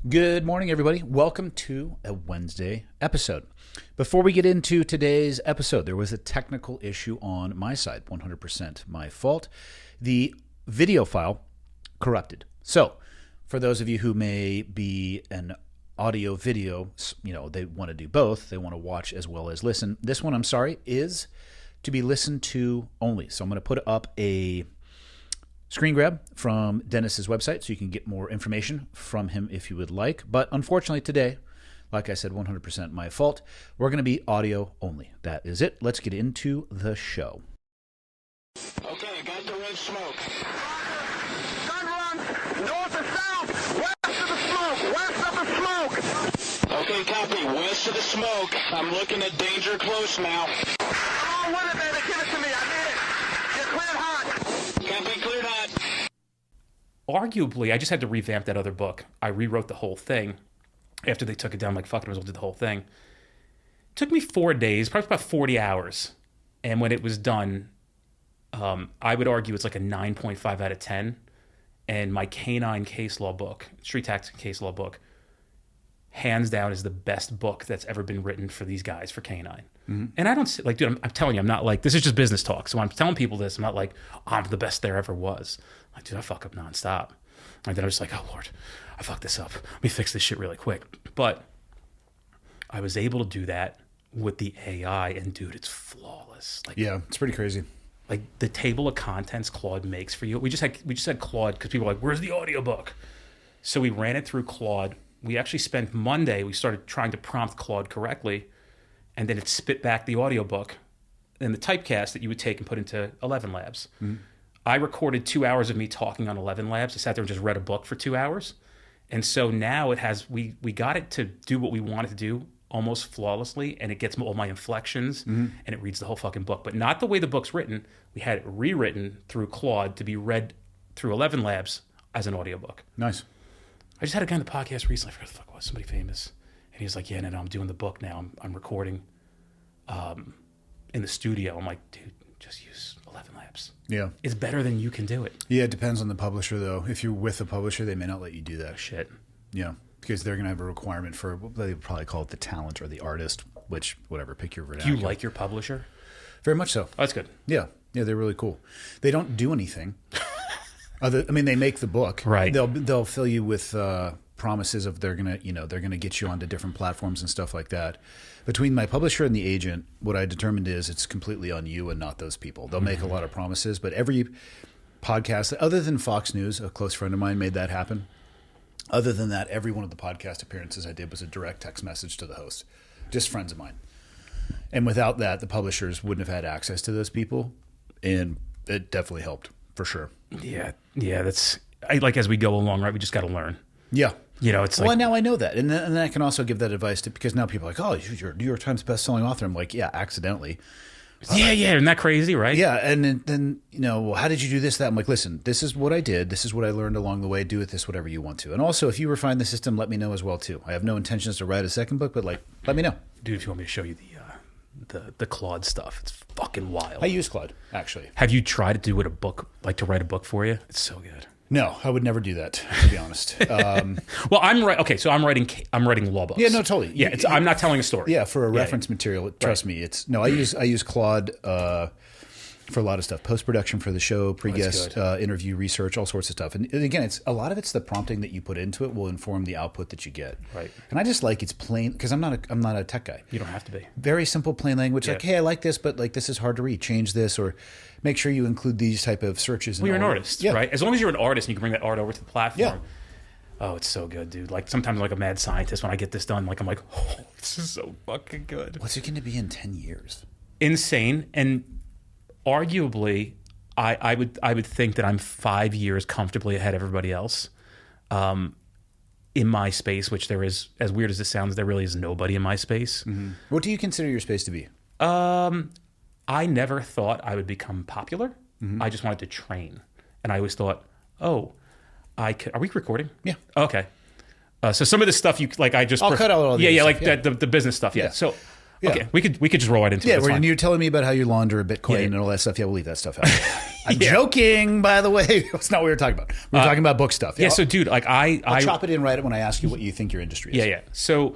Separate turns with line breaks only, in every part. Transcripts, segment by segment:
Good morning, everybody. Welcome to a Wednesday episode. Before we get into today's episode, there was a technical issue on my side, 100% my fault. The video file corrupted. So, for those of you who may be an audio video, they want to do both. They want to watch as well as listen. This one, I'm sorry, is to be listened to only. So I'm going to put up a screen grab from Dennis's website so you can get more information from him if you would like. But unfortunately today, like I said, 100% my fault. We're going to be audio only. That is it. Let's get into the show.
Okay, got the red smoke.
Gun run, north or south, west of the smoke, west of the smoke.
Okay, copy, west of the smoke. I'm looking at danger close now.
Come on with it, baby, give it to me, I need it. You're cleared hot.
Copy, cleared hot.
Arguably, I just had to revamp that other book. I rewrote the whole thing after they took it down. Like, fuck it, I was able to do the whole thing. It took me 4 days, probably about 40 hours. And when it was done, I would argue it's like a 9.5 out of 10. And my canine case law book, street tactics case law book, hands down is the best book that's ever been written for these guys, for canine. Mm-hmm. And I don't, like, dude, I'm telling you, I'm not like, this is just business talk. So when I'm telling people this, I'm not like, I'm the best there ever was. Like, dude, I fuck up nonstop. And then I was like, oh, Lord, I fucked this up. Let me fix this shit really quick. But I was able to do that with the AI, and dude, it's flawless. Like,
Yeah, it's pretty crazy.
like the table of contents Claude makes for you. We just had Claude because people were like, where's the audiobook? So we ran it through Claude. We actually spent Monday, we started trying to prompt Claude correctly, and then it spit back the audiobook and the typecast that you would take and put into 11 Labs. Mm-hmm. I recorded 2 hours of me talking on 11 Labs. I sat there and just read a book for 2 hours. And so now it has, we got it to do what we wanted to do almost flawlessly, and it gets all my inflections, and it reads the whole fucking book. But not the way the book's written. We had it rewritten through Claude to be read through 11 Labs as an audiobook.
Nice.
I just had a guy on the podcast recently, I forgot who the fuck it was, somebody famous. And he was like, yeah, no, I'm doing the book now. I'm recording in the studio. I'm like, dude, just use 11 Labs.
Yeah.
It's better than you can do it.
Yeah, it depends on the publisher, though. If you're with a publisher, they may not let you do that.
Shit.
Yeah, because they're going to have a requirement for, they would probably call it the talent or the artist, which, whatever, pick your
Do
vernacular.
you like your publisher?
Very much so.
Oh, that's good.
Yeah, they're really cool. They don't do anything. They make the book.
Right.
They'll fill you with promises of they're gonna get you onto different platforms and stuff like that. Between my publisher and the agent, what I determined is it's completely on you and not those people. They'll make a lot of promises, but every podcast, other than Fox News, a close friend of mine made that happen. Other than that, every one of the podcast appearances I did was a direct text message to the host, just friends of mine. And without that, the publishers wouldn't have had access to those people, and it definitely helped for sure.
Yeah. That's, as we go along, right? We just got to learn.
Yeah.
It's like,
Well, now I know that. And then I can also give that advice to, because now people are like, oh, you're a New York Times best-selling author. I'm like, yeah, accidentally.
yeah, isn't that crazy, right?
Yeah, and then, well, how did you do this, that? I'm like, listen, this is what I did. This is what I learned along the way. Do with this whatever you want to. And also, if you refine the system, let me know as well, too. I have no intentions to write a second book, but, let me know.
Dude, if you want me to show you the Claude stuff, it's fucking wild.
I use Claude, actually.
Have you tried to do it to write a book for you? It's so good.
No, I would never do that, to be honest.
Well, I'm writing law books.
Yeah, no, totally.
Yeah, I'm not telling a story.
Yeah, for a reference material, trust me, I use Claude for a lot of stuff, post-production for the show, pre-guest interview research, all sorts of stuff. And again, a lot of it's the prompting that you put into it will inform the output that you get.
Right.
And I just like it's plain, because I'm not a tech guy.
You don't have to be.
Very simple, plain language.
Yeah.
Like, hey, I like this, but this is hard to read. Change this, or make sure you include these type of searches.
Well, you're an artist, right? As long as you're an artist and you can bring that art over to the platform.
Yeah.
Oh, it's so good, dude. Like, sometimes I'm like a mad scientist when I get this done. Like, I'm like, oh, this is so fucking good.
What's it going to be in 10 years?
Insane. And arguably, I would think that I'm 5 years comfortably ahead of everybody else in my space, which there is, as weird as this sounds, there really is nobody in my space.
Mm-hmm. What do you consider your space to be?
I never thought I would become popular. Mm-hmm. I just wanted to train. And I always thought, are we recording?
Yeah.
Okay. So some of this stuff I just...
I'll cut out all the
like the business stuff. Yeah. So
Yeah.
Okay, we could just roll right into it.
Yeah,
That's
when
fine.
you're telling me about how you launder Bitcoin
Yeah.
and all that stuff, yeah, we'll leave that stuff out. I'm joking, by the way. That's not what we were talking about. We were talking about book stuff.
Yeah, so dude, like
I'll chop it in right when I ask you what you think your industry is.
Yeah. So,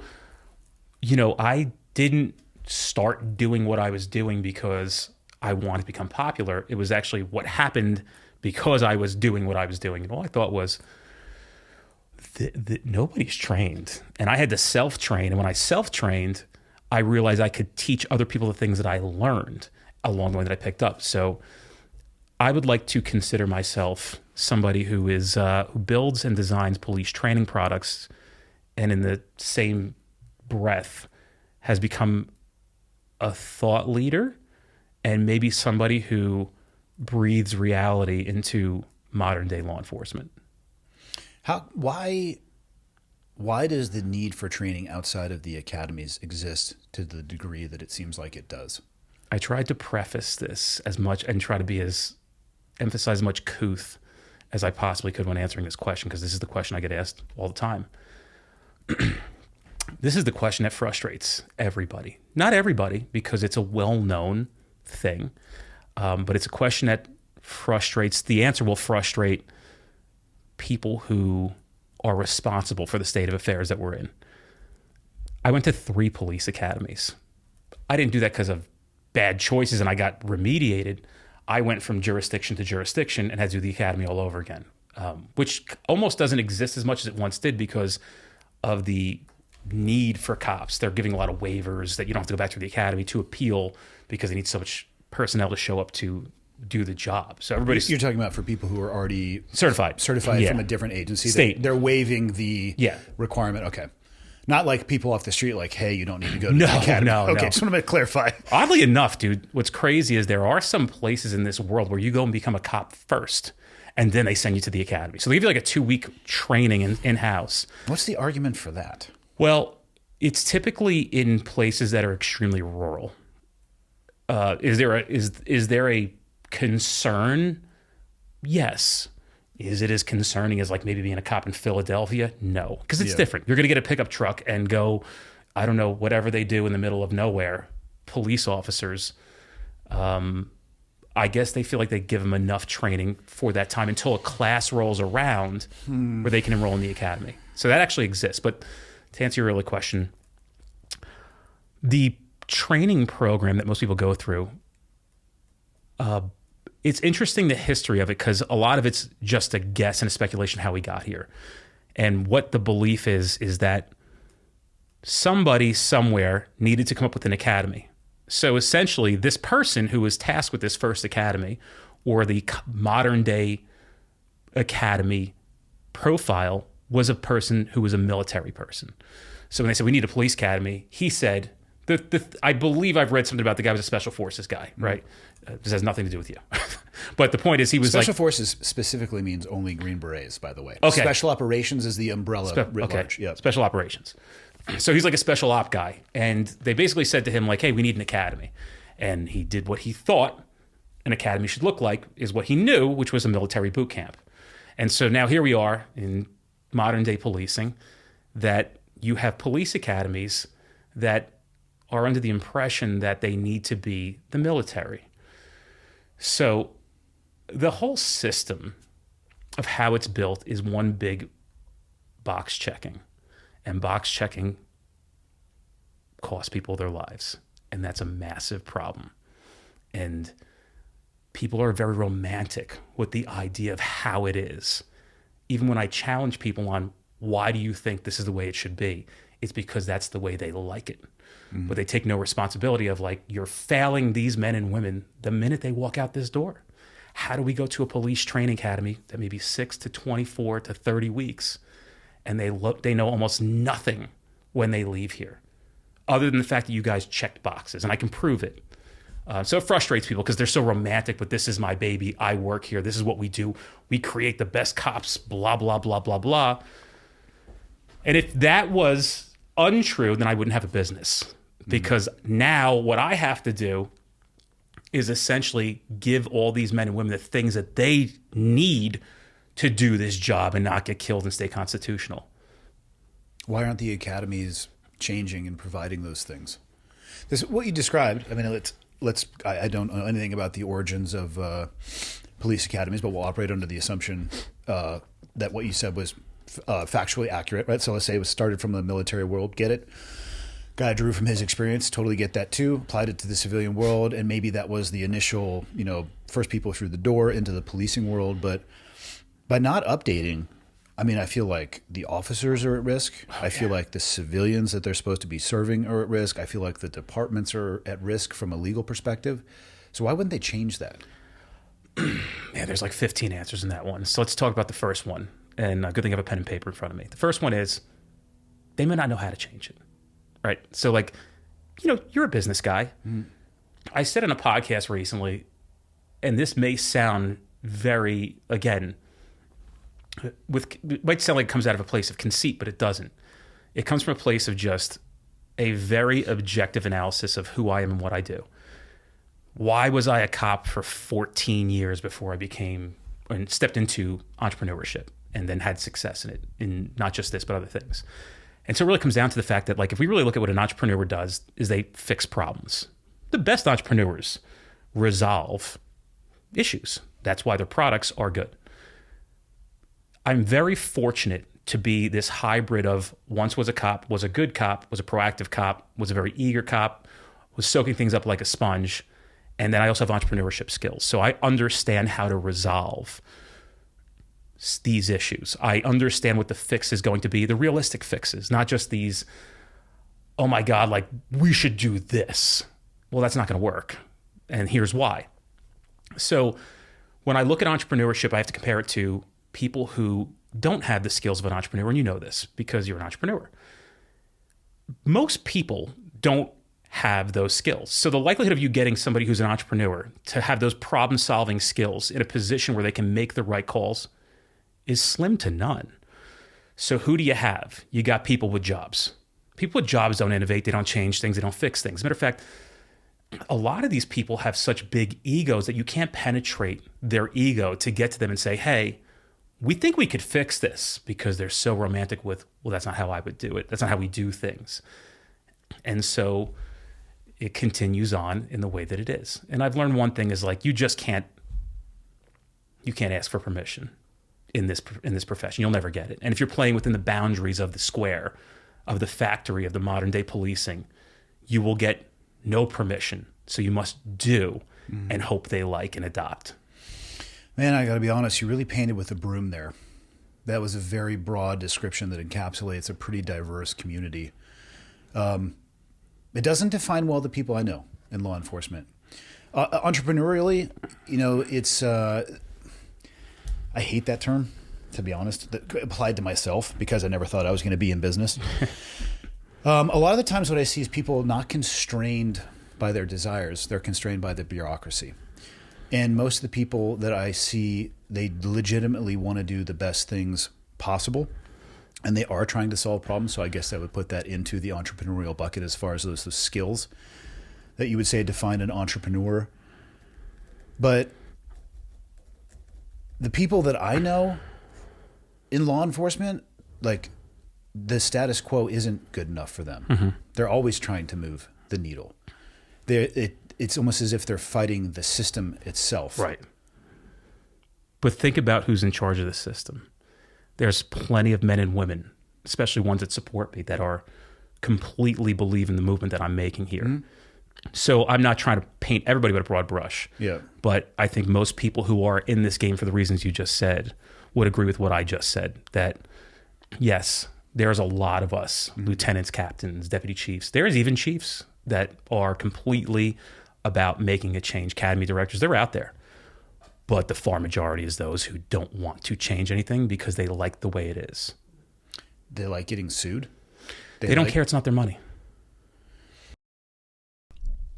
I didn't start doing what I was doing because I wanted to become popular. It was actually what happened because I was doing what I was doing. And all I thought was, nobody's trained. And I had to self-train. And when I self-trained, I realized I could teach other people the things that I learned along the way that I picked up. So I would like to consider myself somebody who is who builds and designs police training products, and in the same breath has become a thought leader and maybe somebody who breathes reality into modern day law enforcement.
Why does the need for training outside of the academies exist to the degree that it seems like it does?
I tried to preface this as much and try to emphasize as much couth as I possibly could when answering this question, because this is the question I get asked all the time. This is the question that frustrates everybody. Not everybody, because it's a well-known thing, but it's a question that frustrates. The answer will frustrate people who are responsible for the state of affairs that we're in. I went to 3 police academies. I didn't do that because of bad choices and I got remediated. I went from jurisdiction to jurisdiction and had to do the academy all over again, which almost doesn't exist as much as it once did because of the need for cops. They're giving a lot of waivers that you don't have to go back to the academy to appeal because they need so much personnel to show up to do the job. So everybody's...
You're talking about for people who are already
certified
yeah. From a different agency.
State.
They're waiving the requirement. Okay. Not like people off the street like, hey, you don't need to go to the academy. Okay, just want to clarify.
Oddly enough, dude, what's crazy is there are some places in this world where you go and become a cop first, and then they send you to the academy. So they give you like a 2-week training in-house.
What's the argument for that?
Well, it's typically in places that are extremely rural. Is there a concern? Yes. Is it as concerning as like maybe being a cop in Philadelphia? No, because it's different. You're going to get a pickup truck and go, I don't know, whatever they do in the middle of nowhere. Police officers, I guess they feel like they give them enough training for that time until a class rolls around where they can enroll in the academy. So that actually exists. But to answer your earlier question, the training program that most people go through, it's interesting, the history of it, because a lot of it's just a guess and a speculation how we got here. And what the belief is that somebody somewhere needed to come up with an academy. So essentially, this person who was tasked with this first academy, or the modern day academy profile, was a person who was a military person. So when they said, we need a police academy, he said, I believe I've read something about the guy was a special forces guy, right? This has nothing to do with you. But the point is he was
Special Forces specifically means only Green Berets, by the way.
Okay.
Special Operations is the umbrella writ large. Yeah.
Special Operations. So he's like a special op guy. And they basically said to him, like, hey, we need an academy. And he did what he thought an academy should look like, is what he knew, which was a military boot camp. And so now here we are in modern day policing, that you have police academies that are under the impression that they need to be the military. So the whole system of how it's built is one big box checking. And box checking costs people their lives. And that's a massive problem. And people are very romantic with the idea of how it is. Even when I challenge people on why do you think this is the way it should be, it's because that's the way they like it. Mm-hmm. But they take no responsibility of, like, you're failing these men and women the minute they walk out this door. How do we go to a police training academy that may be 6 to 24 to 30 weeks, and they know almost nothing when they leave here, other than the fact that you guys checked boxes, and I can prove it. So it frustrates people because they're so romantic, but this is my baby. I work here. This is what we do. We create the best cops, blah, blah, blah, blah, blah. And if that was untrue, then I wouldn't have a business. Because now what I have to do is essentially give all these men and women the things that they need to do this job and not get killed and stay constitutional.
Why aren't the academies changing and providing those things? This what you described. I mean, I don't know anything about the origins of police academies, but we'll operate under the assumption that what you said was factually accurate, right? So let's say it was started from the military world. Get it? Guy drew from his experience. Totally get that too. Applied it to the civilian world, and maybe that was the initial, first people through the door into the policing world. But by not updating, I mean, I feel like the officers are at risk. I feel like the civilians that they're supposed to be serving are at risk. I feel like the departments are at risk from a legal perspective. So why wouldn't they change that?
Yeah, there's like 15 answers in that one. So let's talk about the first one. And good thing I have a pen and paper in front of me. The first one is they may not know how to change it, right? So like, you're a business guy. Mm-hmm. I said in a podcast recently, and this may sound very, again, it might sound like it comes out of a place of conceit, but it doesn't. It comes from a place of just a very objective analysis of who I am and what I do. Why was I a cop for 14 years before I stepped into entrepreneurship and then had success in it, in not just this, but other things? And so it really comes down to the fact that, like, if we really look at what an entrepreneur does, is they fix problems. The best entrepreneurs resolve issues. That's why their products are good. I'm very fortunate to be this hybrid of once was a cop, was a good cop, was a proactive cop, was a very eager cop, was soaking things up like a sponge. And then I also have entrepreneurship skills. So I understand how to resolve these issues. I understand what the fix is going to be, the realistic fixes, not just these, oh my God, like we should do this. Well, that's not going to work. And here's why. So when I look at entrepreneurship, I have to compare it to people who don't have the skills of an entrepreneur, and you know this because you're an entrepreneur. Most people don't have those skills. So the likelihood of you getting somebody who's an entrepreneur to have those problem-solving skills in a position where they can make the right calls is slim to none. So who do you have? You got people with jobs. People with jobs don't innovate, they don't change things, they don't fix things. Matter of fact, a lot of these people have such big egos that you can't penetrate their ego to get to them and say, hey, we think we could fix this, because they're so romantic with, well, that's not how I would do it. That's not how we do things. And so it continues on in the way that it is. And I've learned one thing is, like, you can't ask for permission in this profession. You'll never get it. And if you're playing within the boundaries of the square, of the factory, of the modern day policing, you will get no permission. So you must do and hope they like and adopt.
Man, I got to be honest, you really painted with a broom there. That was a very broad description that encapsulates a pretty diverse community. It doesn't define well the people I know in law enforcement. Entrepreneurially, it's, I hate that term, to be honest, that applied to myself because I never thought I was going to be in business. A lot of the times what I see is people not constrained by their desires. They're constrained by the bureaucracy. And most of the people that I see, they legitimately want to do the best things possible. And they are trying to solve problems. So I guess I would put that into the entrepreneurial bucket as far as those skills that you would say define an entrepreneur. But the people that I know in law enforcement, like, the status quo isn't good enough for them. Mm-hmm. They're always trying to move the needle. It's almost as if they're fighting the system itself.
Right. But think about who's in charge of the system. There's plenty of men and women, especially ones that support me, that are completely believe in the movement that I'm making here. Mm-hmm. So I'm not trying to paint everybody with a broad brush. Yeah. But I think most people who are in this game for the reasons you just said would agree with what I just said, that yes, there's a lot of us, lieutenants, captains, deputy chiefs. There's even chiefs that are completely about making a change. Academy directors, they're out there. But the far majority is those who don't want to change anything because they like the way it is.
They like getting sued?
They don't care. It's not their money.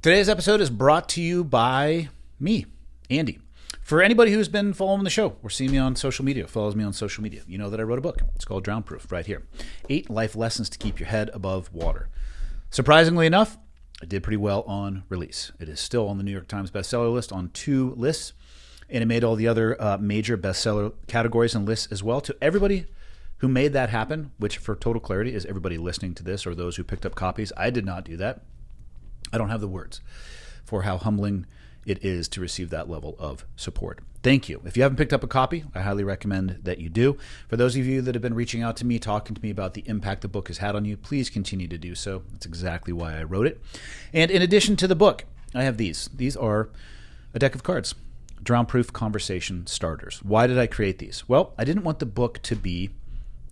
Today's episode is brought to you by me, Andy. For anybody who's been following the show or seeing me on social media, follows me on social media, you know that I wrote a book. It's called Drownproof, right here. 8 life lessons to keep your head above water. Surprisingly enough, I did pretty well on release. It is still on the New York Times bestseller list on 2 lists, and it made all the other major bestseller categories and lists as well. To everybody who made that happen, which for total clarity is everybody listening to this or those who picked up copies, I did not do that. I don't have the words for how humbling it is to receive that level of support. Thank you. If you haven't picked up a copy, I highly recommend that you do. For those of you that have been reaching out to me, talking to me about the impact the book has had on you, please continue to do so. That's exactly why I wrote it. And in addition to the book, I have these. These are a deck of cards. Drownproof Conversation Starters. Why did I create these? Well, I didn't want the book to be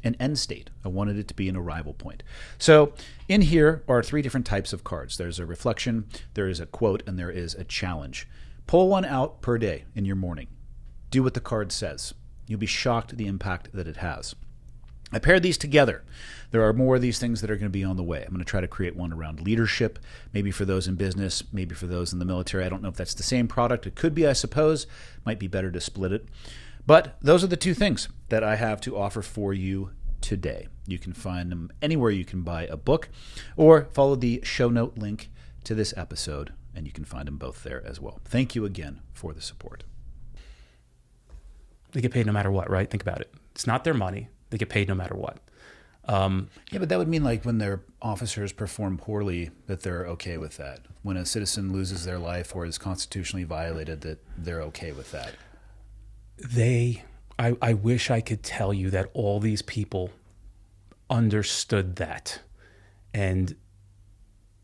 an end state. I wanted it to be an arrival point. So in here are 3 different types of cards. There's a reflection, there is a quote, and there is a challenge. Pull one out per day in your morning. Do what the card says. You'll be shocked at the impact that it has. I paired these together. There are more of these things that are going to be on the way. I'm going to try to create one around leadership, maybe for those in business, maybe for those in the military. I don't know if that's the same product. It could be, I suppose. Might be better to split it. But those are the 2 things that I have to offer for you today. You can find them anywhere you can buy a book, or follow the show note link to this episode, and you can find them both there as well. Thank you again for the support.
They get paid no matter what, right? Think about it. It's not their money. They get paid no matter what.
Yeah, but that would mean like when their officers perform poorly, that they're okay with that. When a citizen loses their life or is constitutionally violated, that they're okay with that.
I wish I could tell you that all these people understood that. And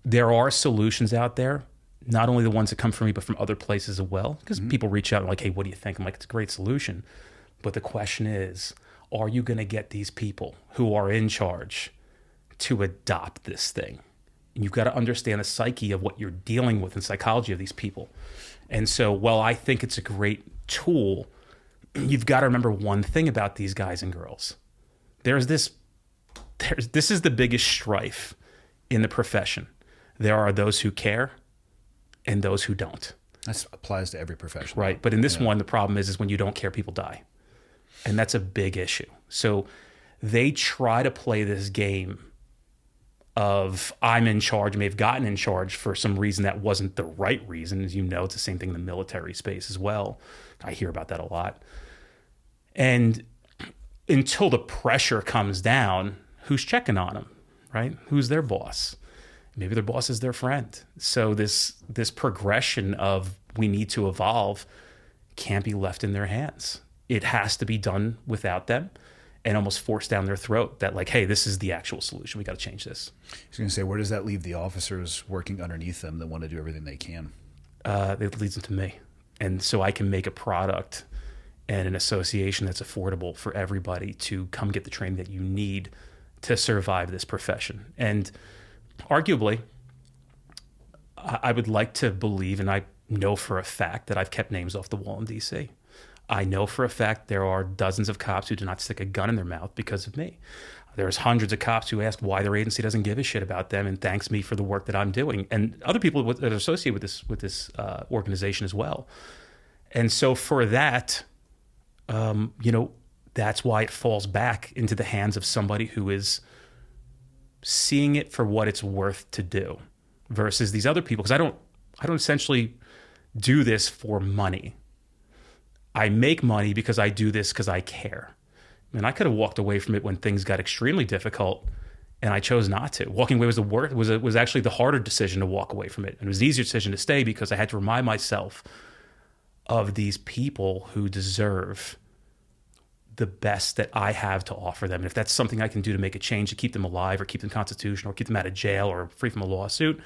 there are solutions out there, not only the ones that come from me, but from other places as well. Because people reach out and like, hey, what do you think? I'm like, it's a great solution. But the question is, are you going to get these people who are in charge to adopt this thing? And you've got to understand the psyche of what you're dealing with and psychology of these people. And so, while I think it's a great tool, you've got to remember one thing about these guys and girls. This is the biggest strife in the profession. There are those who care and those who don't.
That applies to every profession.
Right. But in this one, the problem is when you don't care, people die. And that's a big issue. So they try to play this game of I'm in charge, and they've gotten in charge for some reason that wasn't the right reason. As you know, it's the same thing in the military space as well. I hear about that a lot. And until the pressure comes down, who's checking on them, right? Who's their boss? Maybe their boss is their friend. So this progression of we need to evolve can't be left in their hands. It has to be done without them and almost forced down their throat that like, hey, this is the actual solution. We got to change this.
I was going to say, where does that leave the officers working underneath them that want to do everything they can?
It leads them to me. And so I can make a product and an association that's affordable for everybody to come get the training that you need to survive this profession. And arguably, I would like to believe, and I know for a fact that I've kept names off the wall in DC. I know for a fact there are dozens of cops who do not stick a gun in their mouth because of me. There's hundreds of cops who ask why their agency doesn't give a shit about them and thanks me for the work that I'm doing, and other people that are associated with this organization as well. And so for that, that's why it falls back into the hands of somebody who is seeing it for what it's worth to do, versus these other people. Because I don't essentially do this for money. I make money because I do this because I care. And I could have walked away from it when things got extremely difficult, and I chose not to. Walking away was actually the harder decision to walk away from it. And it was the easier decision to stay because I had to remind myself of these people who deserve the best that I have to offer them. And if that's something I can do to make a change, to keep them alive or keep them constitutional or keep them out of jail or free from a lawsuit,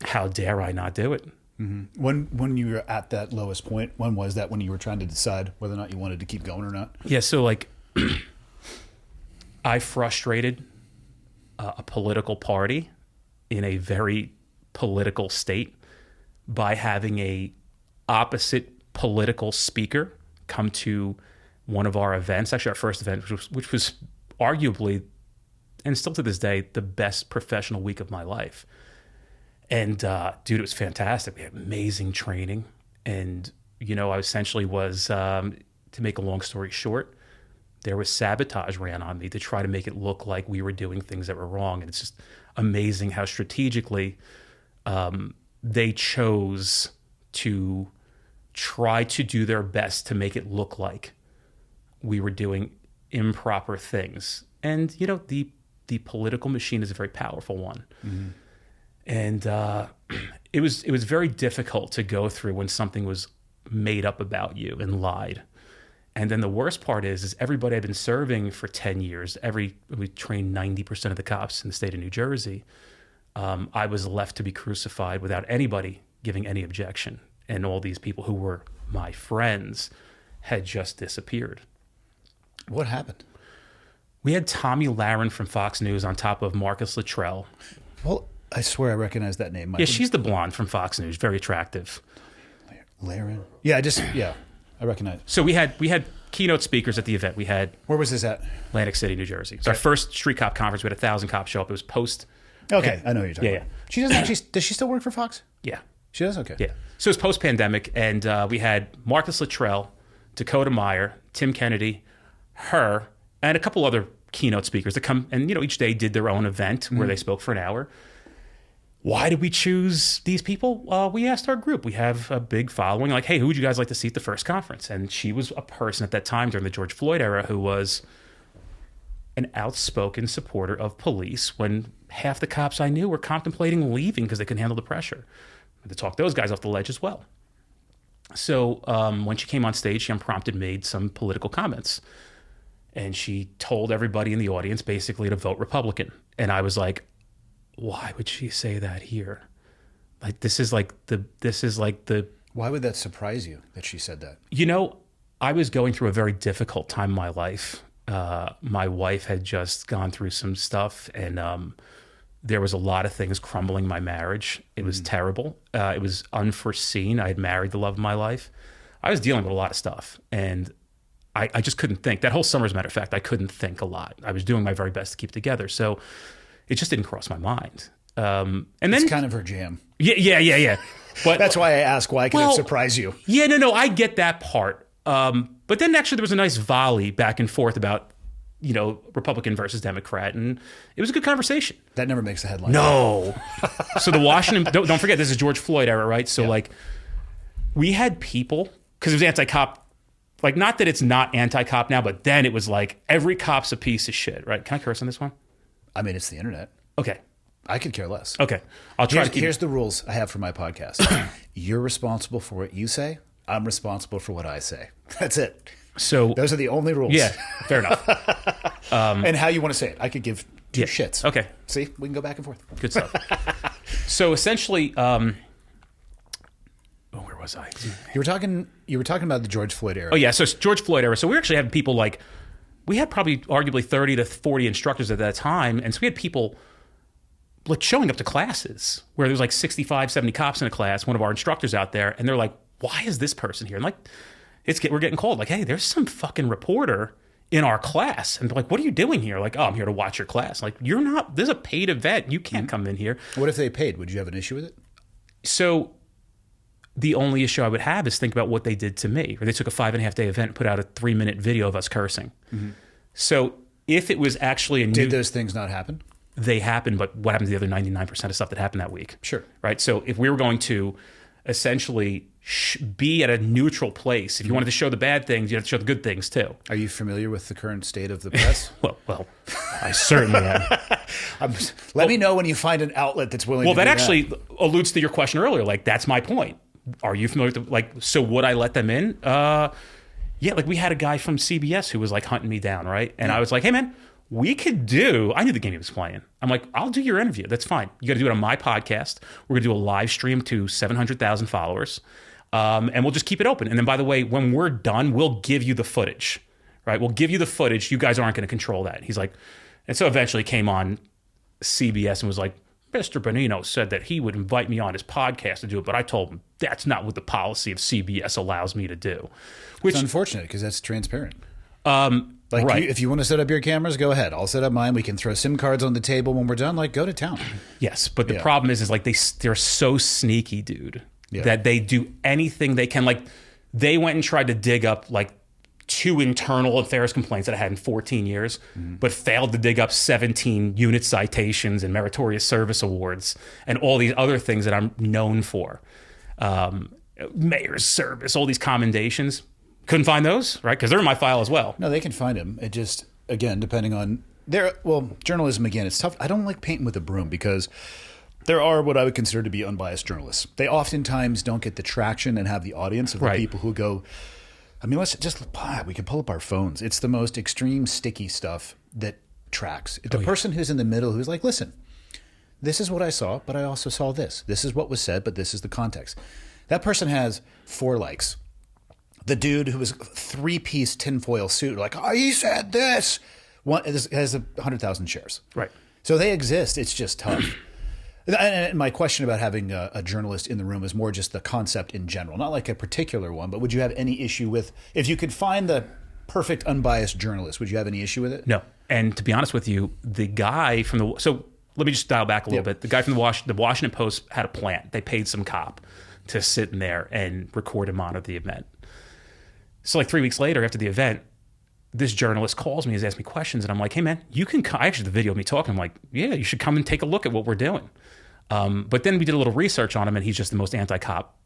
how dare I not do it?
Mm-hmm. When you were at that lowest point, when was that, when you were trying to decide whether or not you wanted to keep going or not?
Yeah, so like I frustrated a political party in a very political state by having a opposite political speaker come to one of our events, actually our first event, which was arguably, and still to this day, the best professional week of my life. And dude, it was fantastic. We had amazing training. And, I essentially was, to make a long story short, there was sabotage ran on me to try to make it look like we were doing things that were wrong. And it's just amazing how strategically they chose to try to do their best to make it look like we were doing improper things. And, the political machine is a very powerful one. Mm-hmm. And it was very difficult to go through when something was made up about you and lied. And then the worst part is everybody I've been serving for 10 years, we trained 90% of the cops in the state of New Jersey. I was left to be crucified without anybody giving any objection. And all these people who were my friends had just disappeared.
What happened?
We had Tommy Lahren from Fox News on top of Marcus Luttrell.
Well, I swear I recognize that name.
Yeah, she's the blonde from Fox News, very attractive.
Lahren? Yeah, I recognize.
So we had keynote speakers at the event. We had
Where was this at?
Atlantic City, New Jersey. It's our first street cop conference. We had 1,000 cops show up. It was post.
Okay, I know who you're talking about. She doesn't actually, does she still work for Fox?
Yeah.
She does? Okay.
Yeah. So it was post-pandemic, and we had Marcus Luttrell, Dakota Meyer, Tim Kennedy, her, and a couple other keynote speakers that come and, each day did their own event where they spoke for an hour. Why did we choose these people? We asked our group. We have a big following. Like, hey, who would you guys like to see at the first conference? And she was a person at that time during the George Floyd era who was an outspoken supporter of police when half the cops I knew were contemplating leaving because they couldn't handle the pressure. We had to talk those guys off the ledge as well. So when she came on stage, she unprompted made some political comments. And she told everybody in the audience basically to vote Republican. And I was like, why would she say that here? Like, this is like the.
Why would that surprise you that she said that?
I was going through a very difficult time in my life. My wife had just gone through some stuff, and there was a lot of things crumbling my marriage. It was terrible. It was unforeseen. I had married the love of my life. I was dealing with a lot of stuff, and I just couldn't think. That whole summer, as a matter of fact, I couldn't think a lot. I was doing my very best to keep it together. So it just didn't cross my mind. And then
it's kind of her jam.
Yeah. But
that's why I ask, why could it surprise you?
Yeah, no, I get that part. But then actually there was a nice volley back and forth about, Republican versus Democrat. And it was a good conversation.
That never makes the headline.
No. So the Washington, don't forget, this is George Floyd era, right? So we had people, because it was anti-cop, like, not that it's not anti-cop now, but then it was like every cop's a piece of shit, right? Can I curse on this one?
I mean, it's the internet.
Okay.
I could care less.
Okay. I'll try to keep...
Here's the rules I have for my podcast. You're responsible for what you say. I'm responsible for what I say. That's it.
So
those are the only rules.
Yeah, fair enough.
And how you want to say it. I could give two shits.
Okay.
See, we can go back and forth.
Good stuff. So essentially, where was I?
You were talking about the George Floyd era.
Oh yeah, so it's George Floyd era. So we actually had people we had probably arguably 30 to 40 instructors at that time, and so we had people showing up to classes where there's 65, 70 cops in a class, one of our instructors out there, and they're like, why is this person here? And we're getting called, hey, there's some fucking reporter in our class. And they're like, what are you doing here? Like, oh, I'm here to watch your class. Like, you're not, this is a paid event. You can't come in here.
What if they paid? Would you have an issue with it?
So the only issue I would have is think about what they did to me. Or they took a 5.5 day event and put out a 3-minute video of us cursing. Mm-hmm. So if it was actually
Did those things not happen?
They happened, but what happened to the other 99% of stuff that happened that week?
Sure.
Right? So if we were going to essentially be at a neutral place, if you wanted to show the bad things, you have to show the good things too.
Are you familiar with the current state of the press?
well, I certainly am.
Let me know when you find an outlet that's willing to do that.
Well, that actually alludes to your question earlier. That's my point. Are you familiar with so would I let them in? Yeah, we had a guy from CBS who was hunting me down, right? And I was like, hey man, I knew the game he was playing. I'm like, I'll do your interview. That's fine. You got to do it on my podcast. We're going to do a live stream to 700,000 followers. And we'll just keep it open. And then, by the way, when we're done, we'll give you the footage, right? We'll give you the footage. You guys aren't going to control that. He's like, and so eventually came on CBS and was like, Mr. Benigno said that he would invite me on his podcast to do it, but I told him that's not what the policy of CBS allows me to do. Which
it's unfortunate because that's transparent.
Right.
If you want to set up your cameras, go ahead. I'll set up mine. We can throw SIM cards on the table when we're done. Go to town.
Yes, but the problem is they're so sneaky, dude, that they do anything they can. They went and tried to dig up 2 internal affairs complaints that I had in 14 years, but failed to dig up 17 unit citations and meritorious service awards and all these other things that I'm known for. Mayor's service, all these commendations. Couldn't find those, right? Because they're in my file as well.
No, they can find them. It just, again, depending on journalism, again, it's tough. I don't like painting with a broom because there are what I would consider to be unbiased journalists. They oftentimes don't get the traction and have the audience of the people who go, I mean, we can pull up our phones. It's the most extreme, sticky stuff that tracks. The person who's in the middle who's like, listen, this is what I saw, but I also saw this. This is what was said, but this is the context. That person has 4 likes. The dude who was a 3-piece tinfoil suit, like, oh, he said this, has 100,000 shares.
Right.
So they exist. It's just tough. And my question about having a journalist in the room is more just the concept in general, not like a particular one, but would you have any issue with, if you could find the perfect unbiased journalist, would you have any issue with it?
No. And to be honest with you, the guy from so let me just dial back a little bit. The guy from the Washington Post had a plant. They paid some cop to sit in there and record and monitor the event. So like 3 weeks later after the event, this journalist calls me, has asked me questions, and I'm like, hey man, you can come. Actually, the video of me talking, I'm like, yeah, you should come and take a look at what we're doing. But then we did a little research on him, and he's just the most anti-cop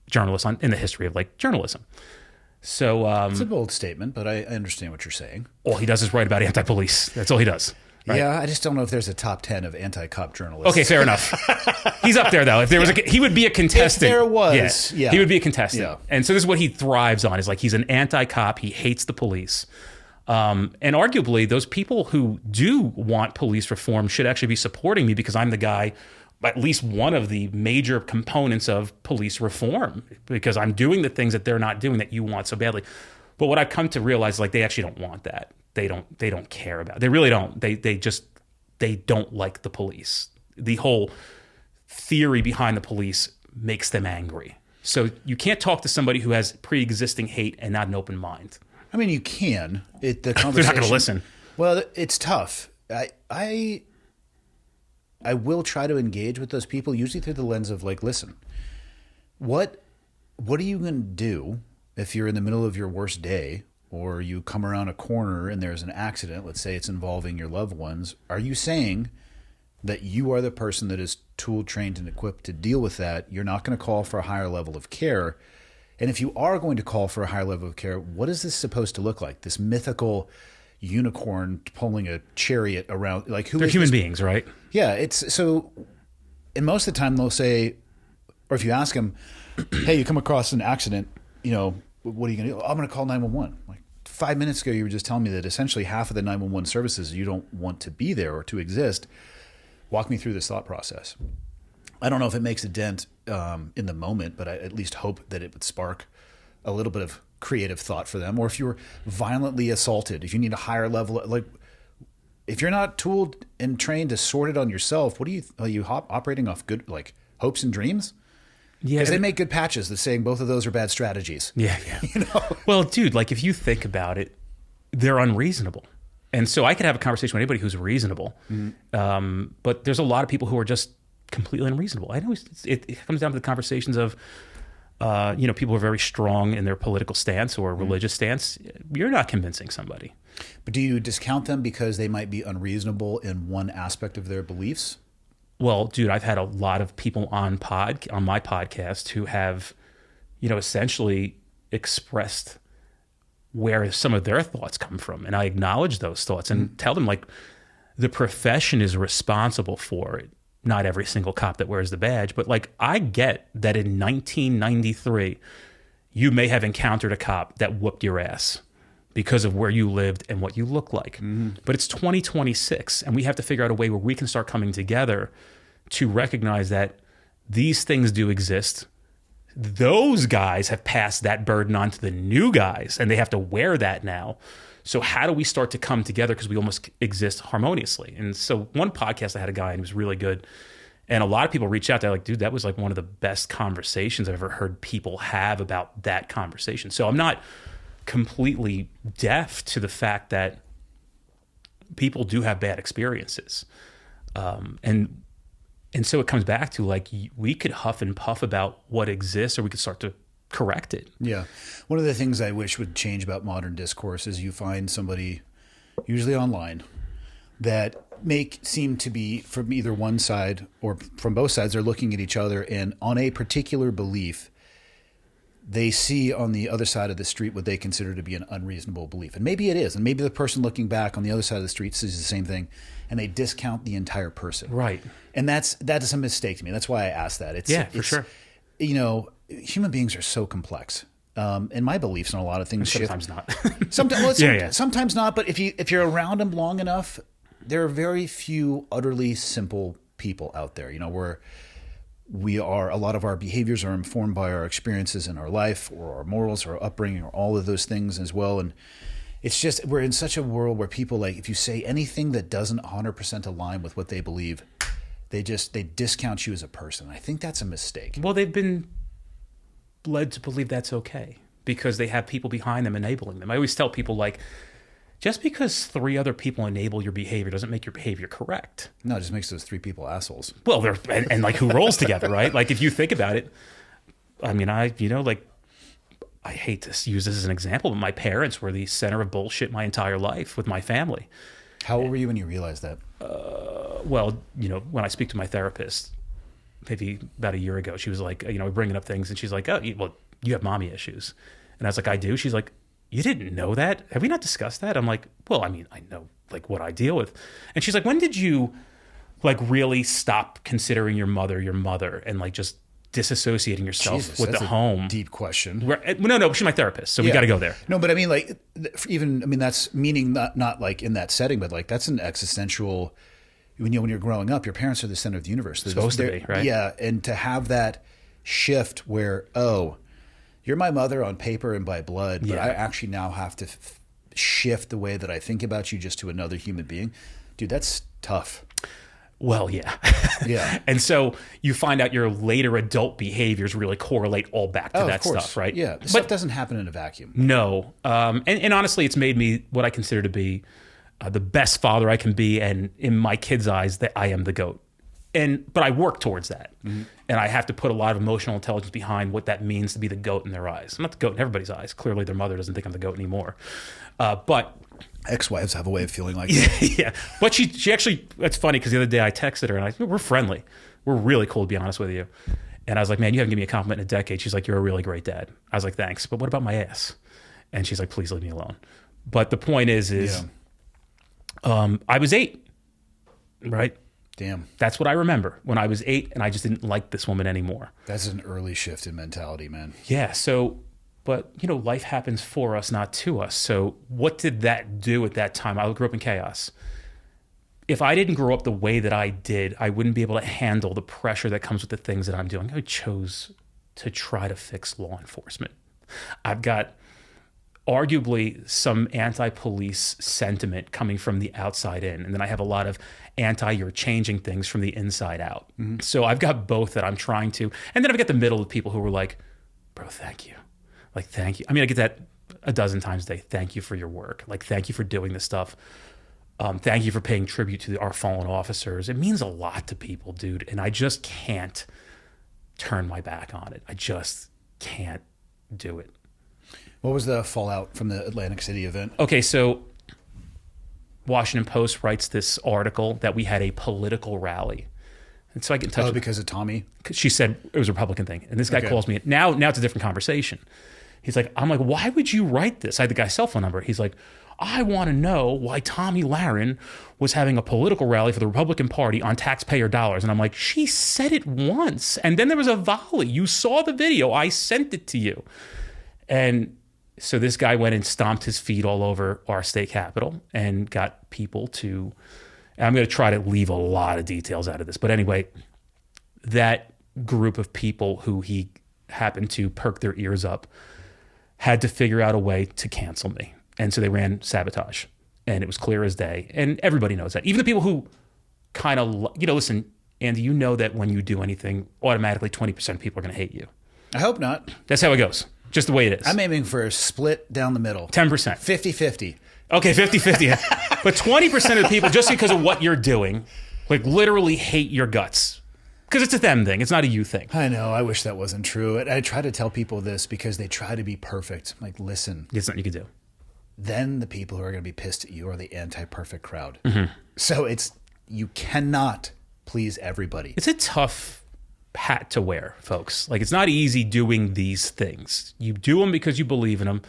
journalist in the history of like journalism. So
it's a bold statement, but I understand what you're saying.
All he does is write about anti-police. That's all he does. Right?
Yeah, I just don't know if there's a top 10 of anti-cop journalists.
Okay, fair enough. He's up there though. If there was, he would be a contestant.
If there was, yeah.
He would be a contestant.
Yeah.
And so this is what he thrives on. Is like he's an anti-cop. He hates the police. And arguably, those people who do want police reform should actually be supporting me because I'm the guy, at least one of the major components of police reform, because I'm doing the things that they're not doing that you want so badly. But what I've come to realize is like they actually don't want that. They don't care about it. They really don't. They don't like the police. The whole theory behind the police makes them angry. So you can't talk to somebody who has pre-existing hate and not an open mind.
I mean, you can. The conversation,
They're not going to listen.
Well, it's tough. I will try to engage with those people, usually through the lens of like, listen, what are you going to do if you're in the middle of your worst day, or you come around a corner and there's an accident? Let's say it's involving your loved ones. Are you saying that you are the person that is tool trained and equipped to deal with that? You're not going to call for a higher level of care. And if you are going to call for a higher level of care, what is this supposed to look like? This mythical unicorn pulling a chariot around, like who?
They're human beings, right?
Yeah, it's so. And most of the time they'll say, or if you ask them, "Hey, you come across an accident, what are you going to do?" I'm going to call 911. Like 5 minutes ago, you were just telling me that essentially half of the 911 services you don't want to be there or to exist. Walk me through this thought process. I don't know if it makes a dent in the moment, but I at least hope that it would spark a little bit of creative thought for them. Or if you were violently assaulted, if you need a higher level, like if you're not tooled and trained to sort it on yourself, are you operating off good like hopes and dreams? Yeah, because they make good patches that saying both of those are bad strategies.
Yeah. Well, dude, like if you think about it, they're unreasonable. And so I could have a conversation with anybody who's reasonable. Mm-hmm. But there's a lot of people who are just completely unreasonable. I know it comes down to the conversations of, people who are very strong in their political stance or religious stance. You're not convincing somebody.
But do you discount them because they might be unreasonable in one aspect of their beliefs?
Well, dude, I've had a lot of people on my podcast who have, essentially expressed where some of their thoughts come from. And I acknowledge those thoughts and tell them like the profession is responsible for it. Not every single cop that wears the badge, but like I get that in 1993, you may have encountered a cop that whooped your ass because of where you lived and what you look like. Mm-hmm. But it's 2026, and we have to figure out a way where we can start coming together to recognize that these things do exist. Those guys have passed that burden on to the new guys, and they have to wear that now. So how do we start to come together? Because we almost exist harmoniously. And so one podcast, I had a guy and he was really good. And a lot of people reached out. They're like, dude, that was like one of the best conversations I've ever heard people have about that conversation. So I'm not completely deaf to the fact that people do have bad experiences. And so it comes back to like, we could huff and puff about what exists, or we could start to correct it.
Yeah. One of the things I wish would change about modern discourse is you find somebody, usually online, that seem to be from either one side or from both sides. They're looking at each other, and on a particular belief, they see on the other side of the street what they consider to be an unreasonable belief. And maybe it is. And maybe the person looking back on the other side of the street sees the same thing, and they discount the entire person.
Right.
And that is a mistake to me. That's why I asked that.
For sure.
You know, human beings are so complex. And my beliefs on a lot of things
Sometimes
shift.
not.
Sometimes not. But if you're around them long enough, there are very few utterly simple people out there. You know, a lot of our behaviors are informed by our experiences in our life, or our morals, or our upbringing, or all of those things as well. And it's just, we're in such a world where people, like, if you say anything that doesn't 100% align with what they believe, they discount you as a person. I think that's a mistake.
Well, they've been led to believe that's okay because they have people behind them enabling them. I always tell people, like, just because 3 other people enable your behavior doesn't make your behavior correct.
No, it just makes those 3 people assholes.
Well, and like, who rolls together, right? Like, if you think about it, I mean, I hate to use this as an example, but my parents were the center of bullshit my entire life with my family.
How old were you when you realized that?
Well, you know, when I speak to my therapist, maybe about a year ago, she was like, you know, bringing up things, and she's like, oh, well, you have mommy issues. And I was like, I do? She's like, you didn't know that? Have we not discussed that? I'm like, well, I mean, I know, like, what I deal with. And she's like, when did you, like, really stop considering your mother, and, like, just disassociating yourself with the home?
Deep question.
No, she's my therapist, so we got to go there.
No, but I mean, like, that's meaning not like in that setting, but like that's an existential. When you're growing up, your parents are the center of the universe. They're
supposed to be, right?
Yeah, and to have that shift where, oh, you're my mother on paper and by blood, but I actually now have to shift the way that I think about you just to another human being. Dude, that's tough.
Well, yeah.
Yeah.
And so you find out your later adult behaviors really correlate all back to that stuff, right?
Yeah. But stuff doesn't happen in a vacuum.
No. And honestly, it's made me what I consider to be the best father I can be. And in my kids' eyes, that I am the GOAT. But I work towards that. Mm-hmm. And I have to put a lot of emotional intelligence behind what that means to be the GOAT in their eyes. I'm not the GOAT in everybody's eyes. Clearly, their mother doesn't think I'm the GOAT anymore. But
ex-wives have a way of feeling like that.
Yeah. But she actually, it's funny because the other day I texted her and we're friendly. We're really cool, to be honest with you. And I was like, man, you haven't given me a compliment in a decade. She's like, you're a really great dad. I was like, thanks. But what about my ass? And she's like, please leave me alone. But the point is I was 8, right?
Damn.
That's what I remember when I was 8 and I just didn't like this woman anymore.
That's an early shift in mentality, man.
Yeah. So, but, you know, life happens for us, not to us. So what did that do at that time? I grew up in chaos. If I didn't grow up the way that I did, I wouldn't be able to handle the pressure that comes with the things that I'm doing. I chose to try to fix law enforcement. I've got arguably some anti-police sentiment coming from the outside in. And then I have a lot of you're changing things from the inside out. Mm-hmm. So I've got both that I'm trying to. And then I've got the middle of people who were like, bro, thank you. Like, thank you. I mean, I get that a dozen times a day. Thank you for your work. Like, thank you for doing this stuff. Thank you for paying tribute to our fallen officers. It means a lot to people, dude. And I just can't turn my back on it. I just can't do it.
What was the fallout from the Atlantic City event?
Okay, so Washington Post writes this article that we had a political rally. And so I get in touch with
because of Tommy?
She said it was a Republican thing. And this guy calls me. Now it's a different conversation. He's like, I'm like, why would you write this? I had the guy's cell phone number. He's like, I want to know why Tommy Lahren was having a political rally for the Republican Party on taxpayer dollars. And I'm like, she said it once. And then there was a volley. You saw the video. I sent it to you. And so this guy went and stomped his feet all over our state capitol and got people to, and I'm going to try to leave a lot of details out of this. But anyway, that group of people who he happened to perk their ears up had to figure out a way to cancel me. And so they ran sabotage, and it was clear as day. And everybody knows that. Even the people who kind of, listen, Andy, you know that when you do anything, automatically 20% of people are going to hate you.
I hope not.
That's how it goes. Just the way it is.
I'm aiming for a split down the middle.
10%.
50-50.
Okay, 50-50. But 20% of the people, just because of what you're doing, like literally hate your guts. Because it's a them thing. It's not a you thing.
I know. I wish that wasn't true. I try to tell people this because they try to be perfect. I'm like, listen.
There's nothing you can do.
Then the people who are going to be pissed at you are the anti-perfect crowd.
Mm-hmm.
So you cannot please everybody.
It's a tough hat to wear, folks. Like, it's not easy doing these things. You do them because you believe in them.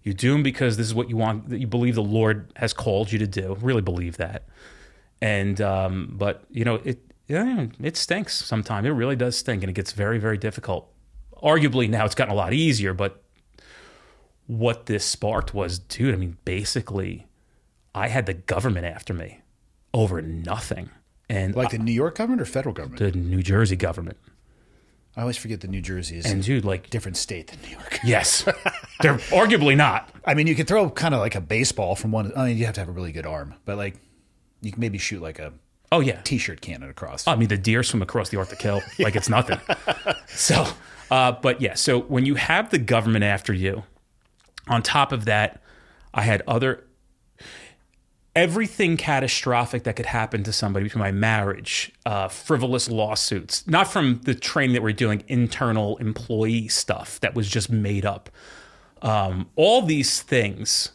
You do them because this is what you want, that you believe the Lord has called you to do. Really believe that. And but you know, it stinks sometimes. It really does stink, and it gets very, very difficult. Arguably now it's gotten a lot easier, but what this sparked was, dude, I mean, basically I had the government after me over nothing. And
Like the New York government or federal government?
the New Jersey government.
I always forget that New Jersey is
And dude,
a
like,
different state than New York.
yes, they're arguably not.
I mean, you could throw kind of like a baseball from one. I mean, you have to have a really good arm, but like you can maybe shoot like a
Oh yeah.
T-shirt cannon across.
I mean, the deer swim across the Arctic Hill like it's nothing. So, but yeah, so when you have the government after you, on top of that, I had everything catastrophic that could happen to somebody, between my marriage, frivolous lawsuits, not from the training that we're doing, internal employee stuff that was just made up. All these things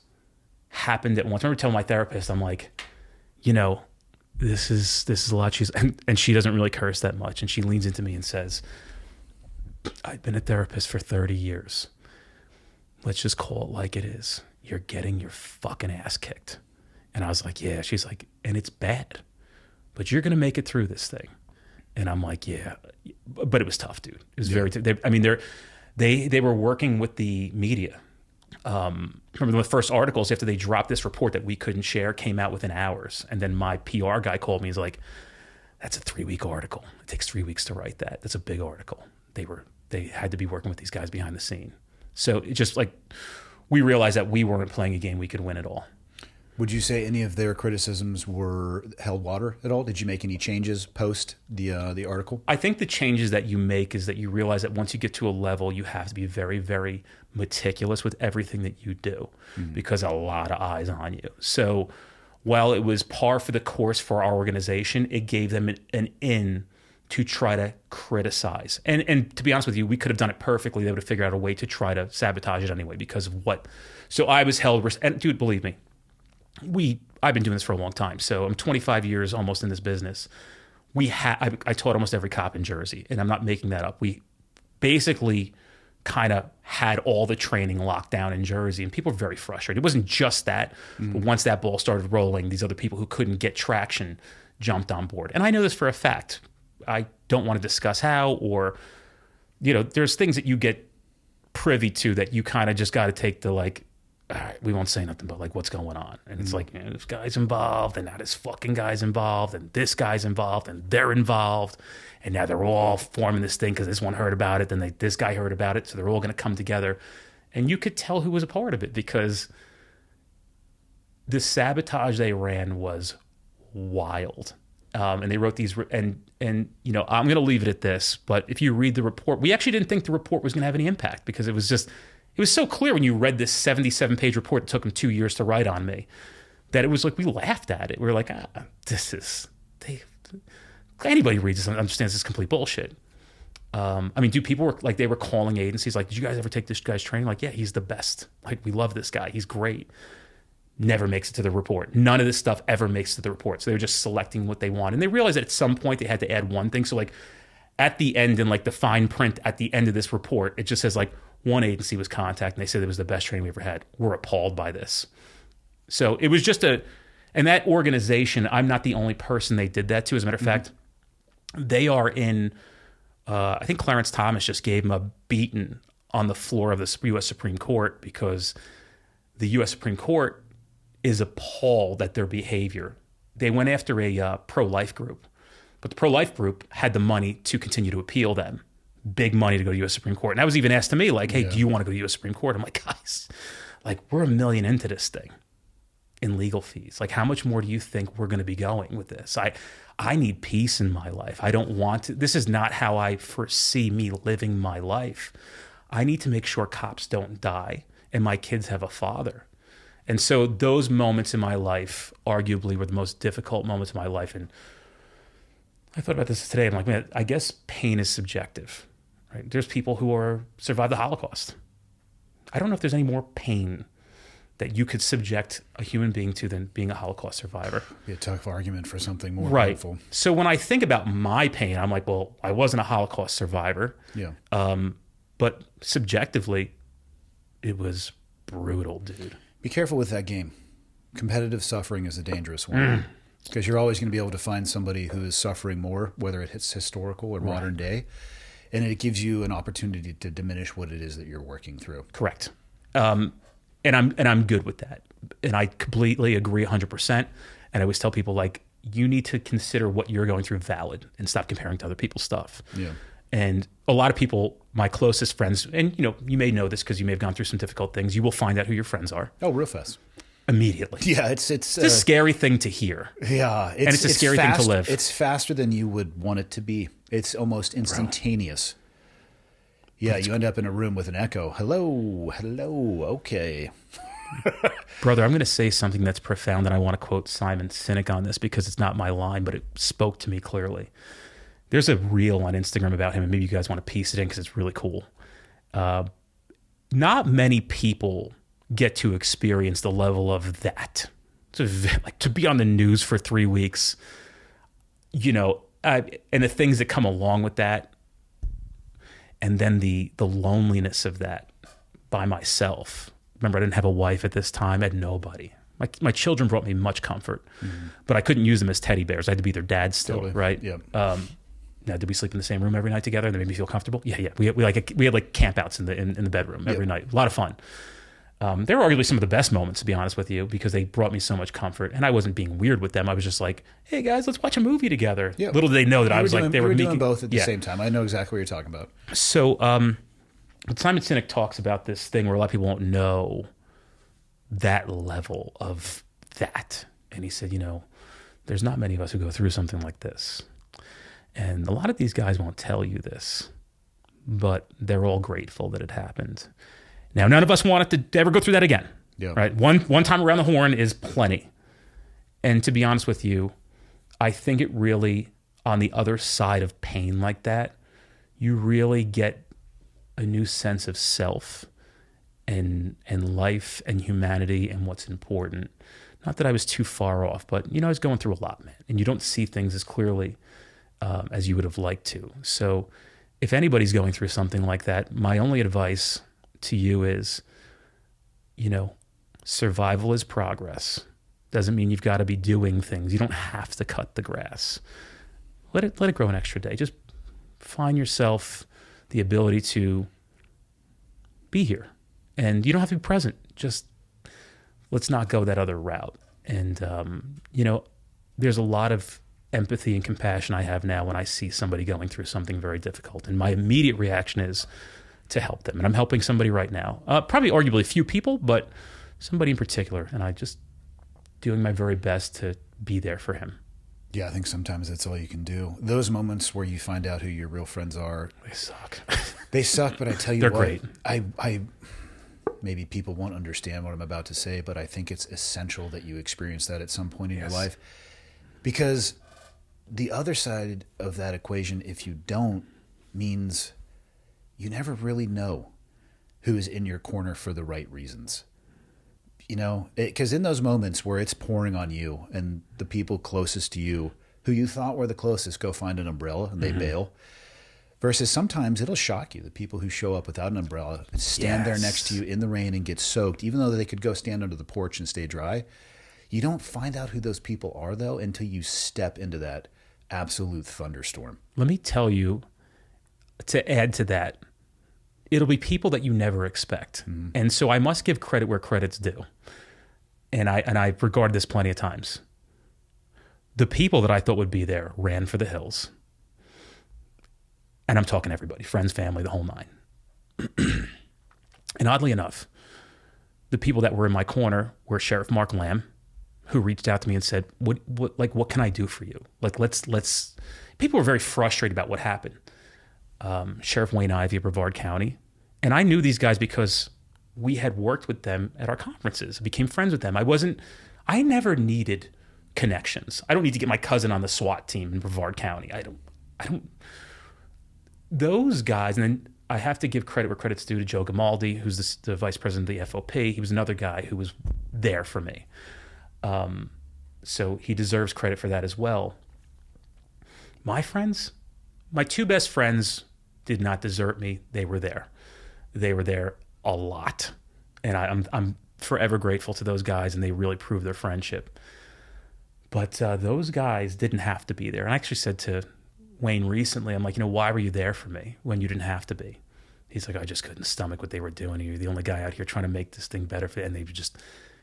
happened at once. I remember telling my therapist, I'm like, you know, this is a lot. And she doesn't really curse that much. And she leans into me and says, I've been a therapist for 30 years. Let's just call it like it is. You're getting your fucking ass kicked. And I was like, yeah. She's like, and it's bad, but you're going to make it through this thing. And I'm like, yeah. But it was tough, dude. It was very tough. I mean, they were working with the media. Remember the first articles after they dropped this report that we couldn't share came out within hours. And then my PR guy called me. He's like, that's a 3-week article. It takes 3 weeks to write that. That's a big article. They had to be working with these guys behind the scene. So it just like, we realized that we weren't playing a game we could win at all.
Would you say any of their criticisms were held water at all? Did you make any changes post the article?
I think the changes that you make is that you realize that once you get to a level, you have to be very, very meticulous with everything that you do, because a lot of eyes on you. So while it was par for the course for our organization, it gave them an in to try to criticize. And to be honest with you, we could have done it perfectly. They would have figured out a way to try to sabotage it anyway because of what. So I was held, and dude, believe me, I've been doing this for a long time. So I'm 25 years almost in this business. I taught almost every cop in Jersey, and I'm not making that up. We basically kind of had all the training locked down in Jersey, and people were very frustrated. It wasn't just that, but once that ball started rolling, these other people who couldn't get traction jumped on board. And I know this for a fact. I don't want to discuss how, or, you know, there's things that you get privy to that you kind of just got to take the like, all right, we won't say nothing, but like, what's going on? And it's like, you know, this guy's involved, and now this fucking guy's involved, and this guy's involved, and they're involved, and now they're all forming this thing because this one heard about it, then this guy heard about it, so they're all going to come together. And you could tell who was a part of it, because the sabotage they ran was wild. And they wrote these, and you know, I'm going to leave it at this, but if you read the report, we actually didn't think the report was going to have any impact, because it was so clear when you read this 77-page report that took them 2 years to write on me, that it was like, we laughed at it. We were like, anybody reads this and understands this is complete bullshit. I mean, people were like, they were calling agencies like, did you guys ever take this guy's training? Like, yeah, he's the best. Like, we love this guy. He's great. Never makes it to the report. None of this stuff ever makes it to the report. So they were just selecting what they want. And they realized that at some point they had to add one thing. So like at the end, in like the fine print at the end of this report, it just says like, one agency was contacted and they said it was the best training we ever had. We're appalled by this. So it was just and that organization, I'm not the only person they did that to. As a matter of fact, they are in, I think Clarence Thomas just gave him a beating on the floor of the U.S. Supreme Court, because the U.S. Supreme Court is appalled at their behavior. They went after a pro-life group, but the pro-life group had the money to continue to appeal them. Big money to go to U.S. Supreme Court. And that was even asked to me, like, hey, do you want to go to U.S. Supreme Court? I'm like, guys, like, we're $1 million into this thing in legal fees. Like, how much more do you think we're going to be going with this? I need peace in my life. I don't want to, this is not how I foresee me living my life. I need to make sure cops don't die and my kids have a father. And so those moments in my life arguably were the most difficult moments of my life. And I thought about this today. I'm like, man, I guess pain is subjective, right? There's people who survived the Holocaust. I don't know if there's any more pain that you could subject a human being to than being a Holocaust survivor.
Be a tough argument for something more
Right.
painful.
So when I think about my pain, I'm like, well, I wasn't a Holocaust survivor.
Yeah.
But subjectively, it was brutal, dude.
Be careful with that game. Competitive suffering is a dangerous one because you're always going to be able to find somebody who is suffering more, whether it's historical or modern day, and it gives you an opportunity to diminish what it is that you're working through.
Correct. And I'm good with that. And I completely agree 100%. And I always tell people, like, you need to consider what you're going through valid and stop comparing to other people's stuff.
Yeah.
And a lot of people, my closest friends, and you may know this because you may have gone through some difficult things, you will find out who your friends are.
Oh, real fast.
Immediately.
Yeah, it's
a scary thing to hear.
Yeah,
and it's a scary thing to live.
It's faster than you would want it to be. It's almost instantaneous. Yeah, you end up in a room with an echo. Hello, okay.
Brother, I'm going to say something that's profound, and I want to quote Simon Sinek on this because it's not my line, but it spoke to me clearly. There's a reel on Instagram about him, and maybe you guys want to piece it in because it's really cool. Not many people get to experience the level of that. So, like, to be on the news for 3 weeks, and the things that come along with that, and then the loneliness of that by myself. Remember, I didn't have a wife at this time. I had nobody. My children brought me much comfort, but I couldn't use them as teddy bears. I had to be their dad still,
Totally.
right?
Yeah.
Now, did we sleep in the same room every night together? That made me feel comfortable. Yeah. We had like campouts in the bedroom every night. A lot of fun. They were arguably some of the best moments, to be honest with you, because they brought me so much comfort. And I wasn't being weird with them. I was just like, hey, guys, let's watch a movie together.
Yeah.
Little did they know that I was like, they were
doing both at the same time. I know exactly what you're talking about.
So but Simon Sinek talks about this thing where a lot of people won't know that level of that. And he said, there's not many of us who go through something like this. And a lot of these guys won't tell you this, but they're all grateful that it happened. Now, none of us want it to ever go through that again.
Yeah.
Right? One time around the horn is plenty. And to be honest with you, I think it really, on the other side of pain like that, you really get a new sense of self and life and humanity and what's important. Not that I was too far off, but I was going through a lot, man. And you don't see things as clearly as you would have liked to. So if anybody's going through something like that, my only advice to you is, survival is progress. Doesn't mean you've got to be doing things. You don't have to cut the grass. Let it grow an extra day. Just find yourself the ability to be here. And you don't have to be present. Just let's not go that other route. And, there's a lot of empathy and compassion I have now when I see somebody going through something very difficult. And my immediate reaction is to help them. And I'm helping somebody right now. Probably arguably a few people, but somebody in particular. And I just doing my very best to be there for him.
Yeah, I think sometimes that's all you can do. Those moments where you find out who your real friends are.
They suck.
They suck, but I tell you
They're
what.
great.
I maybe people won't understand what I'm about to say, but I think it's essential that you experience that at some point in your life. Because the other side of that equation, if you don't, means you never really know who is in your corner for the right reasons. Because in those moments where it's pouring on you and the people closest to you, who you thought were the closest, go find an umbrella and they bail. Versus sometimes it'll shock you, the people who show up without an umbrella and stand there next to you in the rain and get soaked, even though they could go stand under the porch and stay dry. You don't find out who those people are, though, until you step into that absolute thunderstorm.
Let me tell you, to add to that, it'll be people that you never expect. And so I must give credit where credit's due. And I regard this plenty of times. The people that I thought would be there ran for the hills. And I'm talking everybody, friends, family, the whole nine. And oddly enough, the people that were in my corner were Sheriff Mark Lamb, who reached out to me and said, what can I do for you? Like, let's, people were very frustrated about what happened. Sheriff Wayne Ivey of Brevard County. And I knew these guys because we had worked with them at our conferences, became friends with them. I never needed connections. I don't need to get my cousin on the SWAT team in Brevard County. I don't, those guys, and then I have to give credit where credit's due to Joe Gamaldi, who's the vice president of the FOP. He was another guy who was there for me. So he deserves credit for that as well. My friends, my two best friends did not desert me. They were there. They were there a lot. And I'm forever grateful to those guys, and they really proved their friendship. But those guys didn't have to be there. And I actually said to Wayne recently, I'm like, why were you there for me when you didn't have to be? He's like, I just couldn't stomach what they were doing. You're the only guy out here trying to make this thing better. And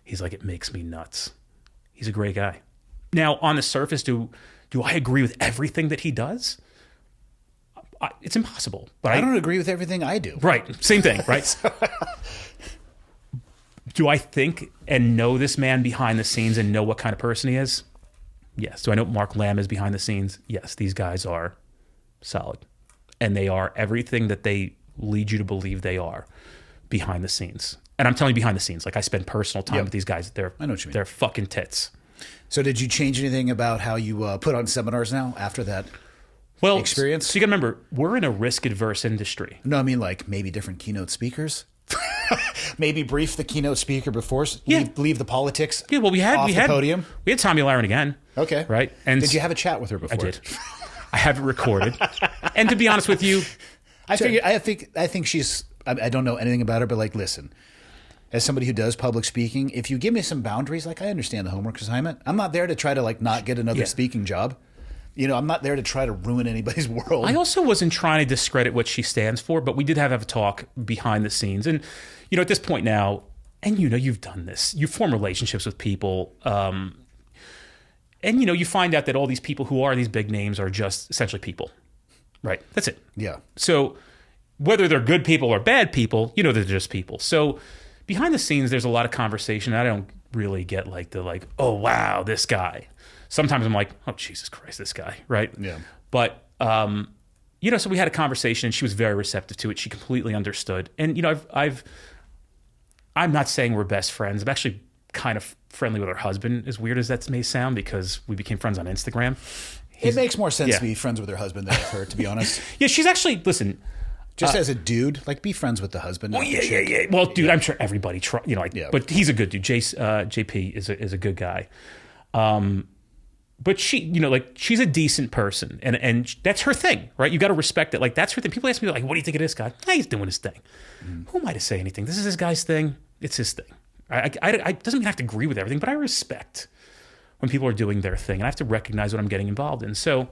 he's like, it makes me nuts. He's a great guy. Now, on the surface, do I agree with everything that he does? It's impossible. But
I don't agree with everything I do.
Right. Same thing, right? Do I think and know this man behind the scenes and know what kind of person he is? Yes. Do I know what Mark Lamb is behind the scenes? Yes. These guys are solid. And they are everything that they lead you to believe they are behind the scenes. And I'm telling you behind the scenes. Like, I spend personal time with these guys. I know what you mean. They're fucking tits.
So did you change anything about how you put on seminars now after that experience?
So you got to remember, we're in a risk-adverse industry.
No, I mean, like, maybe different keynote speakers. Maybe brief the keynote speaker before. Leave the politics.
Yeah, well, we had
the podium.
We had Tommy Lahren again.
Okay,
right. And
did you have a chat with her before?
I did. I have it recorded. And to be honest with you,
I think she's. I don't know anything about her, but like, listen. As somebody who does public speaking, if you give me some boundaries, like, I understand the homework assignment. I'm not there to try to like not get another speaking job. I'm not there to try to ruin anybody's world.
I also wasn't trying to discredit what she stands for, but we did have a talk behind the scenes. And, at this point now, and you've done this, you form relationships with people. And, you find out that all these people who are these big names are just essentially people. Right? That's it.
Yeah.
So whether they're good people or bad people, they're just people. So behind the scenes, there's a lot of conversation. I don't really get oh, wow, this guy. Sometimes I'm like, oh, Jesus Christ, this guy, right?
Yeah.
But, so we had a conversation, and she was very receptive to it. She completely understood. And, I'm not saying we're best friends. I'm actually kind of friendly with her husband, as weird as that may sound, because we became friends on Instagram.
It makes more sense to be friends with her husband than with her, to be honest.
Yeah, she's actually, listen.
Just as a dude, like, be friends with the husband.
Oh, yeah. Well, dude, I'm sure everybody but he's a good dude. JP is a good guy. But she, she's a decent person, and that's her thing, right? You got to respect it. Like, that's her thing. People ask me, like, what do you think of this guy? He's doing his thing. Who am I to say anything? This is this guy's thing. It's his thing. I doesn't mean I have to agree with everything, but I respect when people are doing their thing, and I have to recognize what I'm getting involved in. So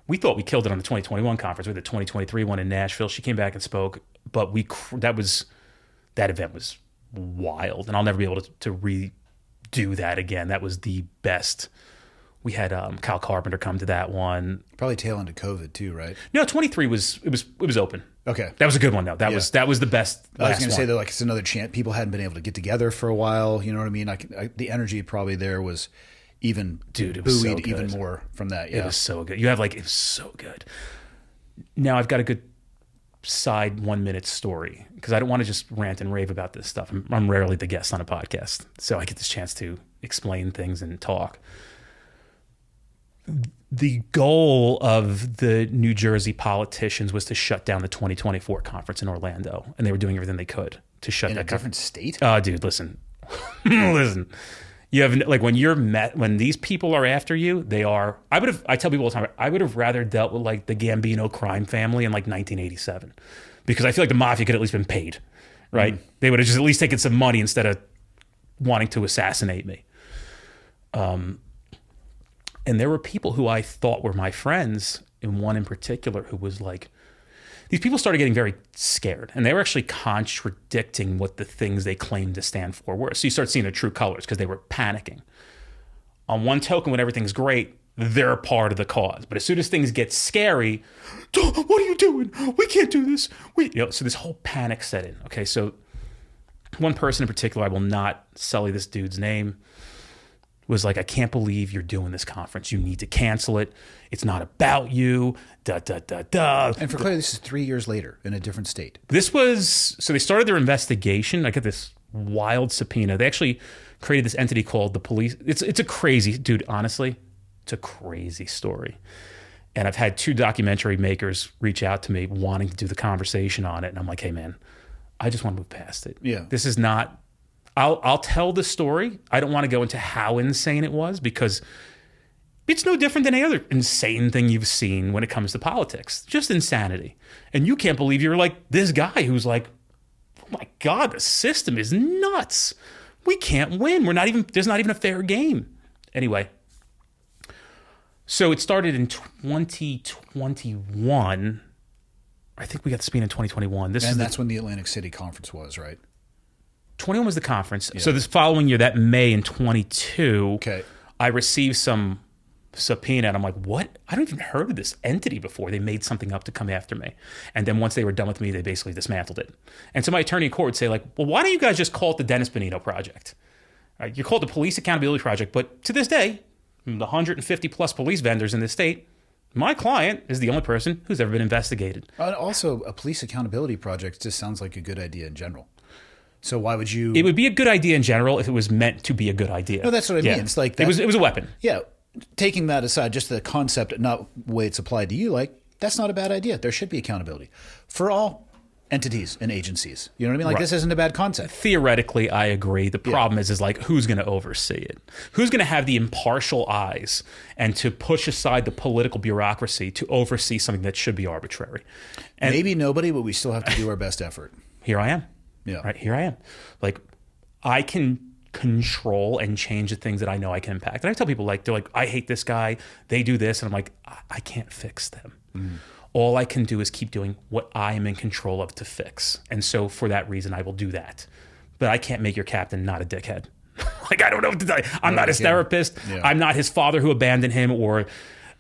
we thought we killed it on the 2021 conference. We had the 2023 one in Nashville. She came back and spoke, but that event was wild, and I'll never be able to redo that again. That was the best. We had Kyle Carpenter come to that one.
Probably tail end of COVID too, right?
No, 23 was open.
Okay,
that was a good one though. That was the best.
I was going to say that, like, it's another chance. People hadn't been able to get together for a while. You know what I mean? The energy probably there was even buoyed even more from that. Yeah,
it was so good. It was so good. Now I've got a good side 1 minute story, because I don't want to just rant and rave about this stuff. I'm rarely the guest on a podcast, so I get this chance to explain things and talk. The goal of the New Jersey politicians was to shut down the 2024 conference in Orlando, and they were doing everything they could to shut that
different state.
Oh, dude, listen. You have, like, when these people are after you, they are. I tell people all the time, I would have rather dealt with, like, the Gambino crime family in, like, 1987, because I feel like the mafia could at least been paid, right? They would have just at least taken some money instead of wanting to assassinate me. And there were people who I thought were my friends, and one in particular who was like, these people started getting very scared, and they were actually contradicting what the things they claimed to stand for were. So you start seeing their true colors, because they were panicking. On one token, when everything's great, they're a part of the cause. But as soon as things get scary, what are you doing? We can't do this. So this whole panic set in. Okay, so one person in particular, I will not sully this dude's name, was like, I can't believe you're doing this conference. You need to cancel it. It's not about you. And
for clarity, this is 3 years later in a different state.
So they started their investigation. I get this wild subpoena. They actually created this entity called the police. It's a crazy, dude, honestly, it's a crazy story. And I've had 2 documentary makers reach out to me wanting to do the conversation on it. And I'm like, hey, man, I just want to move past it.
Yeah.
This is not, I'll tell the story. I don't want to go into how insane it was because it's no different than any other insane thing you've seen when it comes to politics. Just insanity. And you can't believe you're like this guy who's like, oh my God, the system is nuts. We can't win. There's not even a fair game. Anyway. So it started in 2021. I think we got the speed in 2021.
That's when the Atlantic City conference was, right?
21 was the conference.
Yeah.
So this following year, that May in 22,
Okay.
I received some subpoena and I'm like, what? I don't even heard of this entity before. They made something up to come after me. And then once they were done with me, they basically dismantled it. And so my attorney in court would say like, well, why don't you guys just call it the Dennis Benigno Project? Right? You call it the Police Accountability Project, but to this day, the 150 plus police vendors in this state, my client is the only person who's ever been investigated.
Also, a police accountability project just sounds like a good idea in general. So why would you?
It would be a good idea in general if it was meant to be a good idea.
No, that's what I mean. It's like
it was a weapon.
Yeah, taking that aside, just the concept, not the way it's applied to you, like that's not a bad idea. There should be accountability for all entities and agencies. You know what I mean? Like
Right.
This isn't a bad concept.
Theoretically, I agree. The problem is like who's going to oversee it? Who's going to have the impartial eyes and to push aside the political bureaucracy to oversee something that should be arbitrary? And
Maybe nobody, but we still have to do our best effort.
here I am.
Yeah.
Right, here I am. Like I can control and change the things that I know I can impact. And I tell people like, they're like, I hate this guy. They do this. And I'm like, I can't fix them. All I can do is keep doing what I am in control of to fix. And so for that reason, I will do that. But I can't make your captain not a dickhead. Like, I don't know what to tell you. I'm not his therapist.
Yeah.
I'm not his father who abandoned him or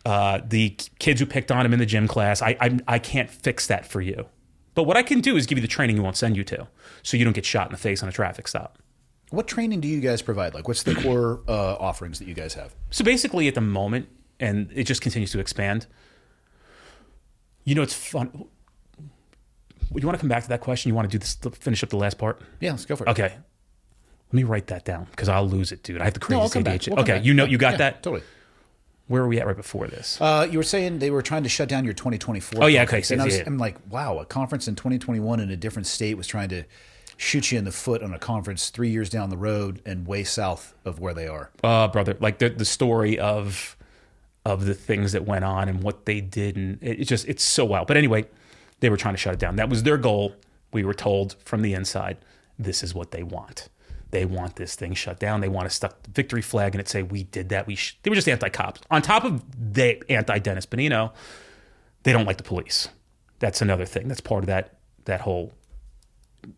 the kids who picked on him in the gym class. I can't fix that for you. But what I can do is give you the training we won't send you to so you don't get shot in the face on a traffic stop.
What training do you guys provide? Like, what's the core offerings that you guys have?
So basically at the moment, and it just continues to expand, you know, it's fun. You want to come back to that question? You want to do this, finish up the last part?
Yeah, let's go for it.
Okay. Let me write that down because I'll lose it, dude. I have the
No, I'll
crazy
come back.
ADHD.
We'll come
Okay,
back.
you got
Yeah,
that?
Totally.
Where were we at right before this?
You were saying they were trying to shut down your 2024.
Oh, yeah,
conference.
okay.
And
Yeah.
I'm like, wow, a conference in 2021 in a different state was trying to shoot you in the foot on a conference 3 years down the road and way south of where they are.
Brother, like the story of the things that went on and what they did, and it's so wild. But anyway, they were trying to shut it down. That was their goal. We were told from the inside, this is what they want. They want this thing shut down. They want to stuck the victory flag and it say, we did that. They were just anti-cops. On top of the anti-Dennis Benigno, they don't like the police. That's another thing. That's part of that whole.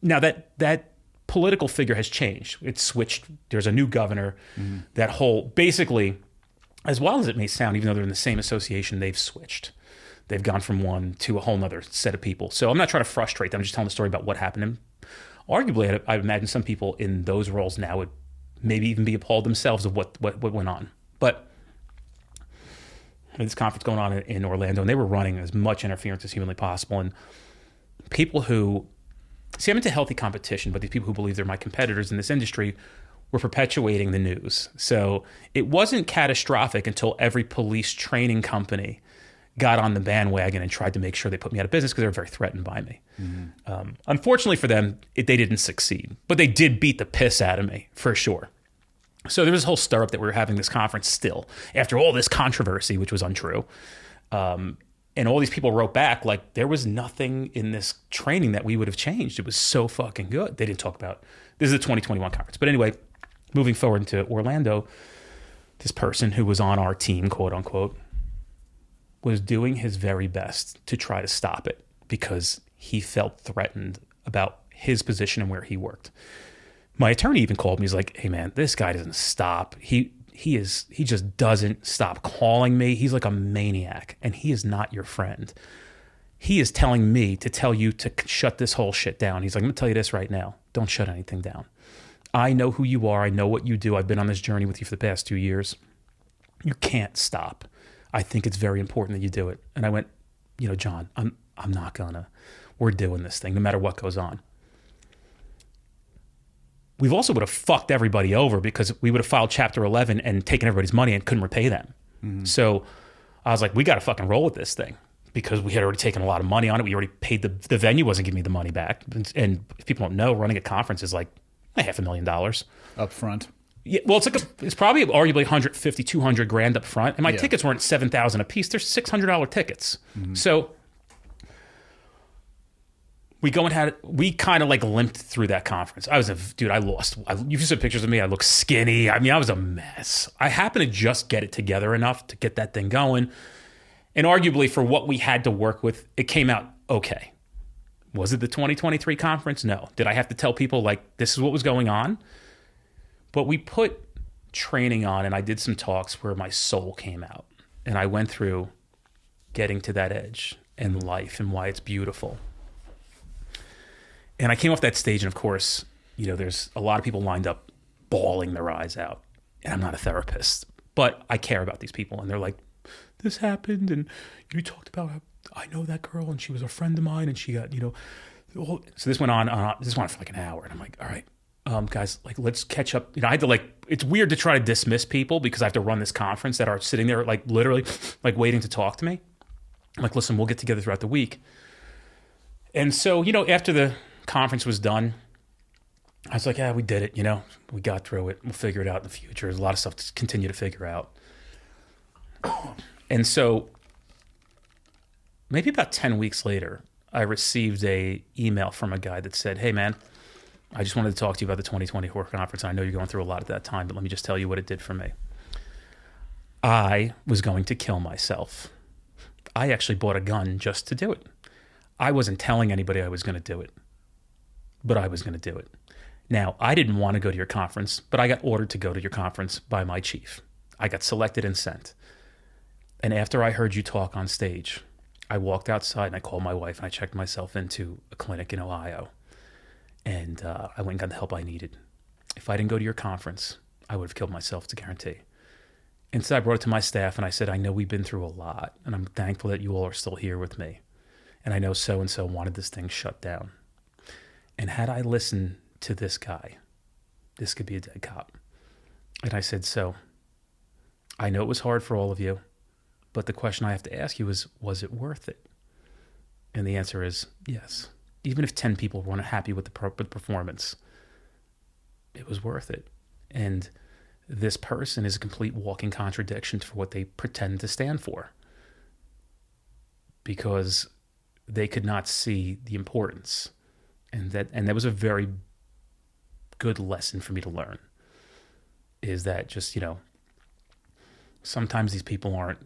Now that political figure has changed. It's switched. There's a new governor. Mm-hmm. That whole, basically, as wild as it may sound, even though they're in the same association, they've switched. They've gone from one to a whole nother set of people. So I'm not trying to frustrate them. I'm just telling the story about what happened. And arguably, I imagine some people in those roles now would maybe even be appalled themselves of what went on. But this conference going on in Orlando, and they were running as much interference as humanly possible. And people who, see, I'm into healthy competition, but these people who believe they're my competitors in this industry were perpetuating the news. So it wasn't catastrophic until every police training company got on the bandwagon and tried to make sure they put me out of business because they were very threatened by me. Mm-hmm. Unfortunately for them, they didn't succeed, but they did beat the piss out of me for sure. So there was this whole stir up that we were having this conference still after all this controversy, which was untrue. And all these people wrote back like there was nothing in this training that we would have changed. It was so fucking good. They didn't talk about, this is a 2021 conference. But anyway, moving forward into Orlando, this person who was on our team, quote unquote, was doing his very best to try to stop it because he felt threatened about his position and where he worked. My attorney even called me. He's like, hey man, this guy doesn't stop. He just doesn't stop calling me. He's like a maniac and he is not your friend. He is telling me to tell you to shut this whole shit down. He's like, I'm gonna tell you this right now. Don't shut anything down. I know who you are. I know what you do. I've been on this journey with you for the past 2 years. You can't stop. I think it's very important that you do it. And I went, John, I'm not gonna. We're doing this thing no matter what goes on. We've also would have fucked everybody over because we would have filed Chapter 11 and taken everybody's money and couldn't repay them. Mm-hmm. So I was like, we got to fucking roll with this thing because we had already taken a lot of money on it. We already paid the venue wasn't giving me the money back. And if people don't know, running a conference is like $500,000
up front.
Yeah, well, it's probably arguably 150, 200 grand up front. And my tickets weren't 7,000 a piece. They're $600 tickets. Mm-hmm. So we kind of like limped through that conference. I lost. You've seen pictures of me. I look skinny. I mean, I was a mess. I happened to just get it together enough to get that thing going. And arguably for what we had to work with, it came out okay. Was it the 2023 conference? No. Did I have to tell people like, this is what was going on? But we put training on and I did some talks where my soul came out. And I went through getting to that edge and life and why it's beautiful. And I came off that stage, and of course, there's a lot of people lined up bawling their eyes out. And I'm not a therapist, but I care about these people. And they're like, this happened, and you talked about how I know that girl, and she was a friend of mine, and she got, so this went on for like an hour. And I'm like, all right, guys, like, let's catch up. I had to it's weird to try to dismiss people because I have to run this conference that are sitting there, like, literally, like, waiting to talk to me. I'm like, listen, we'll get together throughout the week. And so, after the conference was done, I was like, yeah, we did it, we got through it. We'll figure it out in the future. There's a lot of stuff to continue to figure out. And so maybe about 10 weeks later, I received a email from a guy that said, hey, man, I just wanted to talk to you about the 2024 conference. I know you're going through a lot at that time, but let me just tell you what it did for me. I was going to kill myself. I actually bought a gun just to do it. I wasn't telling anybody I was going to do it, but I was going to do it. Now, I didn't want to go to your conference, but I got ordered to go to your conference by my chief. I got selected and sent. And after I heard you talk on stage, I walked outside and I called my wife and I checked myself into a clinic in Ohio. And I went and got the help I needed. If I didn't go to your conference, I would have killed myself, to guarantee. Instead, I brought it to my staff and I said, I know we've been through a lot, and I'm thankful that you all are still here with me. And I know so-and-so wanted this thing shut down. And had I listened to this guy, this could be a dead cop. And I said, so I know it was hard for all of you, but the question I have to ask you is, was it worth it? And the answer is yes. Even if 10 people weren't happy with the performance, it was worth it. And this person is a complete walking contradiction for what they pretend to stand for, because they could not see the importance. And that was a very good lesson for me to learn, is that just, sometimes these people aren't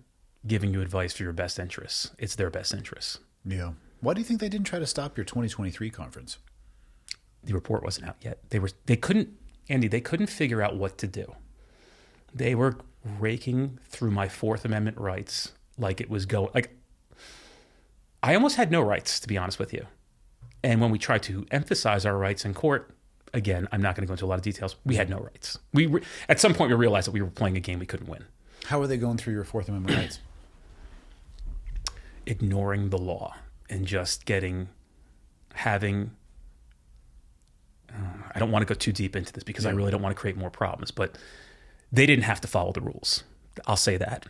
giving you advice for your best interests. It's their best interests.
Yeah. Why do you think they didn't try to stop your 2023 conference?
The report wasn't out yet. They couldn't figure out what to do. They were raking through my Fourth Amendment rights like it was going, like, I almost had no rights, to be honest with you. And when we tried to emphasize our rights in court, again, I'm not going to go into a lot of details, we had no rights. At some point we realized that we were playing a game we couldn't win.
How are they going through your Fourth Amendment rights?
Ignoring the law and just having, I don't want to go too deep into this because I really don't want to create more problems, but they didn't have to follow the rules. I'll say that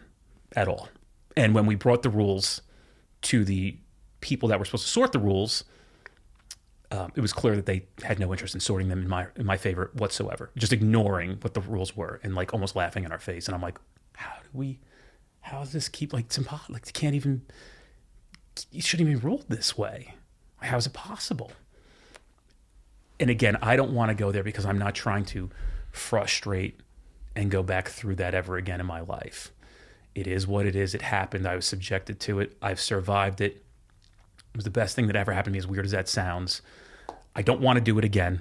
at all. And when we brought the rules to the people that were supposed to sort the rules, it was clear that they had no interest in sorting them in my favor whatsoever, just ignoring what the rules were and like almost laughing in our face. And I'm like, how does this keep, like, it's impossible. Like, you shouldn't even rule this way. How is it possible? And again, I don't want to go there because I'm not trying to frustrate and go back through that ever again in my life. It is what it is. It happened. I was subjected to it. I've survived it. It was the best thing that ever happened to me, as weird as that sounds. I don't want to do it again.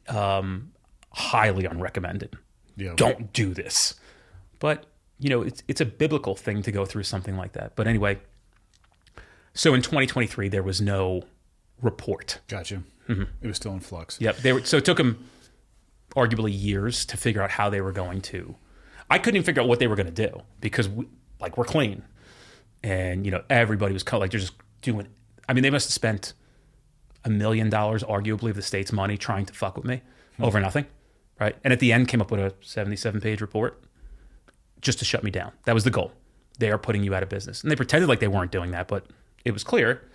Highly unrecommended. Yeah. Don't do this. But, it's a biblical thing to go through something like that. But anyway, so in 2023, there was no report.
Gotcha.
Mm-hmm.
It was still in flux.
Yep. So it took them arguably years to figure out how they were going to. I couldn't even figure out what they were going to do because we're clean. And, everybody was cut. Like, they're just doing, they must have spent $1 million, arguably, of the state's money trying to fuck with me over nothing. Right. And at the end came up with a 77-page report just to shut me down. That was the goal. they are putting you out of business. And they pretended like they weren't doing that, but it was clear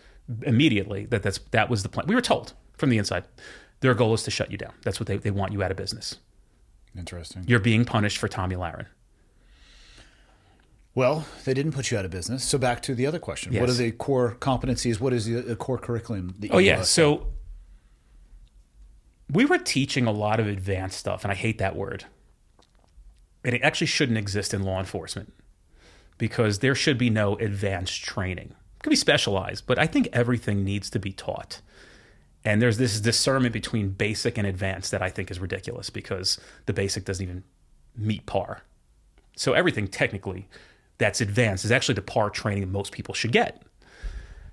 immediately that was the plan. We were told from the inside, their goal is to shut you down. That's what they want you out of business.
Interesting.
You're being punished for Tommy Lahren.
Well, they didn't put you out of business. So back to the other question.
Yes.
What are the core competencies? What is the core curriculum? That you
So we were teaching a lot of advanced stuff, and I hate that word. And it actually shouldn't exist in law enforcement because there should be no advanced training. It could be specialized, but I think everything needs to be taught. And there's this discernment between basic and advanced that I think is ridiculous because the basic doesn't even meet par. So everything technically that's advanced is actually the par training most people should get.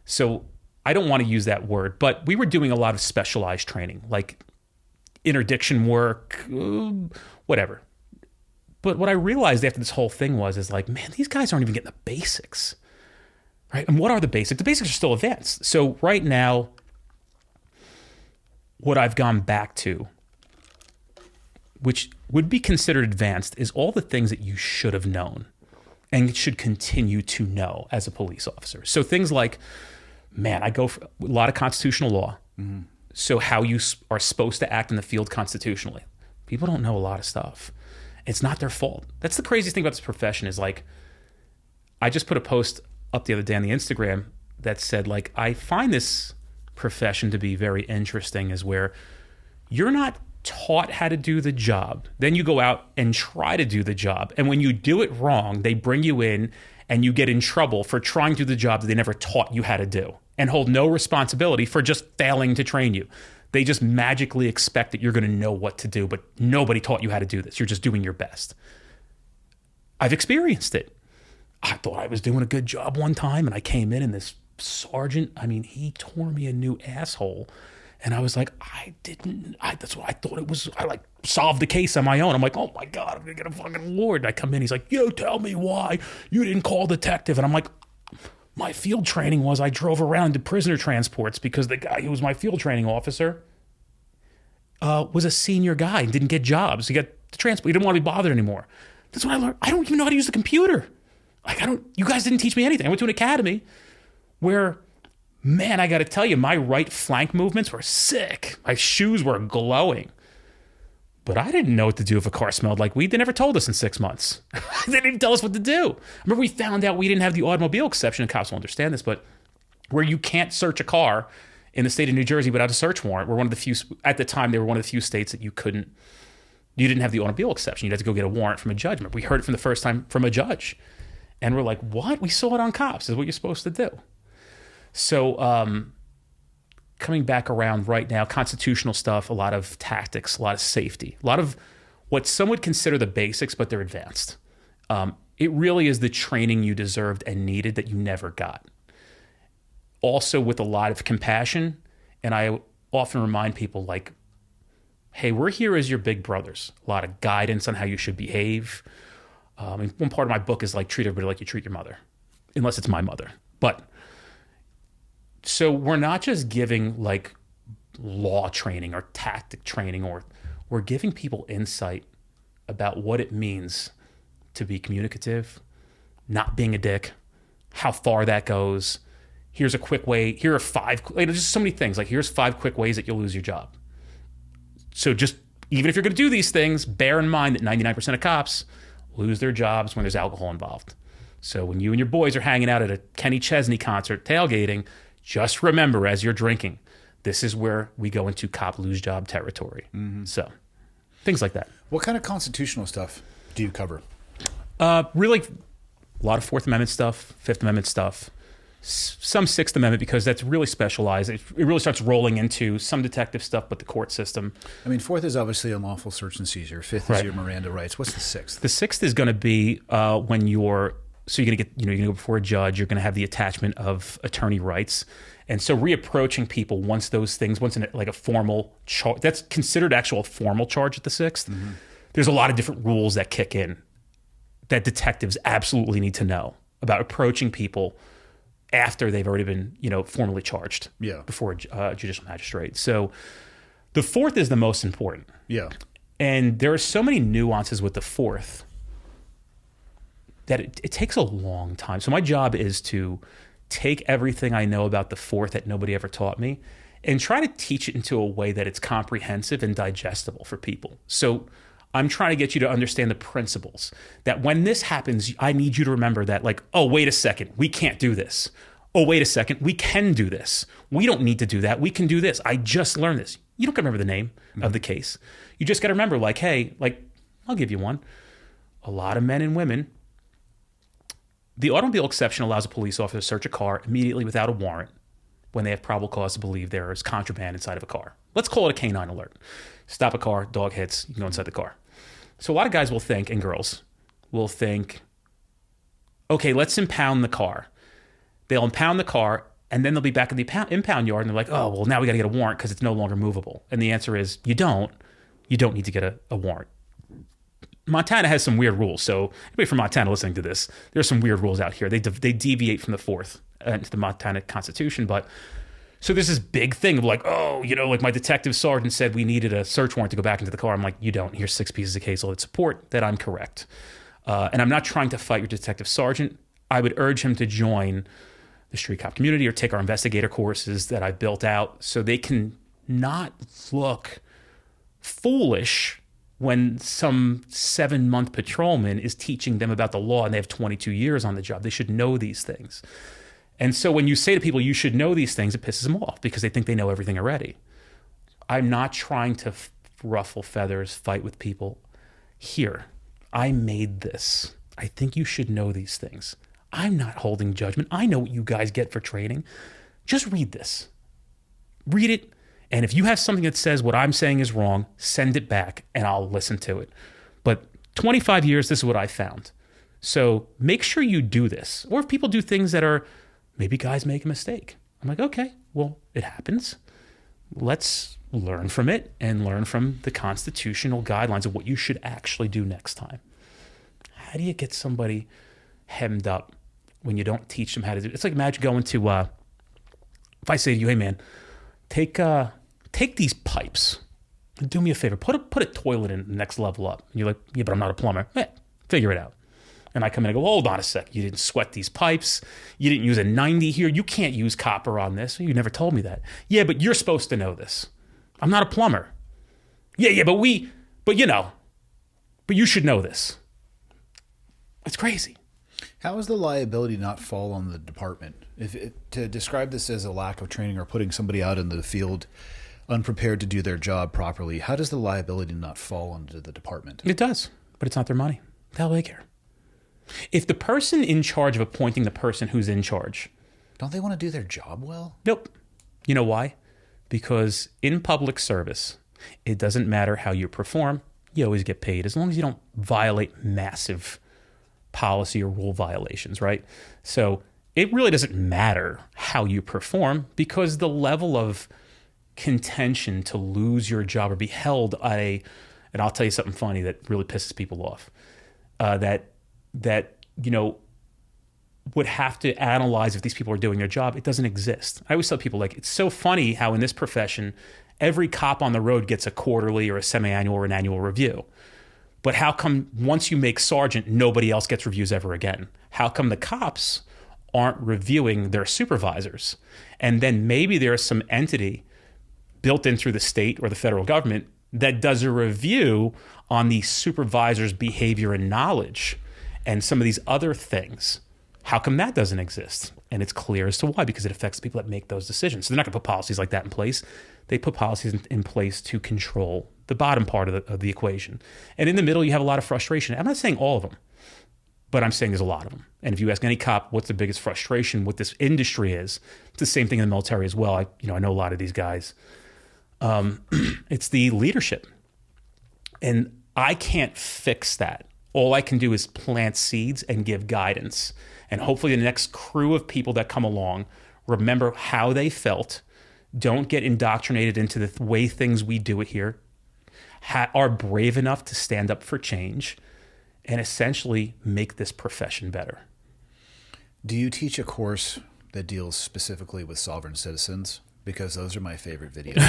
So I don't want to use that word, but we were doing a lot of specialized training, like interdiction work, whatever. But what I realized after this whole thing is like, man, these guys aren't even getting the basics, right? And what are the basics? The basics are still advanced. So right now, what I've gone back to, which would be considered advanced, is all the things that you should have known and should continue to know as a police officer. So things like, man, I go for a lot of constitutional law. Mm-hmm. So how you are supposed to act in the field constitutionally. People don't know a lot of stuff. It's not their fault. That's the craziest thing about this profession is like, I just put a post up the other day on the Instagram that said like, I find this profession to be very interesting is where you're not taught how to do the job. Then you go out and try to do the job. And when you do it wrong, they bring you in and you get in trouble for trying to do the job that they never taught you how to do and hold no responsibility for just failing to train you. They just magically expect that you're going to know what to do, but nobody taught you how to do this. You're just doing your best. I've experienced it. I thought I was doing a good job one time and I came in and this sergeant, he tore me a new asshole. And I was like, that's what I thought it was. I like solved the case on my own. I'm like, oh my God, I'm going to get a fucking award. And I come in, he's like, yo, tell me why you didn't call detective. And I'm like, my field training was I drove around to prisoner transports because the guy who was my field training officer was a senior guy and didn't get jobs. He got the transport. He didn't want to be bothered anymore. That's what I learned. I don't even know how to use the computer. You guys didn't teach me anything. I went to an academy where, man, I got to tell you, my right flank movements were sick. My shoes were glowing. But I didn't know what to do if a car smelled like weed. They never told us in 6 months. They didn't even tell us what to do. I remember we found out we didn't have the automobile exception, and cops will understand this, but where you can't search a car in the state of New Jersey without a search warrant. We're one of the few, at the time, they were one of the few states that you didn't have the automobile exception. You'd have to go get a warrant from a judge. We heard it from the first time from a judge. And we're like, what? We saw it on cops. This is what you're supposed to do. So coming back around right now, constitutional stuff, a lot of tactics, a lot of safety, a lot of what some would consider the basics, but they're advanced. It really is the training you deserved and needed that you never got. Also with a lot of compassion, and I often remind people like, hey, we're here as your big brothers. A lot of guidance on how you should behave. One part of my book is like, treat everybody like you treat your mother, unless it's my mother. But so we're not just giving like law training or tactic training, or we're giving people insight about what it means to be communicative, not being a dick, how far that goes. Here's a quick way. Here are 5, there's just so many things. Like here's 5 quick ways that you'll lose your job. So just, even if you're going to do these things, bear in mind that 99% of cops lose their jobs when there's alcohol involved. So when you and your boys are hanging out at a Kenny Chesney concert, tailgating, just remember as you're drinking, this is where we go into cop lose job territory. Mm-hmm. So things like that.
What kind of constitutional stuff do you cover?
Really, a lot of Fourth Amendment stuff, Fifth Amendment stuff, some Sixth Amendment, because that's really specialized. It really starts rolling into some detective stuff, but the court system. Fourth
is obviously unlawful search and seizure. Fifth is your Miranda rights. What's the sixth?
The sixth is going to be when you're going to get, you're going to go before a judge. You're going to have the attachment of attorney rights. And so reapproaching people once in like a formal charge, that's considered actual formal charge at the sixth. Mm-hmm. There's a lot of different rules that kick in that detectives absolutely need to know about approaching people after they've already been, formally charged before a judicial magistrate. So the fourth is the most important.
Yeah.
And there are so many nuances with the fourth that it takes a long time. So my job is to take everything I know about the fourth that nobody ever taught me and try to teach it into a way that it's comprehensive and digestible for people. So I'm trying to get you to understand the principles that when this happens, I need you to remember that, like, oh, wait a second, we can't do this. Oh, wait a second, we can do this. We don't need to do that. We can do this. I just learned this. You don't got to remember the name of the case. You just got to remember, like, hey, like, I'll give you one. A lot of men and women, the automobile exception allows a police officer to search a car immediately without a warrant when they have probable cause to believe there is contraband inside of a car. Let's call it a canine alert. Stop a car, dog hits, you can go inside the car. So a lot of guys will think, and girls will think, okay, let's impound the car. They'll impound the car, and then they'll be back in the impound yard, and they're like, oh, well, now we got to get a warrant because it's no longer movable. And the answer is, you don't need to get a warrant. Montana has some weird rules. So anybody from Montana listening to this, there's some weird rules out here. They deviate from the fourth to the Montana Constitution. But so there's this big thing of like, oh, you know, like my detective sergeant said we needed a search warrant to go back into the car. I'm like, you don't. Here's 6 pieces of case law that support that I'm correct. And I'm not trying to fight your detective sergeant. I would urge him to join the street cop community or take our investigator courses that I've built out so they can not look foolish when some 7-month patrolman is teaching them about the law and they have 22 years on the job. They should know these things. And so when you say to people, you should know these things, it pisses them off because they think they know everything already. I'm not trying to ruffle feathers, fight with people. Here, I made this. I think you should know these things. I'm not holding judgment. I know what you guys get for training. Just read this. Read it. And if you have something that says what I'm saying is wrong, send it back and I'll listen to it. But 25 years, this is what I found. So make sure you do this. Or if people do things that are, maybe guys make a mistake. I'm like, okay, well, it happens. Let's learn from it and learn from the constitutional guidelines of what you should actually do next time. How do you get somebody hemmed up when you don't teach them how to do it? It's like imagine going to, if I say to you, hey man, take these pipes. Do me a favor. Put a toilet in the next level up. And you're like, yeah, but I'm not a plumber. Figure it out. And I come in and go, hold on a sec. You didn't sweat these pipes. You didn't use a 90 here. You can't use copper on this. You never told me that. Yeah, but you're supposed to know this. I'm not a plumber. Yeah, but you should know this. It's crazy.
How does the liability not fall on the department? To describe this as a lack of training or putting somebody out in the field unprepared to do their job properly, how does the liability not fall onto the department?
It does, but it's not their money. The hell do they care? If the person in charge of appointing the person who's in charge...
Don't they want to do their job well?
Nope. You know why? Because in public service, it doesn't matter how you perform. You always get paid as long as you don't violate massive policy or rule violations, right? So it really doesn't matter how you perform because the level of contention to lose your job or be held at and I'll tell you something funny that really pisses people off, that would have to analyze if these people are doing their job. It doesn't exist. I always tell people, like, it's so funny how in this profession, every cop on the road gets a quarterly or a semi-annual or an annual review. But how come once you make sergeant, nobody else gets reviews ever again? How come the cops aren't reviewing their supervisors? And then maybe there's some entity built in through the state or the federal government that does a review on the supervisor's behavior and knowledge and some of these other things. How come that doesn't exist? And it's clear as to why, because it affects the people that make those decisions. So they're not going to put policies like that in place. They put policies in place to control the bottom part of the equation. And in the middle, you have a lot of frustration. I'm not saying all of them, but I'm saying there's a lot of them. And if you ask any cop what's the biggest frustration with this industry is, it's the same thing in the military as well. I know a lot of these guys. It's the leadership. And I can't fix that. All I can do is plant seeds and give guidance. And hopefully the next crew of people that come along remember how they felt, don't get indoctrinated into the way things we do it here, are brave enough to stand up for change, and essentially make this profession better.
Do you teach a course that deals specifically with sovereign citizens? Because those are my favorite videos.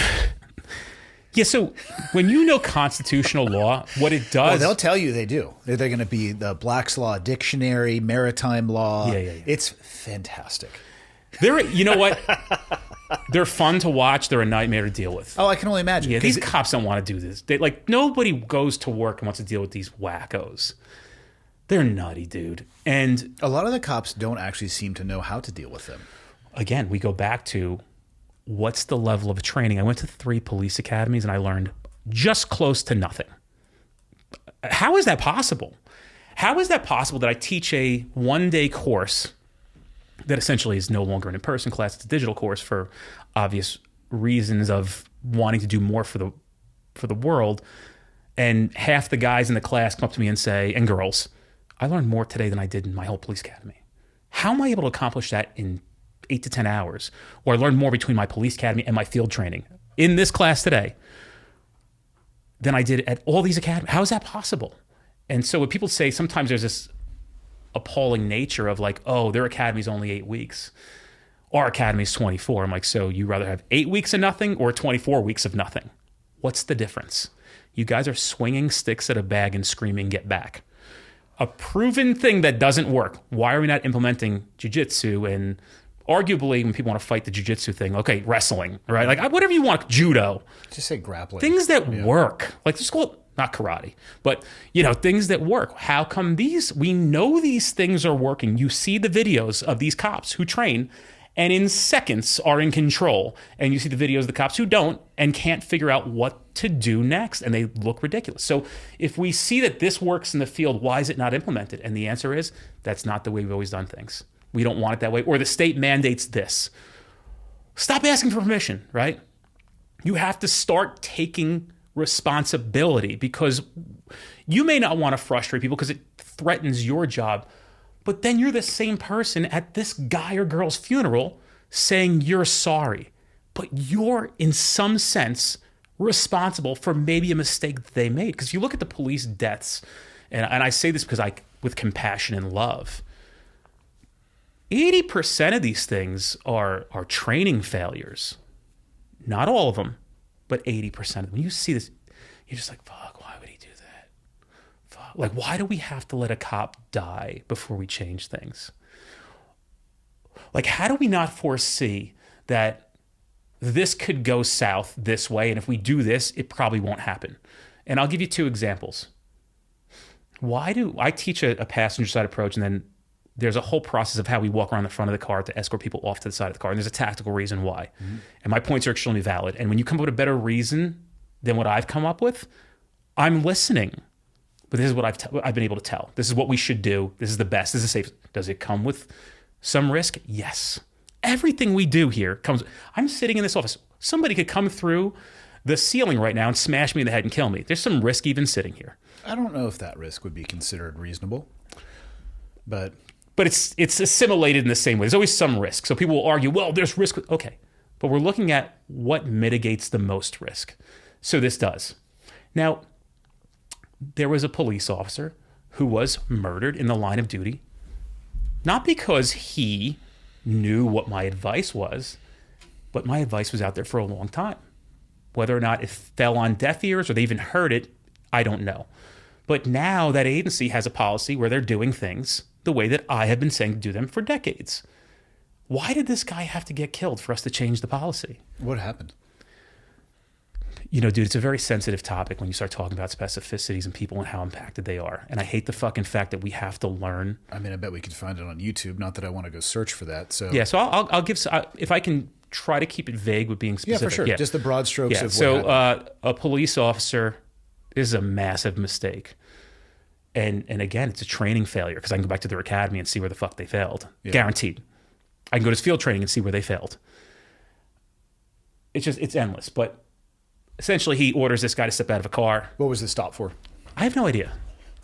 Yeah, so when you know constitutional law, what it does...
Well, they'll tell you they do. They're going to be the Black's Law Dictionary, maritime law.
Yeah.
It's fantastic.
You know what? They're fun to watch. They're a nightmare to deal with.
Oh, I can only imagine.
Yeah, these cops don't want to do this. Nobody goes to work and wants to deal with these wackos. They're nutty, dude. And
a lot of the cops don't actually seem to know how to deal with them.
Again, we go back to what's the level of training. I went to 3 police academies and I learned just close to nothing. How is that possible? How is that possible that I teach a 1-day course that essentially is no longer an in-person class, it's a digital course for obvious reasons of wanting to do more for the world, and half the guys in the class come up to me and say, and girls, I learned more today than I did in my whole police academy. How am I able to accomplish that in 8 to 10 hours? Or I learned more between my police academy and my field training in this class today than I did at all these academies. How is that possible? And so when people say, sometimes there's this appalling nature of like, oh, their academy's only 8 weeks. Our academy's 24. I'm like, so you rather have 8 weeks of nothing or 24 weeks of nothing? What's the difference? You guys are swinging sticks at a bag and screaming, get back. A proven thing that doesn't work. Why are we not implementing jiu-jitsu? And arguably, when people want to fight the jiu-jitsu thing, okay, wrestling, right? Like whatever you want, judo.
Just say grappling.
Things that work. Like just call it, not karate, but things that work. How come we know these things are working. You see the videos of these cops who train and in seconds are in control. And you see the videos of the cops who don't and can't figure out what to do next. And they look ridiculous. So if we see that this works in the field, why is it not implemented? And the answer is, that's not the way we've always done things. We don't want it that way. Or the state mandates this. Stop asking for permission, right? You have to start taking responsibility, because you may not want to frustrate people because it threatens your job, but then you're the same person at this guy or girl's funeral saying you're sorry, but you're in some sense responsible for maybe a mistake that they made. Because if you look at the police deaths, and I say this because with compassion and love, 80% of these things are training failures. Not all of them, but 80% of them. When you see this, you're just like, fuck, why would he do that? Fuck. Like, why do we have to let a cop die before we change things? Like, how do we not foresee that this could go south this way, and if we do this, it probably won't happen? And I'll give you 2 examples. Why do I teach a passenger side approach, and then there's a whole process of how we walk around the front of the car to escort people off to the side of the car. And there's a tactical reason why. Mm-hmm. And my points are extremely valid. And when you come up with a better reason than what I've come up with, I'm listening. But this is what I've been able to tell. This is what we should do. This is the best. This is safe. Does it come with some risk? Yes. Everything we do here comes. I'm sitting in this office. Somebody could come through the ceiling right now and smash me in the head and kill me. There's some risk even sitting here.
I don't know if that risk would be considered reasonable, but
it's assimilated in the same way. There's always some risk. So people will argue, well, there's risk. Okay. But we're looking at what mitigates the most risk. So this does. Now, there was a police officer who was murdered in the line of duty, not because he knew what my advice was, but my advice was out there for a long time. Whether or not it fell on deaf ears or they even heard it, I don't know. But now that agency has a policy where they're doing things the way that I have been saying to do them for decades. Why did this guy have to get killed for us to change the policy?
What happened?
Dude, it's a very sensitive topic when you start talking about specificities and people and how impacted they are. And I hate the fucking fact that we have to learn.
I mean, I bet we could find it on YouTube. Not that I want to go search for that. So
yeah, so I'll give, if I can try to keep it vague with being specific.
Yeah, for sure. Yeah. Just the broad strokes of what
happened. A police officer is a massive mistake. And again, it's a training failure because I can go back to their academy and see where the fuck they failed. Yeah. Guaranteed. I can go to field training and see where they failed. It's endless. But essentially, he orders this guy to step out of a car.
What was the stop for?
I have no idea.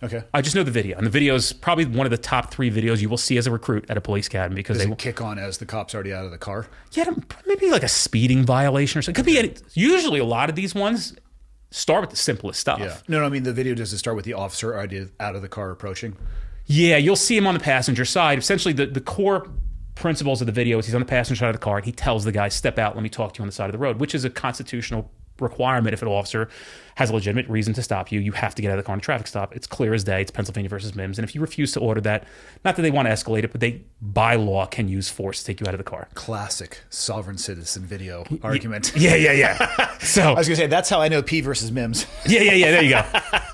Okay.
I just know the video. And the video is probably one of the top 3 videos you will see as a recruit at a police academy. Because
Does it kick on as the cop's already out of the car?
Yeah, maybe like a speeding violation or something. It could be usually a lot of these ones start with the simplest stuff.
Yeah. No, I mean, the video does it start with the officer already out of the car approaching?
Yeah, you'll see him on the passenger side. Essentially, the core principles of the video is he's on the passenger side of the car and he tells the guy, step out, let me talk to you on the side of the road, which is a constitutional requirement. If an officer has a legitimate reason to stop you, you have to get out of the car on a traffic stop. It's clear as day. It's Pennsylvania versus Mims. And if you refuse to order that, not that they want to escalate it, but they, by law, can use force to take you out of the car.
Classic sovereign citizen video argument.
Yeah. So
I was going to say, that's how I know P versus Mims.
Yeah. There you go.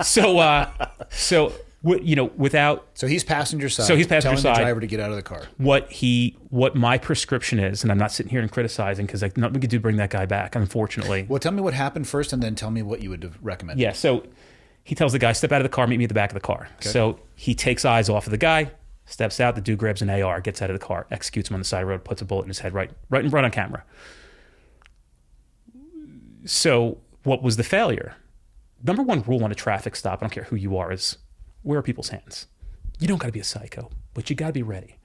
So without.
So he's passenger side.
So he's passenger
telling
side.
the driver to get out of the car.
What my prescription is, and I'm not sitting here and criticizing because like nothing we could do to bring that guy back, unfortunately.
Well, tell me what happened first, and then tell me what you would recommend.
Yeah. So he tells the guy, step out of the car, meet me at the back of the car. Okay. So he takes eyes off of the guy, steps out. The dude grabs an AR, gets out of the car, executes him on the side of the road, puts a bullet in his head right on camera. So what was the failure? Number one rule on a traffic stop, I don't care who you are, is where are people's hands? You don't got to be a psycho, but you got to be ready.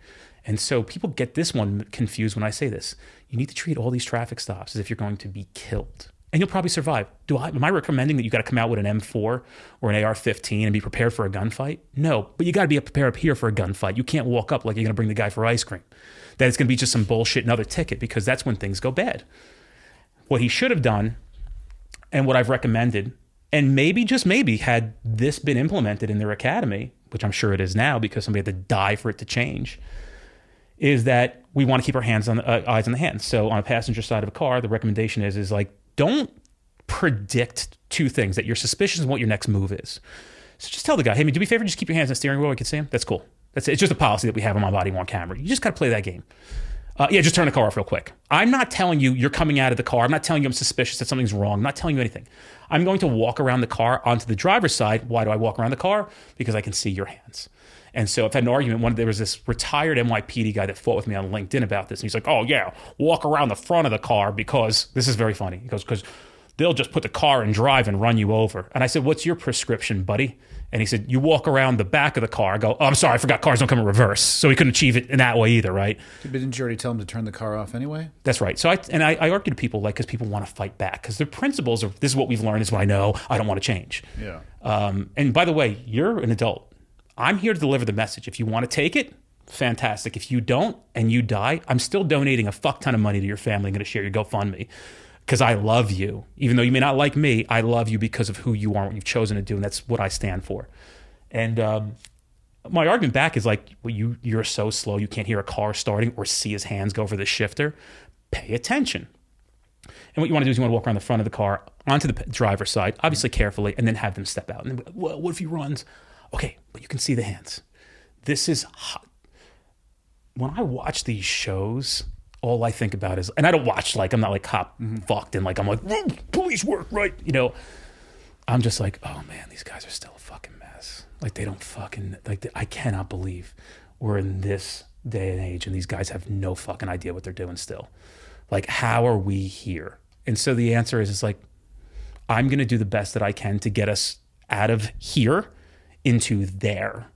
And so people get this one confused when I say this. You need to treat all these traffic stops as if you're going to be killed. And you'll probably survive. Am I recommending that you got to come out with an M4 or an AR-15 and be prepared for a gunfight? No, but you got to be prepared up here for a gunfight. You can't walk up like you're going to bring the guy for ice cream. That it's going to be just some bullshit, another ticket, because that's when things go bad. What he should have done, and what I've recommended, and maybe, just maybe, had this been implemented in their academy, which I'm sure it is now because somebody had to die for it to change, is that we want to keep our eyes on the hands. So on a passenger side of a car, the recommendation is like, don't predict two things, that you're suspicious of what your next move is. So just tell the guy, hey, do me a favor, just keep your hands on the steering wheel. I can see him. That's cool. That's it. It's just a policy that we have on my body worn camera. You just got to play that game. Just turn the car off real quick. I'm not telling you you're coming out of the car. I'm not telling you I'm suspicious that something's wrong. I'm not telling you anything. I'm going to walk around the car onto the driver's side. Why do I walk around the car? Because I can see your hands. And so I've had an argument. There was this retired NYPD guy that fought with me on LinkedIn about this. And he's like, oh, yeah, walk around the front of the car because this is very funny. He goes, because they'll just put the car in drive and run you over. And I said, what's your prescription, buddy? And he said, you walk around the back of the car. I go, oh, I'm sorry, I forgot cars don't come in reverse. So he couldn't achieve it in that way either, right?
But didn't you already tell him to turn the car off anyway?
That's right. So I argue to people, like, because people want to fight back. Because their principles are, this is what we've learned, this is what I know, I don't want to change.
Yeah.
And by the way, you're an adult. I'm here to deliver the message. If you want to take it, fantastic. If you don't and you die, I'm still donating a fuck ton of money to your family. I'm going to share your GoFundMe. Because I love you. Even though you may not like me, I love you because of who you are, what you've chosen to do, and that's what I stand for. And my argument back is like, well, you're so slow, you can't hear a car starting or see his hands go for the shifter. Pay attention. And what you want to do is you want to walk around the front of the car onto the driver's side, obviously carefully, and then have them step out. And then, well, what if he runs? Okay, but you can see the hands. This is hot. When I watch these shows, all I think about is, and I don't watch, like, I'm not like cop fucked and like, I'm like, police work, right? You know, I'm just like, oh man, these guys are still a fucking mess. Like, they don't fucking, like, I cannot believe we're in this day and age and these guys have no fucking idea what they're doing still. Like, how are we here? And so the answer is like, I'm going to do the best that I can to get us out of here into there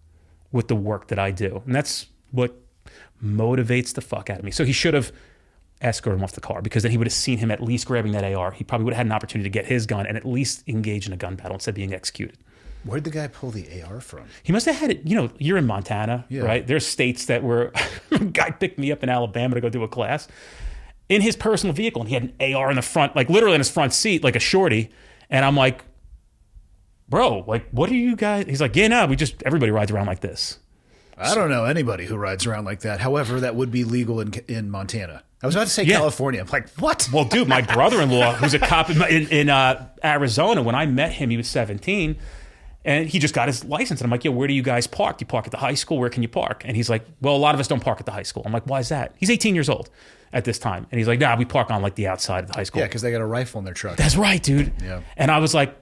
with the work that I do. And that's what motivates the fuck out of me. So he should have escorted him off the car, because then he would have seen him at least grabbing that AR. He probably would have had an opportunity to get his gun and at least engage in a gun battle instead of being executed.
Where did the guy pull the AR from?
He must have had it. You know, you're in Montana, right? There's states that were, a guy picked me up in Alabama to go do a class in his personal vehicle, and he had an AR in the front, like literally in his front seat, like a shorty. And I'm like, bro, like, what are you guys? He's like, yeah, no, everybody rides around like this.
I don't know anybody who rides around like that. However, that would be legal in Montana. I was about to say California. I'm like, what?
Well, dude, my brother-in-law, who's a cop in Arizona, when I met him, he was 17, and he just got his license. And I'm like, yo, where do you guys park? Do you park at the high school? Where can you park? And he's like, well, a lot of us don't park at the high school. I'm like, why is that? He's 18 years old at this time. And he's like, nah, we park on like the outside of the high school.
Yeah, because they got a rifle in their truck.
That's right, dude.
Yeah.
And I was like,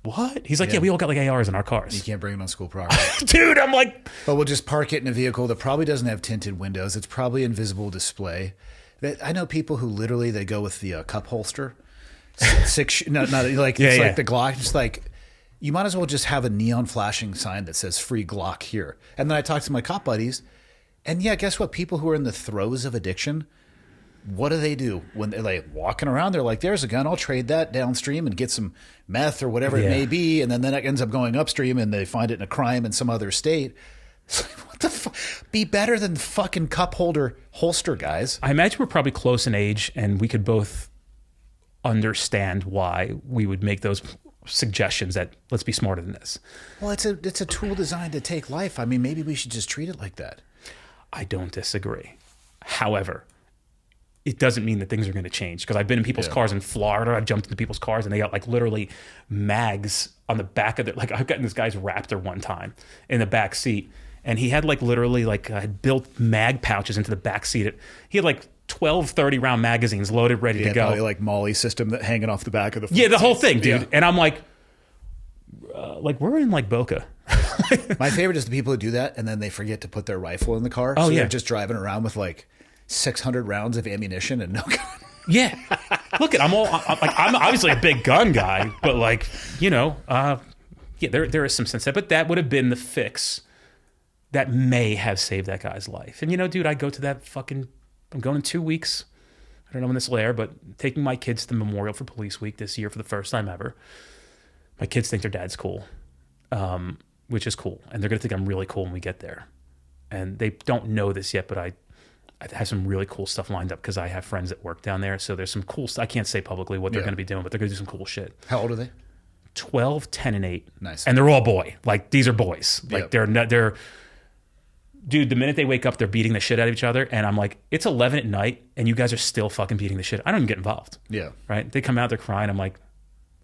what? He's like, yeah, we all got like ARs in our cars.
You can't bring it on school property.
Dude, I'm like...
But we'll just park it in a vehicle that probably doesn't have tinted windows. It's probably invisible display. I know people who literally, they go with the cup holster. Like the Glock. Just like, you might as well just have a neon flashing sign that says free Glock here. And then I talked to my cop buddies, and yeah, guess what? People who are in the throes of addiction, what do? When they're like walking around, they're like, there's a gun, I'll trade that downstream and get some meth or whatever it may be. And then that ends up going upstream and they find it in a crime in some other state. It's like, what the fuck? Be better than fucking cup holder holster guys.
I imagine we're probably close in age and we could both understand why we would make those suggestions that let's be smarter than this.
Well, it's a tool designed to take life. I mean, maybe we should just treat it like that.
I don't disagree. However, it doesn't mean that things are going to change, because I've been in people's cars in Florida. I've jumped into people's cars and they got like literally mags on the back of their, like I've gotten this guy's Raptor one time in the back seat, and he had like literally like had built mag pouches into the back seat. He had like 12 30 round magazines loaded, ready to go.
Probably like Molly system that hanging off the back of the
the whole thing, dude.
Yeah.
And I'm like we're in like Boca.
My favorite is the people who do that and then they forget to put their rifle in the car.
Oh,
so
yeah.
They're just driving around with like 600 rounds of ammunition and no gun.
Yeah. Look, I'm obviously a big gun guy, but like, you know, there is some sense that, but that would have been the fix that may have saved that guy's life. And you know, dude, I go to that fucking, I'm going in 2 weeks. I don't know when this will air, but taking my kids to the Memorial for Police Week this year for the first time ever. My kids think their dad's cool, which is cool. And they're going to think I'm really cool when we get there. And they don't know this yet, but I have some really cool stuff lined up because I have friends that work down there. So there's some cool stuff. I can't say publicly what they're going to be doing, but they're going to do some cool shit.
How old are they?
12, 10, and 8.
Nice.
And they're all boy. Like, these are boys. Like,
Yep.
they're dude, the minute they wake up, they're beating the shit out of each other. And I'm like, it's 11 at night and you guys are still fucking beating the shit. I don't even get involved.
Yeah.
Right? They come out, they're crying. I'm like,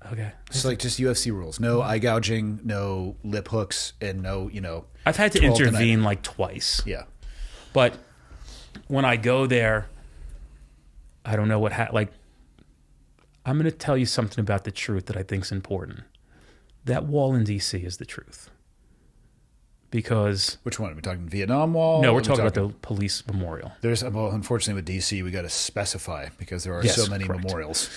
okay.
It's like just UFC rules. No eye gouging, no lip hooks, and no, you know.
I've had to
12 to
intervene
9.
like twice.
Yeah.
But when I go there, I don't know what like, I'm going to tell you something about the truth that I think is important. That wall in D.C. is the truth. Because...
Which one? Are we talking Vietnam Wall?
No, we're talking about the police memorial.
There's, well, unfortunately with D.C., we got to specify because there are
Yes,
so many
correct.
memorials.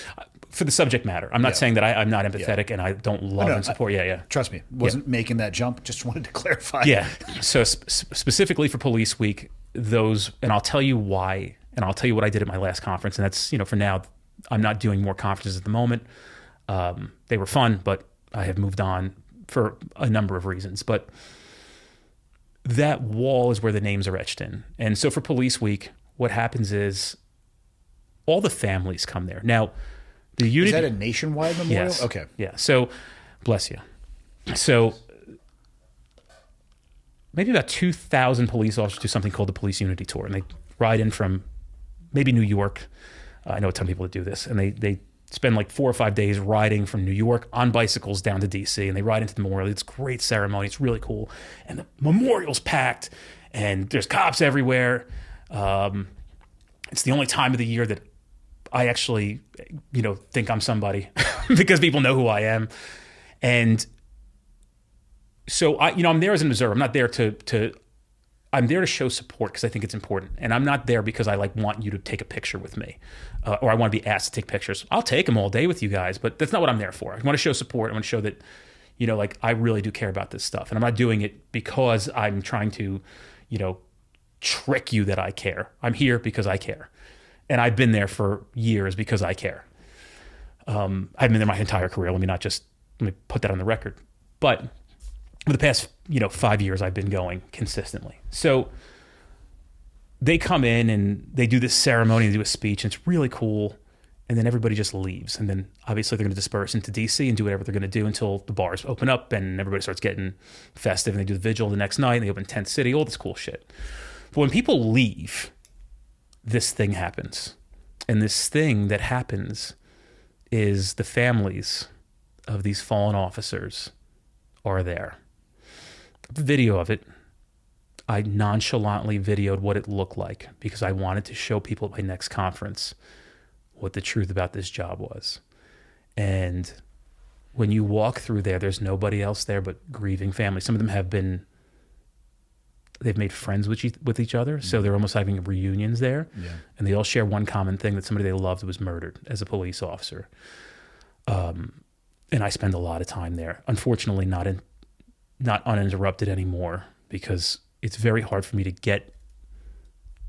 For the subject matter. I'm not saying that I'm not empathetic and I don't love and support.
Trust me. Wasn't making that jump. Just wanted to clarify.
Yeah. So specifically for Police Week, those, and I'll tell you why, and I'll tell you what I did at my last conference. And that's, you know, for now, I'm not doing more conferences at the moment. They were fun, but I have moved on for a number of reasons. But that wall is where the names are etched in. And so for Police Week, what happens is all the families come there. Now, the unity...
Is that a nationwide memorial?
Yes.
Okay.
Yeah. So, bless you. So, maybe about 2,000 police officers do something called the Police Unity Tour. And they ride in from maybe New York. I know a ton of people that do this. And they spend like 4 or 5 days riding from New York on bicycles down to D.C. And they ride into the memorial. It's a great ceremony. It's really cool. And the memorial's packed. And there's cops everywhere. It's the only time of the year that I actually, you know, think I'm somebody because people know who I am. And so I'm there as an observer. I'm not there I'm there to show support because I think it's important. And I'm not there because I like want you to take a picture with me or I want to be asked to take pictures. I'll take them all day with you guys, but that's not what I'm there for. I want to show support. I want to show that, you know, like I really do care about this stuff. And I'm not doing it because I'm trying to, you know, trick you that I care. I'm here because I care. And I've been there for years because I care. I've been there my entire career. Let me put that on the record. But for the past, 5 years, I've been going consistently. So they come in and they do this ceremony, they do a speech, and it's really cool. And then everybody just leaves. And then obviously they're going to disperse into DC and do whatever they're going to do until the bars open up and everybody starts getting festive and they do the vigil the next night and they open Tent City, all this cool shit. But when people leave, this thing happens. And this thing that happens is the families of these fallen officers are there. The video of it, I nonchalantly videoed what it looked like because I wanted to show people at my next conference what the truth about this job was. And when you walk through there, there's nobody else there but grieving families. Some of them they've made friends with each other, so they're almost having reunions there. Yeah. And they all share one common thing, that somebody they loved was murdered as a police officer. And I spend a lot of time there. Unfortunately, not uninterrupted anymore, because it's very hard for me to get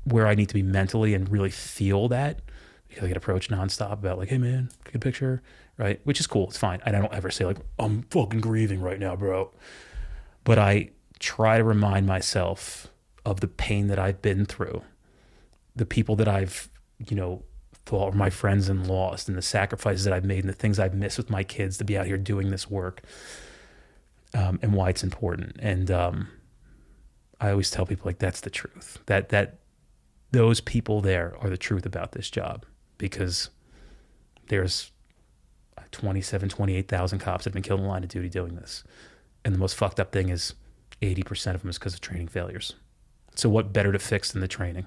where I need to be mentally and really feel that, because I get approached nonstop about like, hey man, get a picture, right? Which is cool, it's fine. And I don't ever say like, I'm fucking grieving right now, bro. But I try to remind myself of the pain that I've been through, the people that I've, to all of my friends and lost, and the sacrifices that I've made and the things I've missed with my kids to be out here doing this work, and why it's important. And I always tell people, like, that's the truth. That those people there are the truth about this job, because there's 28,000 cops that have been killed in the line of duty doing this. And the most fucked up thing is 80% of them is because of training failures. So what better to fix than the training?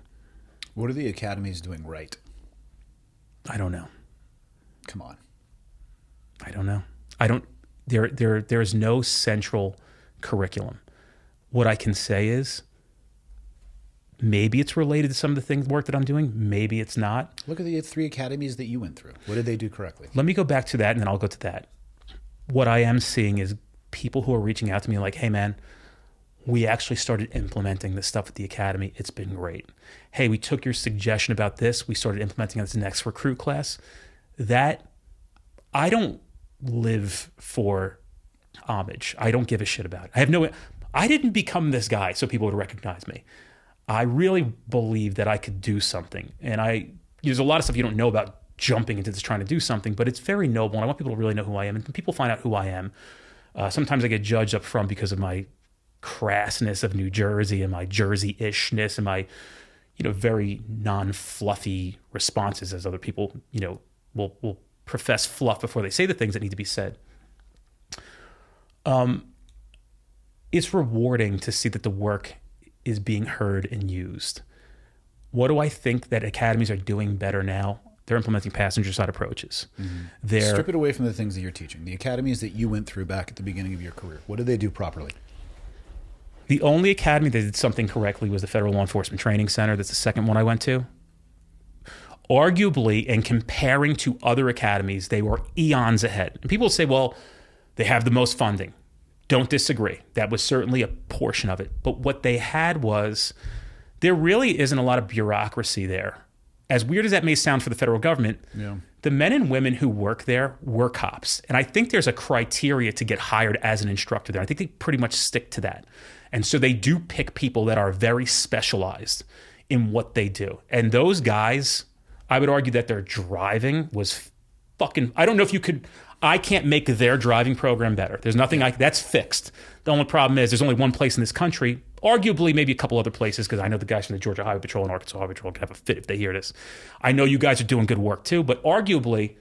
What are the academies doing right?
I don't know.
Come on.
I don't know. There is no central curriculum. What I can say is maybe it's related to some of the things, work that I'm doing. Maybe it's not.
Look at the 3 academies that you went through. What did they do correctly?
Let me go back to that, and then I'll go to that. What I am seeing is people who are reaching out to me like, hey, man, we actually started implementing this stuff at the academy. It's been great. Hey, we took your suggestion about this. We started implementing it as the next recruit class. That, I don't live for homage. I don't give a shit about it. I didn't become this guy so people would recognize me. I really believe that I could do something. And there's a lot of stuff you don't know about jumping into this trying to do something, but it's very noble. And I want people to really know who I am. And when people find out who I am, sometimes I get judged up front because of my crassness of New Jersey and my Jersey-ishness and my, very non-fluffy responses, as other people, will profess fluff before they say the things that need to be said. It's rewarding to see that the work is being heard and used. What do I think that academies are doing better now? They're implementing passenger side approaches. Mm-hmm.
Strip it away from the things that you're teaching. The academies that you went through back at the beginning of your career, what did they do properly?
The only academy that did something correctly was the Federal Law Enforcement Training Center. That's the second one I went to. Arguably, and comparing to other academies, they were eons ahead. And people say, well, they have the most funding. Don't disagree. That was certainly a portion of it. But what they had was, there really isn't a lot of bureaucracy there. As weird as that may sound for the federal government, the men and women who work there were cops. And I think there's a criteria to get hired as an instructor there. I think they pretty much stick to that. And so they do pick people that are very specialized in what they do. And those guys, I would argue that their driving was fucking, I don't know if you could, I can't make their driving program better. There's nothing that's fixed. The only problem is there's only one place in this country, arguably maybe a couple other places, because I know the guys from the Georgia Highway Patrol and Arkansas Highway Patrol can have a fit if they hear this. I know you guys are doing good work too, but arguably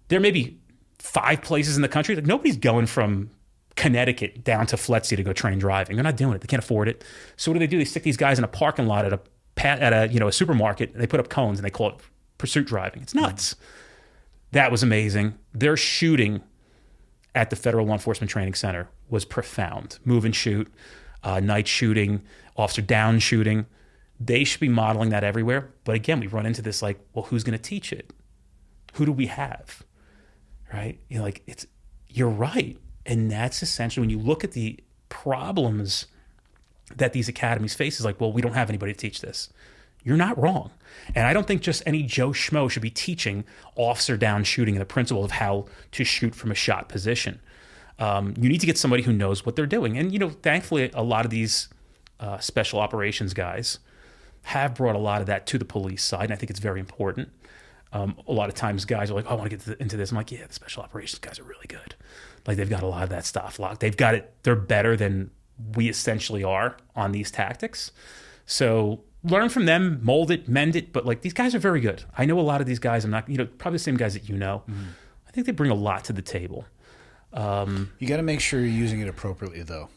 there may be 5 places in the country. Like, nobody's going from Connecticut down to Fletsy to go train driving. They're not doing it. They can't afford it. So what do? They stick these guys in a parking lot at a supermarket, and they put up cones and they call it pursuit driving. It's nuts. That was amazing. Their shooting at the Federal Law Enforcement Training Center was profound. Move and shoot, night shooting, officer down shooting. They should be modeling that everywhere. But again, we run into this like, well, who's going to teach it? Who do we have? Right? You're right. And that's essentially, when you look at the problems that these academies face, is like, well, we don't have anybody to teach this. You're not wrong. And I don't think just any Joe Schmo should be teaching officer down shooting and the principle of how to shoot from a shot position. You need to get somebody who knows what they're doing. And, thankfully, a lot of these special operations guys have brought a lot of that to the police side, and I think it's very important. A lot of times guys are like, oh, I want to get into this. I'm like, yeah, the special operations guys are really good. Like, they've got a lot of that stuff locked. They've got it. They're better than we essentially are on these tactics. So learn from them, mold it, mend it. But these guys are very good. I know a lot of these guys. I'm not, probably the same guys that you know. Mm-hmm. I think they bring a lot to the table.
You got to make sure you're using it appropriately, though.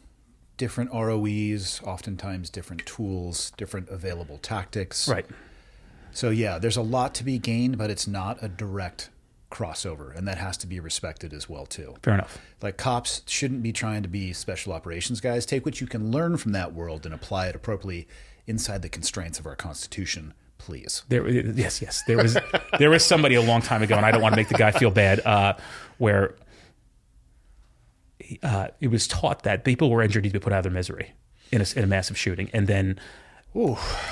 Different ROEs, oftentimes different tools, different available tactics.
Right.
So yeah, there's a lot to be gained, but it's not a direct crossover, and that has to be respected as well too.
Fair enough.
Like, cops shouldn't be trying to be special operations guys. Take what you can learn from that world and apply it appropriately inside the constraints of our Constitution, please.
Yes. There was somebody a long time ago, and I don't want to make the guy feel bad, where it was taught that people were injured need to be put out of their misery in a massive shooting, and then,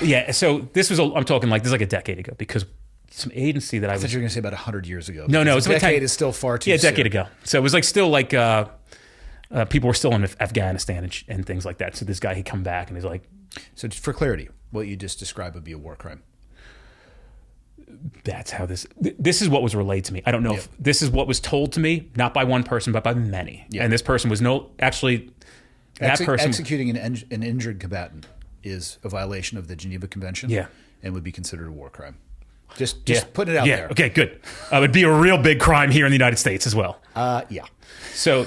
yeah. So this was I'm talking this is like a decade ago, because some agency that I thought
you were going to say about 100 years ago.
No,
it's a decade is still far too.
Yeah, a decade ago. So it was people were still in Afghanistan and things like that. So this guy, he'd come back and he's like.
So for clarity, what you just described would be a war crime.
That's how this is what was relayed to me. I don't know if this is what was told to me, not by one person, but by many. Yeah. And this person was
executing an injured combatant is a violation of the Geneva Convention.
Yeah.
And would be considered a war crime. Just put it out there.
Okay, good. It would be a real big crime here in the United States as well.
Yeah.
So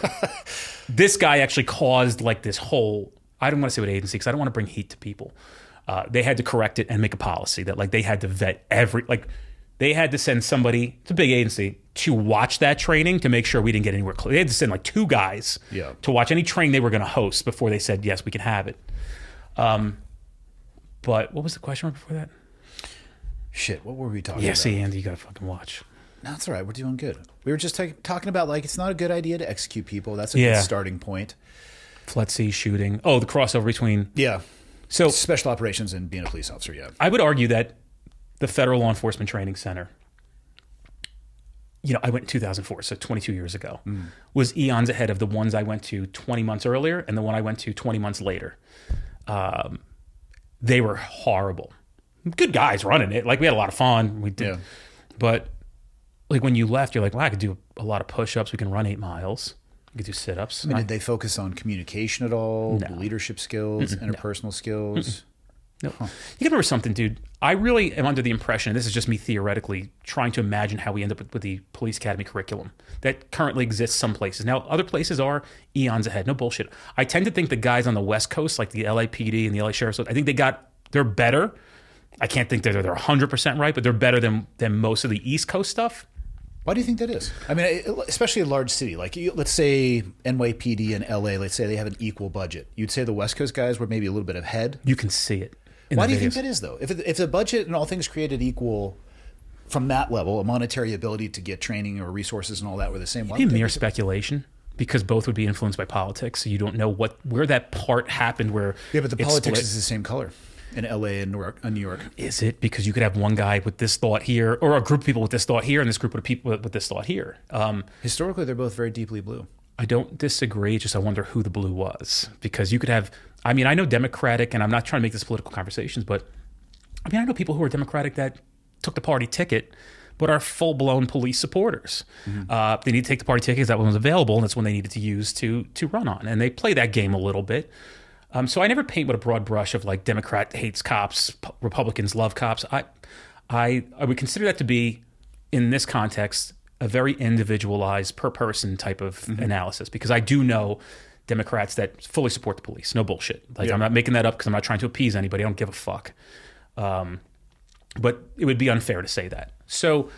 this guy actually caused like this whole, I don't want to say what agency because I don't want to bring heat to people. They had to correct it and make a policy that like they had to vet they had to send somebody, it's a big agency, to watch that training to make sure we didn't get anywhere close. They had to send like 2 guys to watch any training they were going to host before they said, yes, we can have it. But what was the question before that?
Shit, what were we talking about?
Yeah, see, Andy, you got to fucking watch.
No, that's all right. We're doing good. We were just talking about like it's not a good idea to execute people. That's a good starting point.
Fletzy shooting. Oh, the crossover between...
Yeah.
So
special operations and being a police officer, yeah.
I would argue that the Federal Law Enforcement Training Center, I went in 2004, so 22 years ago, was eons ahead of the ones I went to 20 months earlier and the one I went to 20 months later. They were horrible. Good guys running it. Like, we had a lot of fun. We did. Yeah. But, like, when you left, you're like, well, I could do a lot of push-ups. We can run 8 miles. We could do sit-ups.
I mean, did they focus on communication at all? No. Leadership skills, interpersonal skills?
No. Huh. You can remember something, dude. I really am under the impression, and this is just me theoretically trying to imagine how we end up with the police academy curriculum that currently exists some places. Now, other places are eons ahead. No bullshit. I tend to think the guys on the West Coast, like the LAPD and the LA Sheriff's, I think they're better. I can't think they're 100% right, but they're better than most of the East Coast stuff.
Why do you think that is? I mean, especially a large city. Like, let's say NYPD and LA, let's say they have an equal budget. You'd say the West Coast guys were maybe a little bit ahead?
You can see it.
Why do you think that is, though? If the budget and all things created equal from that level, a monetary ability to get training or resources and all that were the same.
It'd be mere speculation because both would be influenced by politics. So you don't know where that part happened where
but the politics is the same color in LA and New York.
Is it? Because you could have one guy with this thought here or a group of people with this thought here and this group of people with this thought here.
Historically, they're both very deeply blue.
I don't disagree. Just I wonder who the blue was because you could have. I mean, I know Democratic, and I'm not trying to make this political conversations, but I mean, I know people who are Democratic that took the party ticket, but are full-blown police supporters. Mm-hmm. They need to take the party ticket because that one was available, and that's when they needed to use to run on. And they play that game a little bit. So I never paint with a broad brush of like Democrat hates cops, Republicans love cops. I would consider that to be, in this context, a very individualized per person type of analysis because I do know Democrats that fully support the police. No bullshit. Like I'm not making that up because I'm not trying to appease anybody. I don't give a fuck. But it would be unfair to say that. So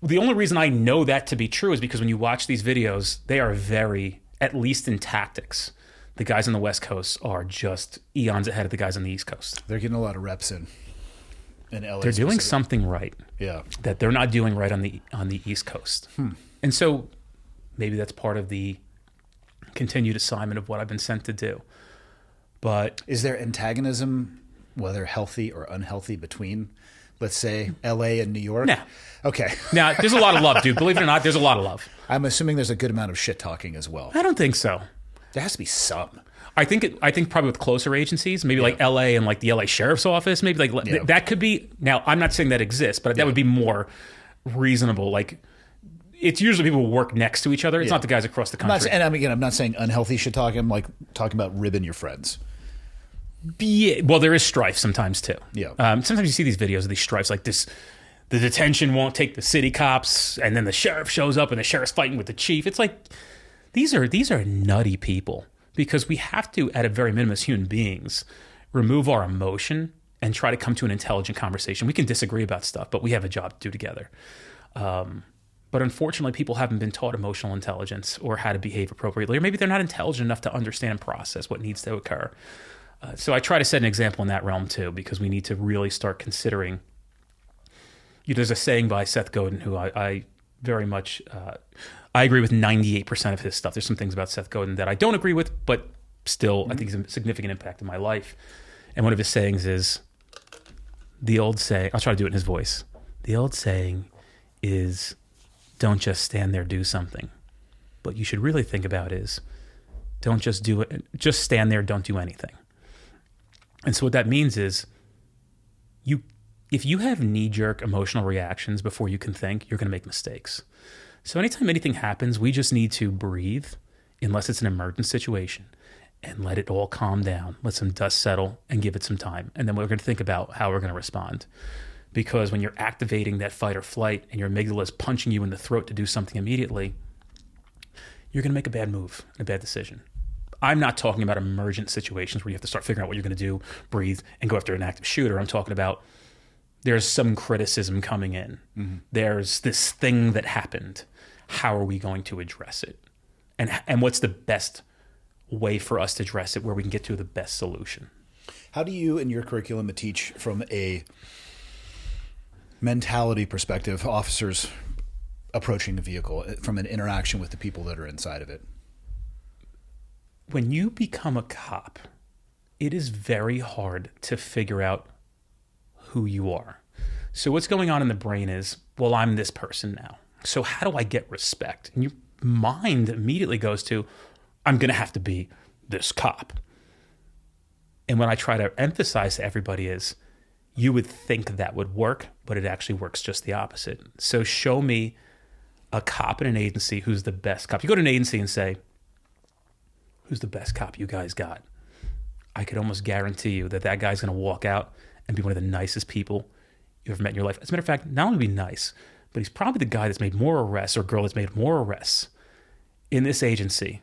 the only reason I know that to be true is because when you watch these videos, they are very, at least in tactics, the guys on the West Coast are just eons ahead of the guys on the East Coast.
They're getting a lot of reps in LA.
They're doing something right.
Yeah.
That they're not doing right on the East Coast. And so maybe that's part of the continued assignment of what I've been sent to do. But
is there antagonism, whether healthy or unhealthy, between, let's say, LA and New York?
No.
Okay.
Now, there's a lot of love, dude. Believe it or not, there's a lot of love.
I'm assuming there's a good amount of shit talking as well.
I don't think so.
There has to be some.
I think probably with closer agencies, maybe like LA and like the LA Sheriff's Office, maybe like that could be. Now, I'm not saying that exists, but that would be more reasonable. Like, it's usually people who work next to each other. It's not the guys across the country.
I'm not saying unhealthy shit talking. I'm like talking about ribbing your friends.
Yeah, well, there is strife sometimes too.
Yeah.
Sometimes you see these videos of these strifes like this. The detention won't take the city cops, and then the sheriff shows up, and the sheriff's fighting with the chief. It's like these are nutty people because we have to, at a very minimum, as human beings, remove our emotion and try to come to an intelligent conversation. We can disagree about stuff, but we have a job to do together. But unfortunately, people haven't been taught emotional intelligence or how to behave appropriately, or maybe they're not intelligent enough to understand and process what needs to occur. So I try to set an example in that realm too, because we need to really start considering. There's a saying by Seth Godin, who I very much, I agree with 98% of his stuff. There's some things about Seth Godin that I don't agree with, but still I think he's a significant impact in my life. And one of his sayings is, the old saying, I'll try to do it in his voice. The old saying is, don't just stand there, do something. What you should really think about is, don't just do it, just stand there, don't do anything. And so what that means is, you if you have knee-jerk emotional reactions before you can think, you're going to make mistakes. So anytime anything happens, we just need to breathe, unless it's an emergent situation, and let it all calm down. Let some dust settle and give it some time. And then we're going to think about how we're going to respond. Because when you're activating that fight or flight and your amygdala is punching you in the throat to do something immediately, you're going to make a bad move, a bad decision. I'm not talking about emergent situations where you have to start figuring out what you're going to do, breathe, and go after an active shooter. I'm talking about there's some criticism coming in. Mm-hmm. There's this thing that happened. How are we going to address it? And what's the best way for us to address it where we can get to the best solution?
How do you, in your curriculum, teach from a mentality perspective, officers approaching a vehicle from an interaction with the people that are inside of it?
When you become a cop, it is very hard to figure out who you are. So what's going on in the brain is, well, I'm this person now. So how do I get respect? And your mind immediately goes to, I'm going to have to be this cop. And what I try to emphasize to everybody is, you would think that would work, but it actually works just the opposite. So show me a cop in an agency who's the best cop. You go to an agency and say, who's the best cop you guys got? I could almost guarantee you that guy's going to walk out and be one of the nicest people you've ever met in your life. As a matter of fact, not only be nice, but he's probably the guy that's made more arrests, or girl that's made more arrests in this agency,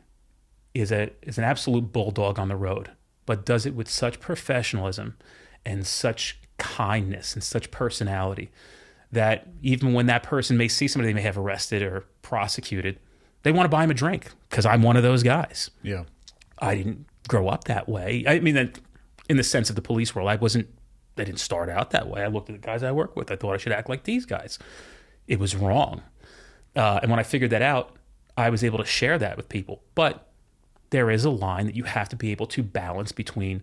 is an absolute bulldog on the road, but does it with such professionalism and such kindness and such personality that even when that person may see somebody they may have arrested or prosecuted, they want to buy him a drink because I'm one of those guys.
Yeah.
I didn't grow up that way. I mean, in the sense of the police world, I didn't start out that way. I looked at the guys I work with. I thought I should act like these guys. It was wrong. And when I figured that out, I was able to share that with people. But there is a line that you have to be able to balance between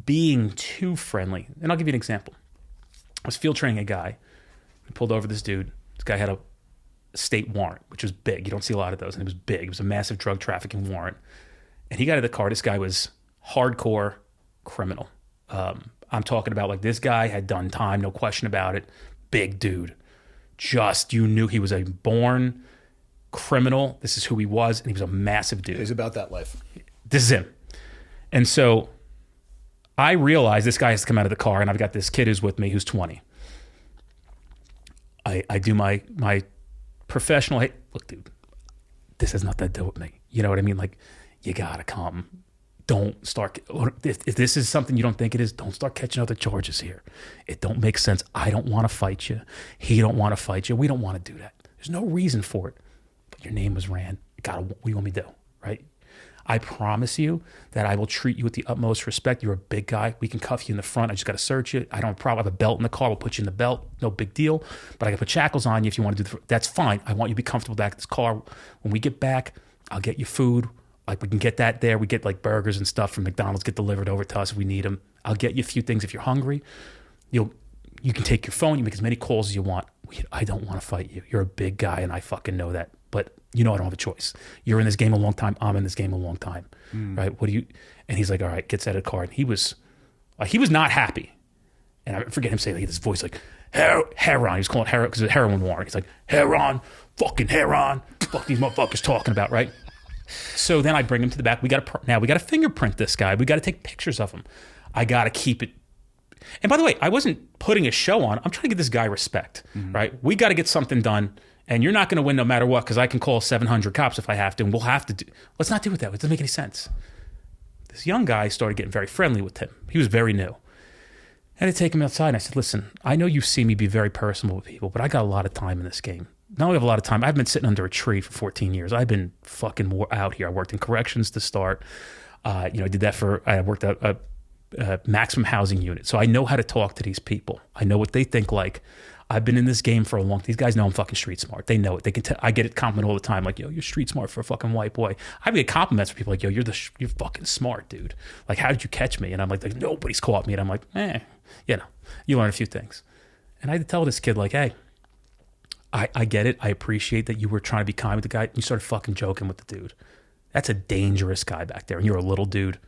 being too friendly. And I'll give you an example. I was field training a guy. I pulled over this dude. This guy had a state warrant, which was big. You don't see a lot of those. And it was big. It was a massive drug trafficking warrant. And he got out of the car. This guy was hardcore criminal. I'm talking about, like, this guy had done time, no question about it. Big dude. Just, you knew he was a born criminal. This is who he was. And he was a massive dude.
He's about that life.
This is him. And so I realized this guy has to come out of the car, and I've got this kid who's with me who's 20. I do my professional, hey, look, dude, this has nothing to do with me. You know what I mean? Like, you gotta come. Don't start, if this is something you don't think it is, don't start catching other charges here. It don't make sense. I don't want to fight you. He don't want to fight you. We don't want to do that. There's no reason for it. But your name was Rand. What do you want me to do, right? I promise you that I will treat you with the utmost respect. You're a big guy. We can cuff you in the front. I just got to search you. I don't have a problem. I have a belt in the car. We'll put you in the belt. No big deal. But I can put shackles on you if you want to do that's fine. I want you to be comfortable back in this car. When we get back, I'll get you food. Like, we can get that there. We get like burgers and stuff from McDonald's, get delivered over to us if we need them. I'll get you a few things if you're hungry. You can take your phone. You make as many calls as you want. I don't want to fight you. You're a big guy, and I fucking know that. But I don't have a choice. You're in this game a long time. I'm in this game a long time, right? And he's like, all right, gets out of the car. And he was not happy. And I forget him saying, like, this voice, like, Heron. He was calling Heron because it's a heroin warrant. He's like, Heron, fucking Heron. Fuck these motherfuckers talking about, right? So then I bring him to the back. We got to fingerprint this guy. We got to take pictures of him. I got to keep it. And by the way, I wasn't putting a show on. I'm trying to give this guy respect, right? We got to get something done. And you're not going to win no matter what, because I can call 700 cops if I have to, and we'll have to do. Let's not do it that way. It doesn't make any sense. This young guy started getting very friendly with him. He was very new. I had to take him outside, and I said, listen, I know you see me be very personal with people, but I got a lot of time in this game. Not only have a lot of time, I've been sitting under a tree for 14 years. I've been fucking out here. I worked in corrections to start. I did that I worked at a maximum housing unit. So I know how to talk to these people. I know what they think like. I've been in this game for a long time. These guys know I'm fucking street smart. They know it. They can I get it compliment all the time. Like, yo, you're street smart for a fucking white boy. I get compliments from people like, yo, you're fucking smart, dude. Like, how did you catch me? And I'm like nobody's caught me. And I'm like, you learn a few things. And I had to tell this kid, like, hey, I get it. I appreciate that you were trying to be kind with the guy. And you started fucking joking with the dude. That's a dangerous guy back there. And you're a little dude.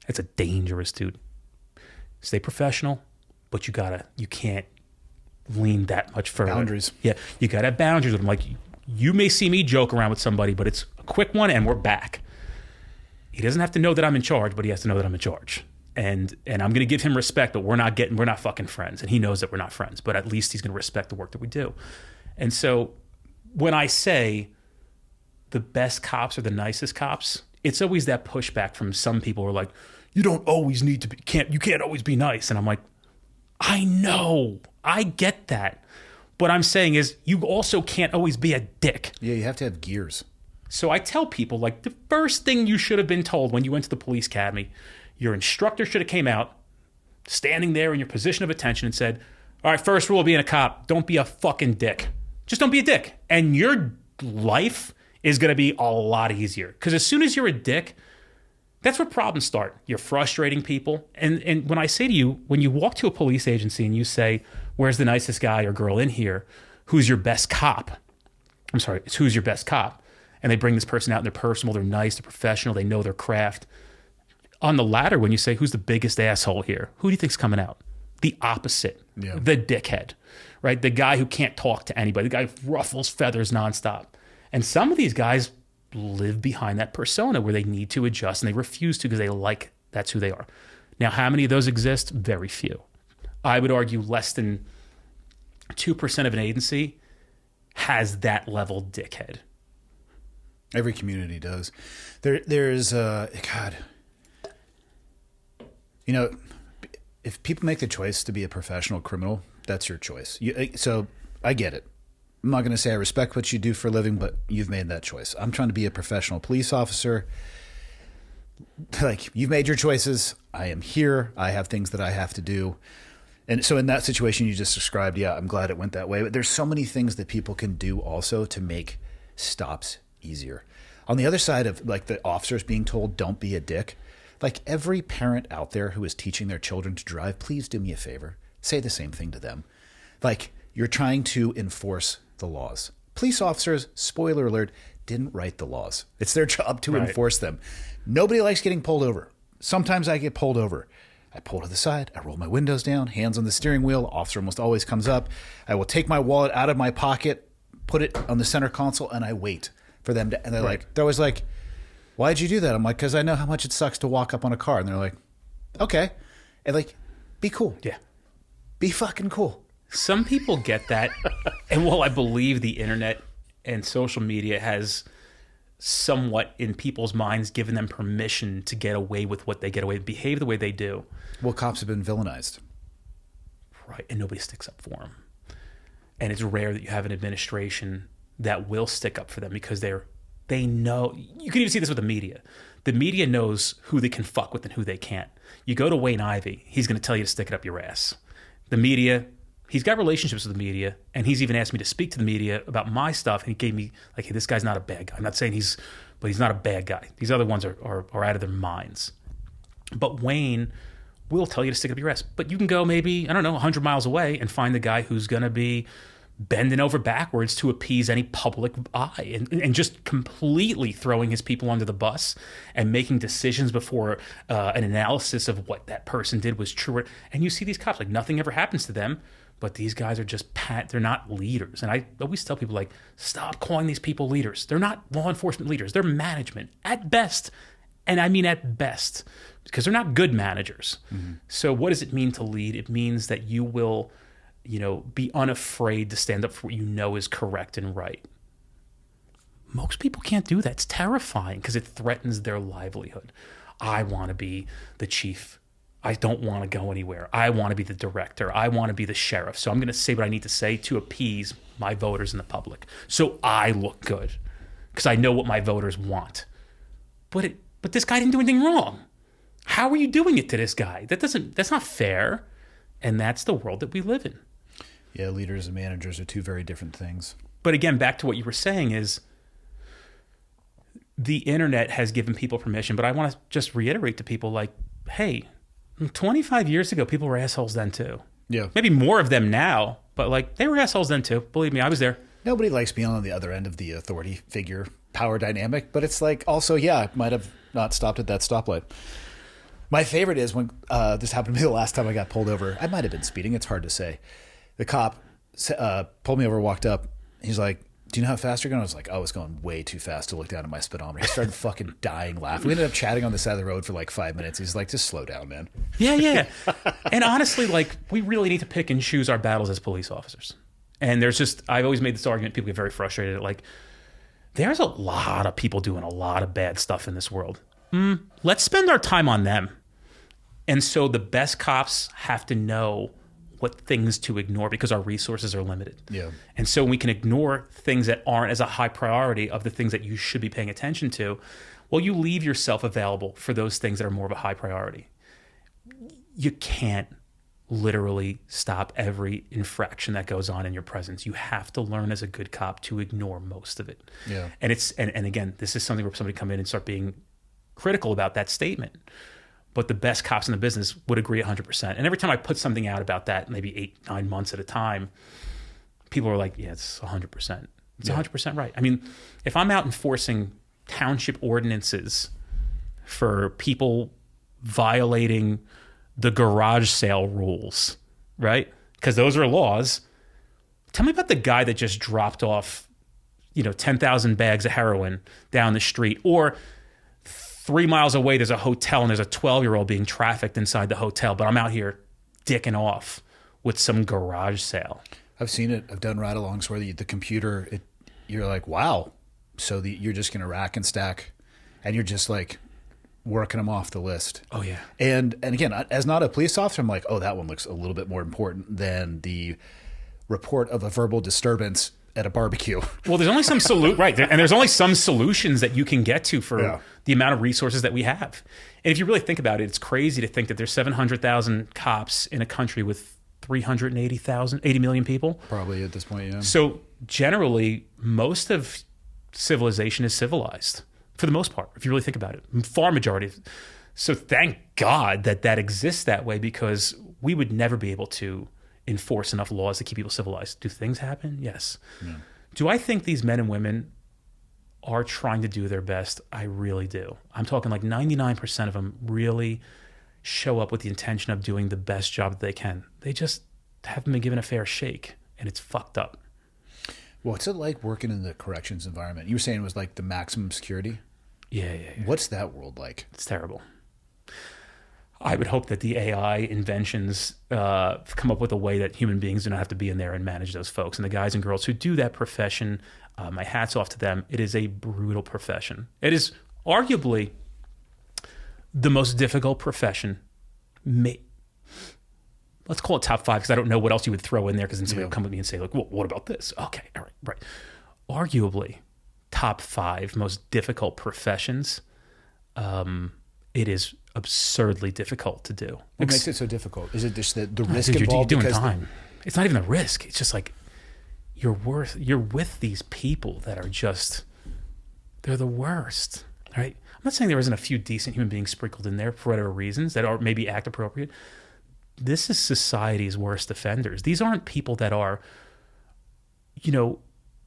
That's a dangerous dude. Stay professional. but you can't lean that much further.
Boundaries.
Yeah, you got to have boundaries with them. Like, you may see me joke around with somebody, but it's a quick one and we're back. He doesn't have to know that I'm in charge, but he has to know that I'm in charge. And I'm going to give him respect, but we're not fucking friends. And he knows that we're not friends, but at least he's going to respect the work that we do. And so when I say the best cops are the nicest cops, it's always that pushback from some people who are like, you don't always need to be, you can't always be nice. And I'm like, I know, I get that. What I'm saying is you also can't always be a dick.
Yeah, you have to have gears.
So I tell people, like, the first thing you should have been told when you went to the police academy, your instructor should have came out, standing there in your position of attention and said, all right, first rule of being a cop, don't be a fucking dick. Just don't be a dick. And your life is going to be a lot easier. Because as soon as you're a dick, that's where problems start. You're frustrating people. And when I say to you, when you walk to a police agency and you say, where's the nicest guy or girl in here? Who's your best cop? I'm sorry, it's who's your best cop? And they bring this person out and they're personal, they're nice, they're professional, they know their craft. On the latter, when you say, who's the biggest asshole here? Who do you think's coming out? The opposite.
Yeah.
The dickhead, right? The guy who can't talk to anybody, the guy who ruffles feathers nonstop. And some of these guys live behind that persona where they need to adjust and they refuse to because they like that's who they are. Now, how many of those exist? Very few. I would argue less than 2% of an agency has that level dickhead.
Every community does. There's God. You know, if people make the choice to be a professional criminal, that's your choice. So I get it. I'm not going to say I respect what you do for a living, but you've made that choice. I'm trying to be a professional police officer. Like, you've made your choices. I am here. I have things that I have to do. And so in that situation you just described, yeah, I'm glad it went that way. But there's so many things that people can do also to make stops easier. On the other side of, like, the officers being told, don't be a dick, like, every parent out there who is teaching their children to drive, please do me a favor. Say the same thing to them. Like, you're trying to enforce the laws. Police officers, spoiler alert, didn't write the laws. It's their job to enforce them. Nobody likes getting pulled over. Sometimes I get pulled over. I pull to the side, I roll my windows down, hands on the steering wheel, officer almost always comes up. I will take my wallet out of my pocket, put it on the center console, and I wait for them to, and they're always like, why'd you do that? I'm like, because I know how much it sucks to walk up on a car. And they're like, okay. And like, be cool.
Yeah.
Be fucking cool.
Some people get that. And while I believe the internet and social media has somewhat in people's minds given them permission to get away with what they get away with, behave the way they do.
Well, cops have been villainized.
Right. And nobody sticks up for them. And it's rare that you have an administration that will stick up for them because they know. You can even see this with the media. The media knows who they can fuck with and who they can't. You go to Wayne Ivey, he's going to tell you to stick it up your ass. The media, he's got relationships with the media, and he's even asked me to speak to the media about my stuff, and he gave me, like, hey, this guy's not a bad guy. I'm not saying but he's not a bad guy. These other ones are out of their minds. But Wayne will tell you to stick it up your ass. But you can go maybe, I don't know, 100 miles away and find the guy who's going to be bending over backwards to appease any public eye and just completely throwing his people under the bus and making decisions before an analysis of what that person did was true. And you see these cops, like, nothing ever happens to them, but these guys are just they're not leaders. And I always tell people, like, stop calling these people leaders. They're not law enforcement leaders. They're management at best. And I mean at best, because they're not good managers. Mm-hmm. So what does it mean to lead? It means that you will, be unafraid to stand up for what you know is correct and right. Most people can't do that. It's terrifying because it threatens their livelihood. I want to be the chief. I don't want to go anywhere. I want to be the director. I want to be the sheriff. So I'm going to say what I need to say to appease my voters and the public. So I look good because I know what my voters want. But this guy didn't do anything wrong. How are you doing it to this guy? That's not fair. And that's the world that we live in.
Yeah, leaders and managers are two very different things.
But again, back to what you were saying is the internet has given people permission, but I want to just reiterate to people, like, hey, 25 years ago, people were assholes then too.
Yeah.
Maybe more of them now, but, like, they were assholes then too. Believe me, I was there.
Nobody likes being on the other end of the authority figure power dynamic, but it's like also, yeah, it might have not stopped at that stoplight. My favorite is when this happened to me the last time I got pulled over. I might have been speeding. It's hard to say. The cop pulled me over, walked up. He's like, do you know how fast you're going? I was like, oh, it's going way too fast to look down at my speedometer. He started fucking dying laughing. We ended up chatting on the side of the road for like 5 minutes. He's like, just slow down, man.
Yeah. And honestly, like, we really need to pick and choose our battles as police officers. And I've always made this argument. People get very frustrated. Like, there's a lot of people doing a lot of bad stuff in this world. Let's spend our time on them. And so the best cops have to know what things to ignore because our resources are limited.
Yeah.
And so we can ignore things that aren't as a high priority of the things that you should be paying attention to. Well, you leave yourself available for those things that are more of a high priority. You can't literally stop every infraction that goes on in your presence. You have to learn as a good cop to ignore most of it.
Yeah.
And and again, this is something where somebody come in and start being critical about that statement. But the best cops in the business would agree 100%. And every time I put something out about that, maybe 8-9 months at a time, people are like, yeah, it's 100%. It's 100% right. I mean, if I'm out enforcing township ordinances for people violating the garage sale rules, right? Because those are laws. Tell me about the guy that just dropped off, 10,000 bags of heroin down the street, or 3 miles away, there's a hotel and there's a 12-year-old being trafficked inside the hotel, but I'm out here dicking off with some garage sale.
I've seen it. I've done ride-alongs where the computer, you're like, wow. So you're just going to rack and stack, and you're just like working them off the list.
Oh, yeah.
And again, as not a police officer, I'm like, oh, that one looks a little bit more important than the report of a verbal disturbance at a barbecue.
Well, there's only some right, and there's only some solutions that you can get to for the amount of resources that we have. And if you really think about it, it's crazy to think that there's 700,000 cops in a country with 80 million people.
Probably at this point, yeah.
So generally, most of civilization is civilized for the most part, if you really think about it. Far majority. So thank God that exists that way, because we would never be able to enforce enough laws to keep people civilized. Do things happen? Yes. Yeah. Do I think these men and women are trying to do their best? I really do. I'm talking like 99% of them really show up with the intention of doing the best job that they can. They just haven't been given a fair shake, and it's fucked up.
What's it like working in the corrections environment? You were saying it was like the maximum security?
Yeah.
What's that world like?
It's terrible. I would hope that the AI inventions come up with a way that human beings do not have to be in there and manage those folks. And the guys and girls who do that profession, my hat's off to them. It is a brutal profession. It is arguably the most difficult profession. Let's call it top 5, because I don't know what else you would throw in there, because then somebody will come with me and say, like, well, what about this? Okay, all right. Arguably, top 5 most difficult professions. It is absurdly difficult to do.
What makes it so difficult? Is it just the risk
Dude,
involved?
You're doing time. It's not even the risk. It's just like you're with these people that are just, they're the worst, right? I'm not saying there isn't a few decent human beings sprinkled in there for whatever reasons that are maybe act appropriate. This is society's worst offenders. These aren't people that are,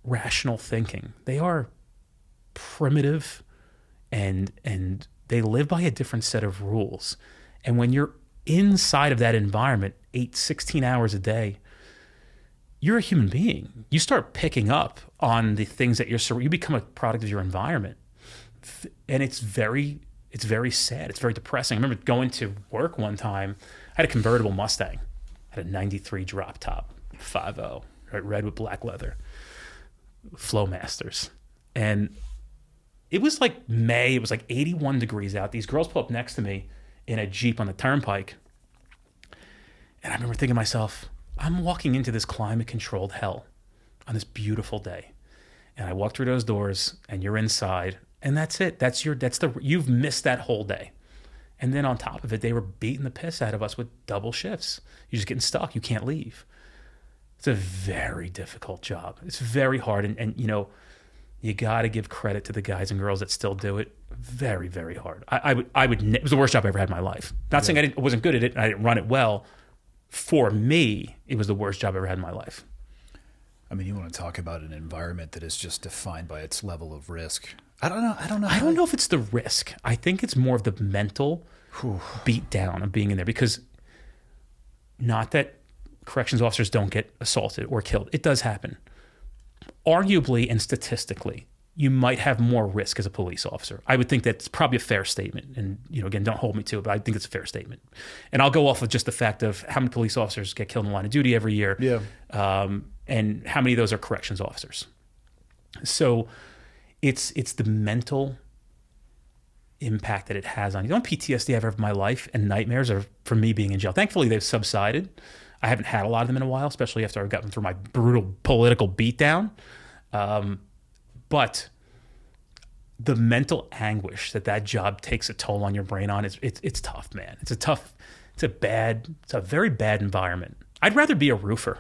rational thinking. They are primitive and they live by a different set of rules. And when you're inside of that environment 16 hours a day, you're a human being. You start picking up on the things that you become a product of your environment. And it's very sad. It's very depressing. I remember going to work one time. I had a convertible Mustang. I had a 93 drop top, 5.0, red with black leather, Flowmasters. And it was like May. It was like 81 degrees out. These girls pull up next to me in a Jeep on the turnpike. And I remember thinking to myself, I'm walking into this climate-controlled hell on this beautiful day. And I walk through those doors, and you're inside, and that's it. You've missed that whole day. And then on top of it, they were beating the piss out of us with double shifts. You're just getting stuck. You can't leave. It's a very difficult job. It's very hard. And you got to give credit to the guys and girls that still do it. Very, very hard. It was the worst job I ever had in my life. Not saying I wasn't good at it and I didn't run it well. For me, it was the worst job I ever had in my life.
I mean, you want to talk about an environment that is just defined by its level of risk. I don't know.
I don't know if it's the risk. I think it's more of the mental beat down of being in there, because not that corrections officers don't get assaulted or killed. It does happen. Arguably and statistically, you might have more risk as a police officer. I would think that's probably a fair statement. And, again, don't hold me to it, but I think it's a fair statement. And I'll go off of just the fact of how many police officers get killed in the line of duty every year.
Yeah.
And how many of those are corrections officers. So it's the mental impact that it has on you. The only PTSD I've ever had in my life and nightmares are from me being in jail. Thankfully, they've subsided. I haven't had a lot of them in a while, especially after I've gotten through my brutal political beatdown. But the mental anguish that job takes a toll on your brain on, it's tough, man. It's a very bad environment. I'd rather be a roofer.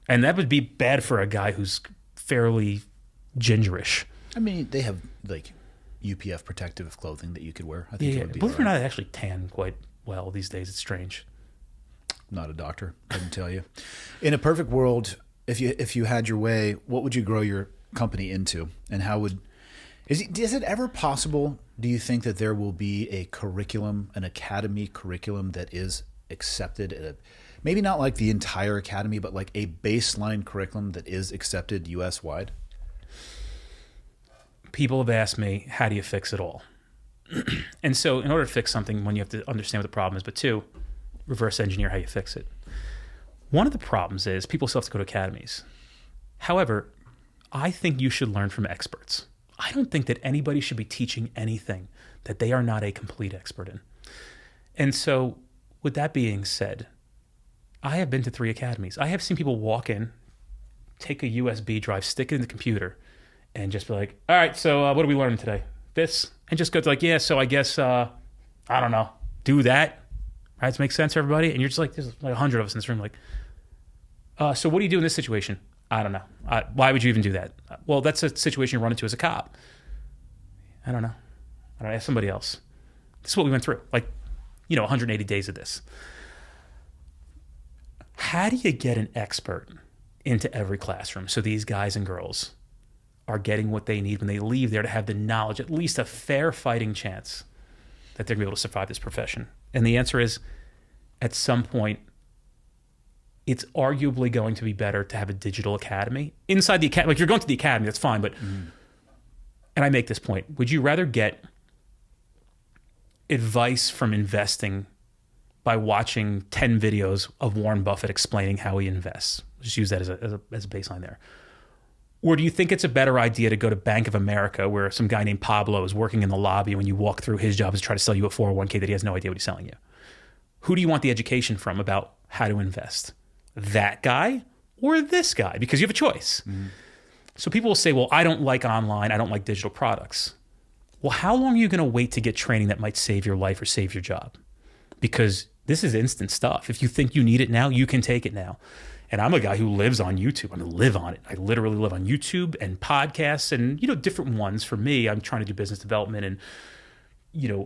And that would be bad for a guy who's fairly gingerish.
I mean, they have like UPF protective clothing that you could wear. I think it would be
believe it or
all right.
not, I actually tan quite well these days. It's strange.
Not a doctor, couldn't tell you. In a perfect world, if you had your way, what would you grow your company into, and how would? Is it ever possible? Do you think that there will be a curriculum, an academy curriculum that is accepted at maybe not like the entire academy, but like a baseline curriculum that is accepted U.S. wide?
People have asked me, how do you fix it all? And so in order to fix something, one, you have to understand what the problem is, but two, reverse engineer how you fix it. One of the problems is people still have to go to academies. However, I think you should learn from experts. I don't think that anybody should be teaching anything that they are not a complete expert in. And so with that being said, I have been to 3 academies. I have seen people walk in, take a USB drive, stick it in the computer, and just be like, all right, so what are we learning today? This? And just go to like, yeah, so I guess, I don't know, do that. Right? Does it make sense to everybody? And you're just like, there's like 100 of us in this room, like, so what do you do in this situation? I don't know. Why would you even do that? Well, that's a situation you run into as a cop. I don't know. Ask somebody else. This is what we went through. Like, 180 days of this. How do you get an expert into every classroom so these guys and girls are getting what they need when they leave there to have the knowledge, at least a fair fighting chance that they're going to be able to survive this profession? And the answer is, at some point, it's arguably going to be better to have a digital academy. Inside the academy, like you're going to the academy, that's fine, but, and I make this point, would you rather get advice from investing by watching 10 videos of Warren Buffett explaining how he invests? Just use that as a baseline there. Or do you think it's a better idea to go to Bank of America, where some guy named Pablo is working in the lobby, and when you walk through, his job is to try to sell you a 401k that he has no idea what he's selling you? Who do you want the education from about how to invest? That guy or this guy? Because you have a choice. So people will say, well, I don't like online, I don't like digital products. Well, how long are you going to wait to get training that might save your life or save your job? Because this is instant stuff. If you think you need it now, you can take it now. And I'm a guy who lives on YouTube. I live on it. I literally live on YouTube and podcasts and, different ones. For me, I'm trying to do business development and,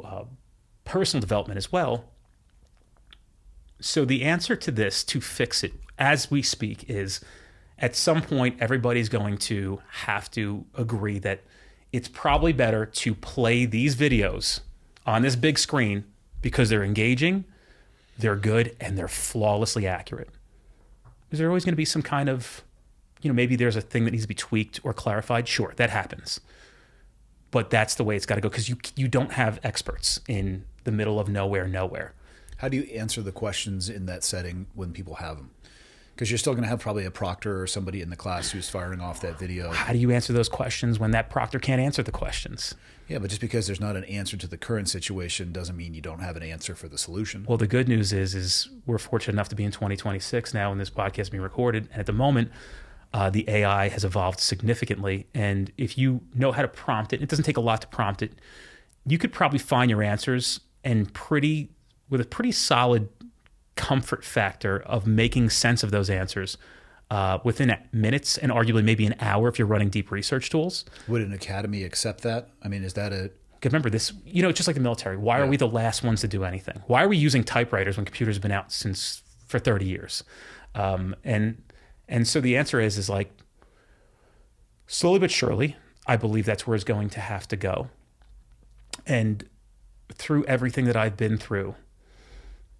personal development as well. So the answer to this, to fix it as we speak, is at some point, everybody's going to have to agree that it's probably better to play these videos on this big screen because they're engaging, they're good, and they're flawlessly accurate. Is there always going to be some kind of, maybe there's a thing that needs to be tweaked or clarified? Sure, that happens. But that's the way it's got to go, because you don't have experts in the middle of nowhere.
How do you answer the questions in that setting when people have them? Because you're still going to have probably a proctor or somebody in the class who's firing off that video.
How do you answer those questions when that proctor can't answer the questions?
Yeah, but just because there's not an answer to the current situation doesn't mean you don't have an answer for the solution.
Well, the good news is we're fortunate enough to be in 2026 now, and this podcast is being recorded. And at the moment, the AI has evolved significantly. And if you know how to prompt it, it doesn't take a lot to prompt it. You could probably find your answers and with a pretty solid comfort factor of making sense of those answers within minutes, and arguably maybe an hour if you're running deep research tools.
Would an academy accept that? I mean, is that a...
Remember this, just like the military, why are we the last ones to do anything? Why are we using typewriters when computers have been out for 30 years? And so the answer is like, slowly but surely, I believe that's where it's going to have to go. And through everything that I've been through,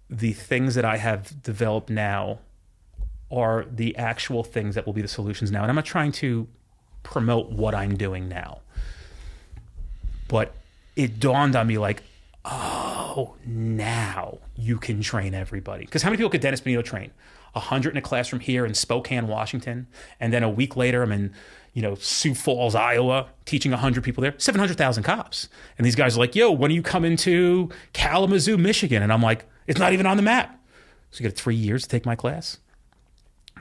the things that I have developed now are the actual things that will be the solutions now. And I'm not trying to promote what I'm doing now, but it dawned on me like, oh, now you can train everybody. Because how many people could Dennis Benigno train? 100 in a classroom here in Spokane, Washington. And then a week later, I'm in, Sioux Falls, Iowa, teaching 100 people there, 700,000 cops. And these guys are like, yo, when are you coming to Kalamazoo, Michigan? And I'm like, it's not even on the map. So you got 3 years to take my class.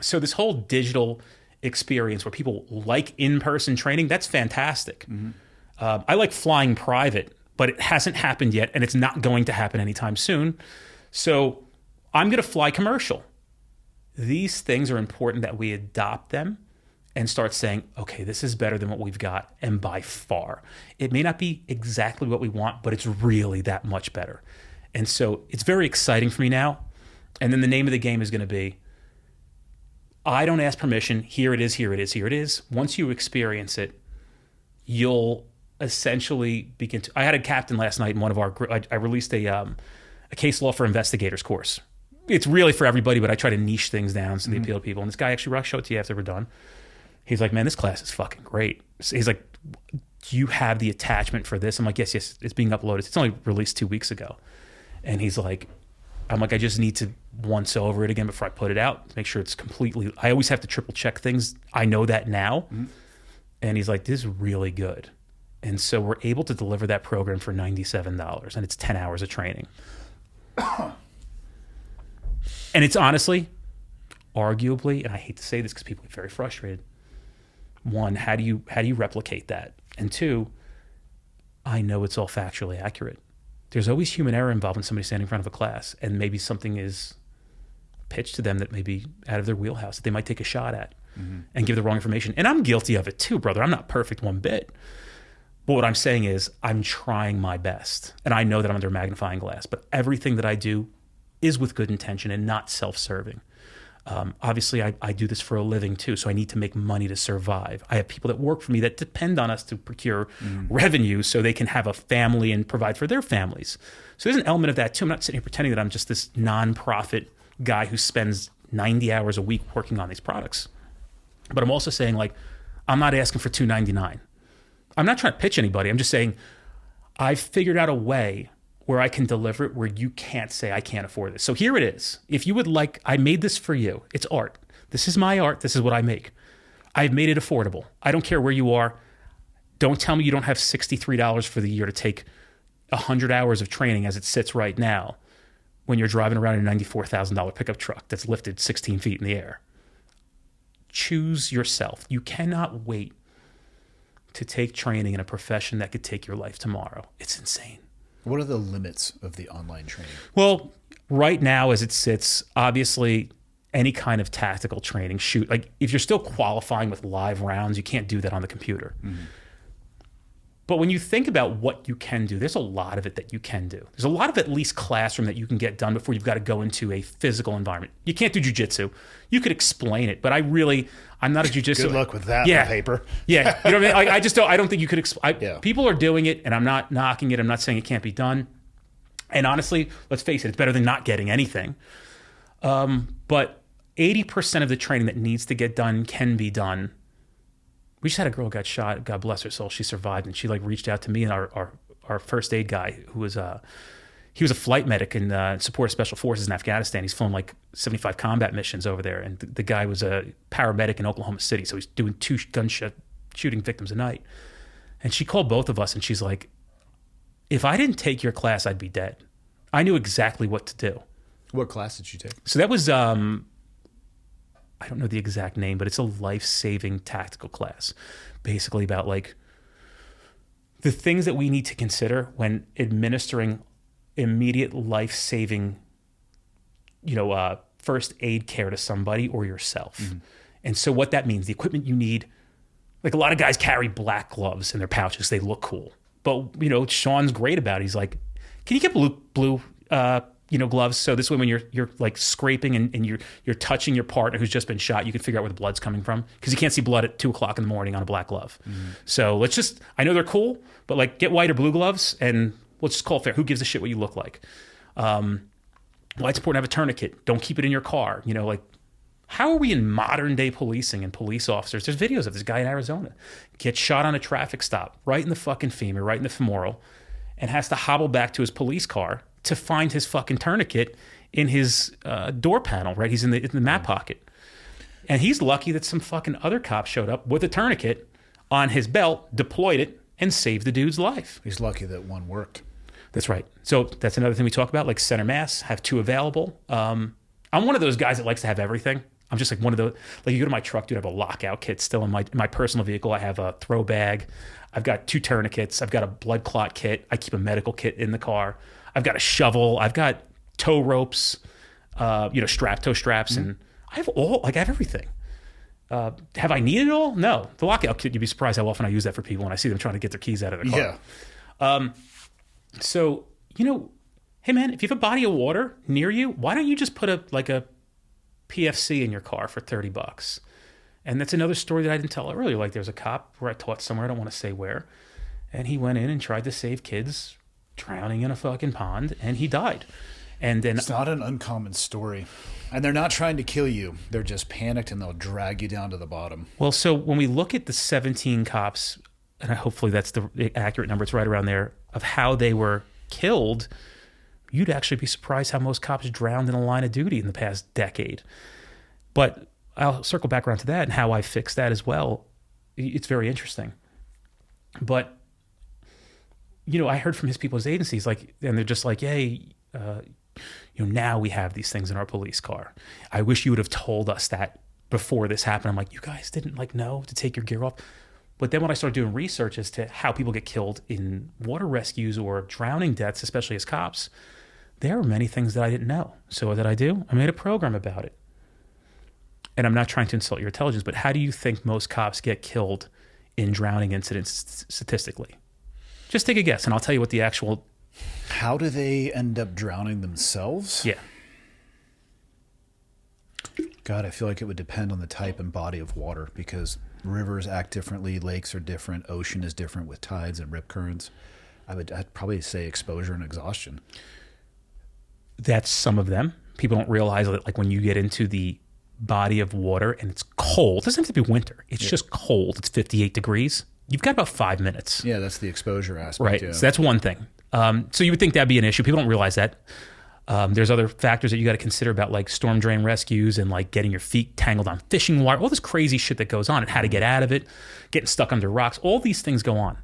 So this whole digital experience where people like in-person training, that's fantastic. Mm-hmm. I like flying private, but it hasn't happened yet, and it's not going to happen anytime soon. So I'm going to fly commercial. These things are important that we adopt them and start saying, okay, this is better than what we've got, and by far. It may not be exactly what we want, but it's really that much better. And so it's very exciting for me now. And then the name of the game is going to be, I don't ask permission. Here it is, here it is, here it is. Once you experience it, you'll essentially begin to... I had a captain last night in one of our... I released a case law for investigators course. It's really for everybody, but I try to niche things down so they appeal to people. And this guy actually, I'll show it to you after we're done. He's like, man, this class is fucking great. He's like, do you have the attachment for this? I'm like, yes, it's being uploaded. It's only released 2 weeks ago. And he's like, I'm like, I just need to once over it again before I put it out to make sure it's completely... I always have to triple check things. I know that now. Mm-hmm. And he's like, this is really good. And so we're able to deliver that program for $97, and it's 10 hours of training. And it's honestly, arguably, and I hate to say this because people get very frustrated. One, how do you replicate that? And two, I know it's all factually accurate. There's always human error involved when somebody's standing in front of a class, and maybe something is pitched to them that may be out of their wheelhouse that they might take a shot at and give the wrong information. And I'm guilty of it too, brother. I'm not perfect one bit. But what I'm saying is I'm trying my best, and I know that I'm under a magnifying glass, but everything that I do is with good intention and not self-serving. Obviously, I do this for a living too, so I need to make money to survive. I have people that work for me that depend on us to procure revenue so they can have a family and provide for their families. So there's an element of that too. I'm not sitting here pretending that I'm just this nonprofit guy who spends 90 hours a week working on these products. But I'm also saying, like, I'm not asking for $299. I'm not trying to pitch anybody. I'm just saying I've figured out a way where I can deliver it where you can't say I can't afford this. So here it is. If you would like, I made this for you. It's art. This is my art. This is what I make. I've made it affordable. I don't care where you are. Don't tell me you don't have $63 for the year to take 100 hours of training as it sits right now when you're driving around in a $94,000 pickup truck that's lifted 16 feet in the air. Choose yourself. You cannot wait to take training in a profession that could take your life tomorrow. It's insane.
What are the limits of the online training?
Well, right now as it sits, obviously any kind of tactical training, like if you're still qualifying with live rounds, you can't do that on the computer. Mm-hmm. But when you think about what you can do, there's a lot of it that you can do. There's a lot of at least classroom that you can get done before you've got to go into a physical environment. You can't do jiu-jitsu. You could explain it, but I'm not a jiu-jitsu.
Good luck with that on paper.
Yeah. You know what I mean? Like, I don't think you could explain. People are doing it, and I'm not knocking it. I'm not saying it can't be done. And honestly, let's face it, it's better than not getting anything. But 80% of the training that needs to get done can be done. We just had a girl got shot. God bless her soul. She survived, and she reached out to me and our first aid guy, who was he was a flight medic in support of special forces in Afghanistan. He's flown like 75 combat missions over there, and the guy was a paramedic in Oklahoma City, so he's doing 2 gunshot shooting victims a night. And she called both of us, and she's like, "If I didn't take your class, I'd be dead." I knew exactly what to do.
What class did you take?
So that was I don't know the exact name, but it's a life-saving tactical class, basically about like the things that we need to consider when administering immediate life-saving, first aid care to somebody or yourself. Mm-hmm. And so what that means, the equipment you need, like a lot of guys carry black gloves in their pouches. They look cool. But, Sean's great about it. He's like, can you get blue gloves. So this way, when you're like scraping and you're touching your partner who's just been shot, you can figure out where the blood's coming from, because you can't see blood at 2:00 in the morning on a black glove. So I know they're cool, but like get white or blue gloves, and let's just call it fair. Who gives a shit what you look like? Why it's important to have a tourniquet. Don't keep it in your car. Like, how are we in modern day policing and police officers? There's videos of this guy in Arizona gets shot on a traffic stop, right in the fucking femur, right in the femoral, and has to hobble back to his police car to find his fucking tourniquet in his door panel, right? He's in the map pocket. And he's lucky that some fucking other cop showed up with a tourniquet on his belt, deployed it, and saved the dude's life.
He's lucky that one worked.
That's right. So that's another thing we talk about, like center mass, have 2 available. I'm one of those guys that likes to have everything. I'm just like one of the, like, you go to my truck, dude, I have a lockout kit still in my personal vehicle. I have a throw bag. I've got 2 tourniquets. I've got a blood clot kit. I keep a medical kit in the car. I've got a shovel. I've got tow ropes, toe straps. And I have everything. Have I needed it all? No. The lockout kit, you'd be surprised how often I use that for people when I see them trying to get their keys out of their car.
Yeah.
So, hey man, if you have a body of water near you, why don't you just put a PFC in your car for $30? And that's another story that I didn't tell earlier. Like, there's a cop where I taught somewhere, I don't want to say where, and he went in and tried to save kids drowning in a fucking pond, and he died. And then
it's not an uncommon story. And they're not trying to kill you. They're just panicked, and they'll drag you down to the bottom.
Well, so when we look at the 17 cops, and hopefully that's the accurate number, it's right around there, of how they were killed, you'd actually be surprised how most cops drowned in a line of duty in the past decade. But I'll circle back around to that and how I fixed that as well. It's very interesting. But, I heard from his people's agencies, like, and they're just like, hey, now we have these things in our police car. I wish you would have told us that before this happened. I'm like, you guys didn't know to take your gear off. But then when I started doing research as to how people get killed in water rescues or drowning deaths, especially as cops, there are many things that I didn't know. So what did I do? I made a program about it. And I'm not trying to insult your intelligence, but how do you think most cops get killed in drowning incidents statistically? Just take a guess, and I'll tell you what the actual...
How do they end up drowning themselves?
Yeah.
God, I feel like it would depend on the type and body of water, because rivers act differently, lakes are different, ocean is different with tides and rip currents. I'd probably say exposure and exhaustion.
That's some of them. People don't realize that, like, when you get into the body of water and it's cold, it doesn't have to be winter. It's just cold. It's 58 degrees. You've got about 5 minutes.
Yeah, that's the exposure aspect.
Right.
Yeah.
So that's one thing. So you would think that'd be an issue. People don't realize that. There's other factors that you got to consider about, like storm drain rescues and like getting your feet tangled on fishing wire, all this crazy shit that goes on, and how to get out of it, getting stuck under rocks. All these things go on.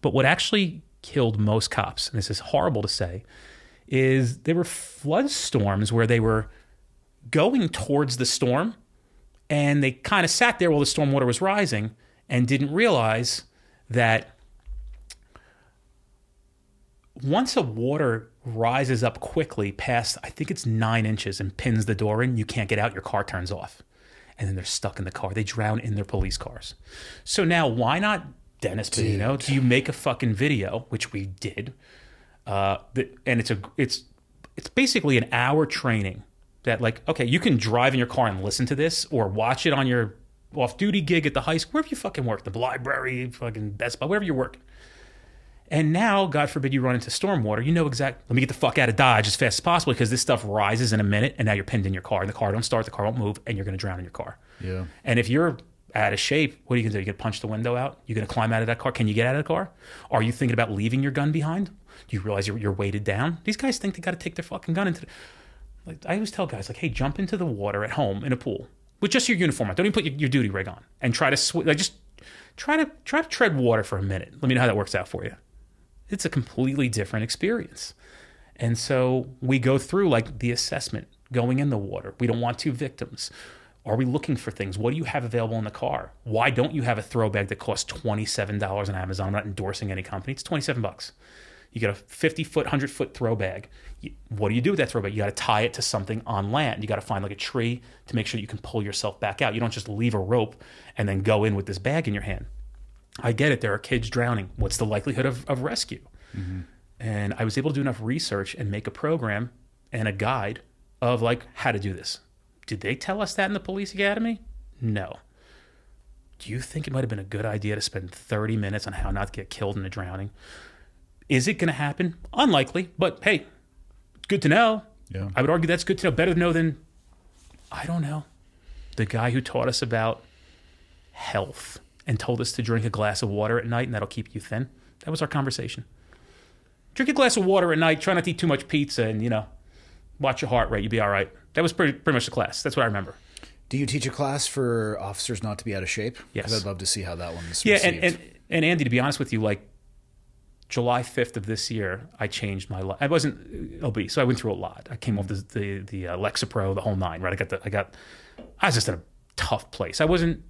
But what actually killed most cops, and this is horrible to say, is there were flood storms where they were going towards the storm and they kind of sat there while the storm water was rising and didn't realize that once a water rises up quickly past, I think it's 9 inches, and pins the door in, you can't get out, your car turns off. And then they're stuck in the car. They drown in their police cars. So now why not, Dennis Benigno, do you make a fucking video, which we did, and it's basically an hour training that, like, okay, you can drive in your car and listen to this, or watch it on your off-duty gig at the high school, wherever you fucking work, the library, fucking Best Buy, wherever you're working. And now, God forbid you run into stormwater, you know exactly, let me get the fuck out of Dodge as fast as possible, because this stuff rises in a minute, and now you're pinned in your car, and the car don't start, the car won't move, and you're going to drown in your car.
Yeah. And
if you're out of shape, what are you going to do? You're going to punch the window out? You're going to climb out of that car? Can you get out of the car? Are you thinking about leaving your gun behind? Do you realize you're weighted down? These guys think they got to take their fucking gun into like, I always tell guys, like, hey, jump into the water at home in a pool with just your uniform on. Don't even put your duty rig on, and try to just try to tread water for a minute. Let me know how that works out for you. It's a completely different experience. And so we go through, like, the assessment going in the water. We don't want 2 victims. Are we looking for things? What do you have available in the car? Why don't you have a throw bag that costs $27 on Amazon? I'm not endorsing any company. It's $27. You get a 50-foot, 100-foot throw bag. What do you do with that throw bag? You got to tie it to something on land. You got to find, like, a tree to make sure you can pull yourself back out. You don't just leave a rope and then go in with this bag in your hand. I get it. There are kids drowning. What's the likelihood of rescue? Mm-hmm. And I was able to do enough research and make a program and a guide of like how to do this. Did they tell us that in the police academy? No. Do you think it might have been a good idea to spend 30 minutes on how not to get killed in a drowning? Is it going to happen? Unlikely, but hey, good to know.
Yeah.
I would argue that's good to know. Better to know than, I don't know, the guy who taught us about health and told us to drink a glass of water at night and that'll keep you thin. That was our conversation. Drink a glass of water at night, try not to eat too much pizza, and, you know, watch your heart rate. You'll be all right. That was pretty much the class. That's what I remember.
Do you teach a class for officers not to be out of shape?
Yes.
'Cause I'd love to see how that one's
Yeah,
received.
and Andy, to be honest with you, like July 5th of this year, I changed my life. I wasn't obese, so I went through a lot. I came off the Lexapro, the whole nine, right? I was just in a tough place. I wasn't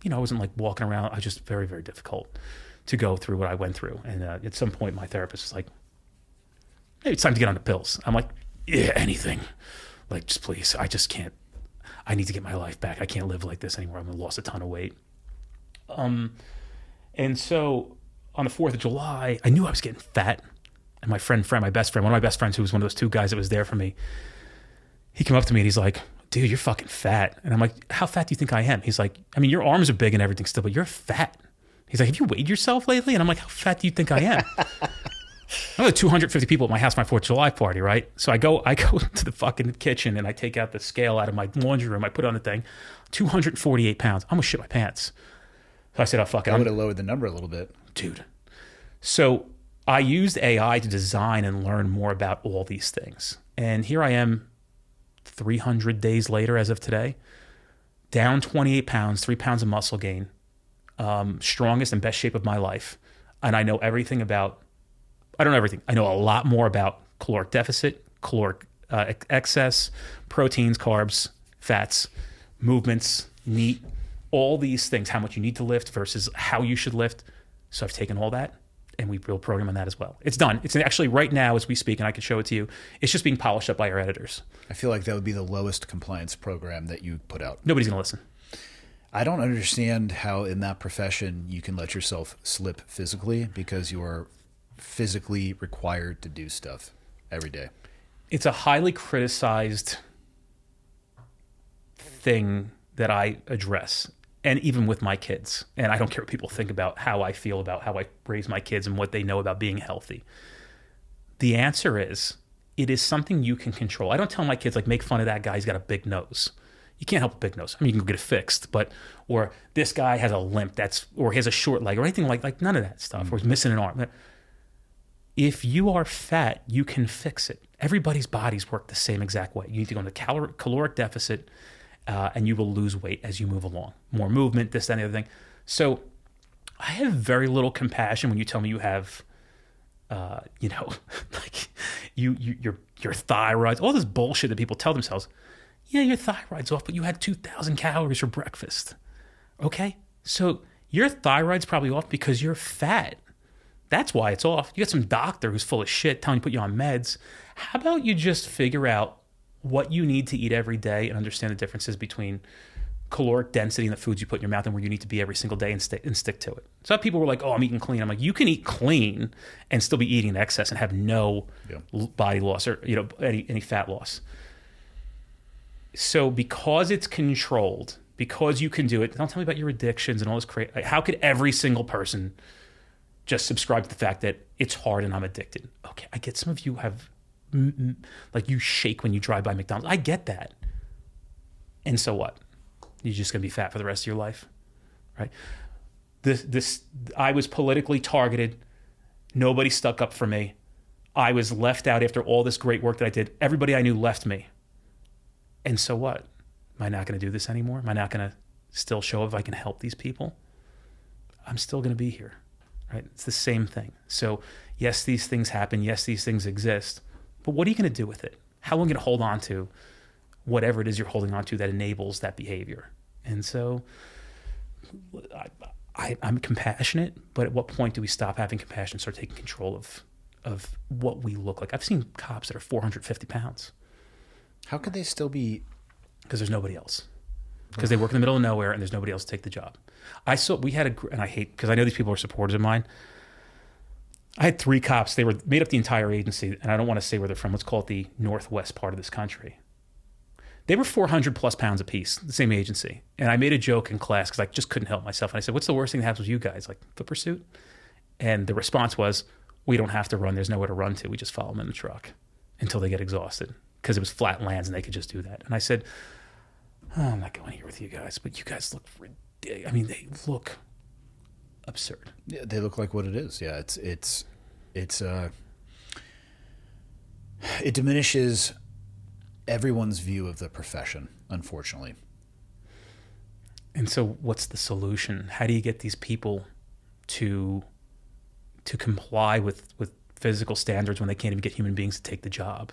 like walking around. I was just very, very difficult to go through what I went through. And at some point, my therapist was like, "Hey, it's time to get on the pills." I'm like, "Yeah, anything. Like, just please. I just can't. I need to get my life back. I can't live like this anymore. I've lost a ton of weight." And so on the 4th of July, I knew I was getting fat. And my best friend, one of my best friends, who was one of those two guys that was there for me, he came up to me and he's like, "Dude, you're fucking fat." And I'm like, "How fat do you think I am?" He's like, "I mean, your arms are big and everything still, but you're fat." He's like, "Have you weighed yourself lately?" And I'm like, "How fat do you think I am?" I'm like 250 people at my house, my 4th of July party, right? So I go to the fucking kitchen and I take out the scale out of my laundry room. I put it on the thing, 248 pounds. I'm gonna shit my pants. So I said, "Oh, fuck it."
I would have lowered the number a little bit.
Dude. So I used AI to design and learn more about all these things. And here I am 300 days later as of today, down 28 pounds, 3 pounds of muscle gain, strongest and best shape of my life. And I know everything about, I don't know everything. I know a lot more about caloric deficit, caloric excess, proteins, carbs, fats, movements, NEAT, all these things, how much you need to lift versus how you should lift. So I've taken all that and we build a program on that as well. It's done. It's actually right now as we speak, and I can show it to you. It's just being polished up by our editors.
I feel like that would be the lowest compliance program that you put out.
Nobody's going to listen.
I don't understand how in that profession you can let yourself slip physically because you are physically required to do stuff every day.
It's a highly criticized thing that I address, and even with my kids. And I don't care what people think about how I feel about how I raise my kids and what they know about being healthy. The answer is, it is something you can control. I don't tell my kids, like, make fun of that guy, he's got a big nose. You can't help a big nose. I mean, you can go get it fixed, or this guy has a limp, or he has a short leg, or anything like none of that stuff, or he's missing an arm. If you are fat, you can fix it. Everybody's bodies work the same exact way. You need to go into caloric deficit, and you will lose weight as you move along. More movement, this, that, and the other thing. So I have very little compassion when you tell me you have, like your thyroid, all this bullshit that people tell themselves. Yeah, your thyroid's off, but you had 2,000 calories for breakfast. Okay? So your thyroid's probably off because you're fat. That's why it's off. You got some doctor who's full of shit telling you to put you on meds. How about you just figure out what you need to eat every day and understand the differences between caloric density in the foods you put in your mouth and where you need to be every single day and stick to it. So people were like, "Oh, I'm eating clean." I'm like, you can eat clean and still be eating in excess and have no body loss or any fat loss. So because it's controlled, because you can do it, don't tell me about your addictions and all this crazy. Like, how could every single person just subscribe to the fact that it's hard and I'm addicted? Okay, I get some of you have, like, you shake when you drive by McDonald's. I get that. And so what? You're just going to be fat for the rest of your life, right? I was politically targeted. Nobody stuck up for me. I was left out after all this great work that I did. Everybody I knew left me. And so what? Am I not going to do this anymore? Am I not going to still show if I can help these people? I'm still going to be here, right? It's the same thing. So yes, these things happen. Yes, these things exist. But what are you going to do with it? How long are you going to hold on to whatever it is you're holding on to that enables that behavior? And so I'm compassionate, but at what point do we stop having compassion and start taking control of what we look like? I've seen cops that are 450 pounds.
How could they still be?
Because there's nobody else. Because they work in the middle of nowhere and there's nobody else to take the job. And I hate, because I know these people are supporters of mine. I had 3 cops. They were made up the entire agency, and I don't want to say where they're from. Let's call it the northwest part of this country. They were 400 plus pounds apiece, the same agency. And I made a joke in class because I just couldn't help myself. And I said, what's the worst thing that happens with you guys? Like foot pursuit? And the response was, we don't have to run. There's nowhere to run to. We just follow them in the truck until they get exhausted because it was flat lands and they could just do that. And I said, oh, I'm not going here with you guys, but you guys look ridiculous. I mean, they look absurd.
Yeah, they look like what it is. Yeah, it diminishes everyone's view of the profession, unfortunately.
And so what's the solution? How do you get these people to comply with physical standards when they can't even get human beings to take the job?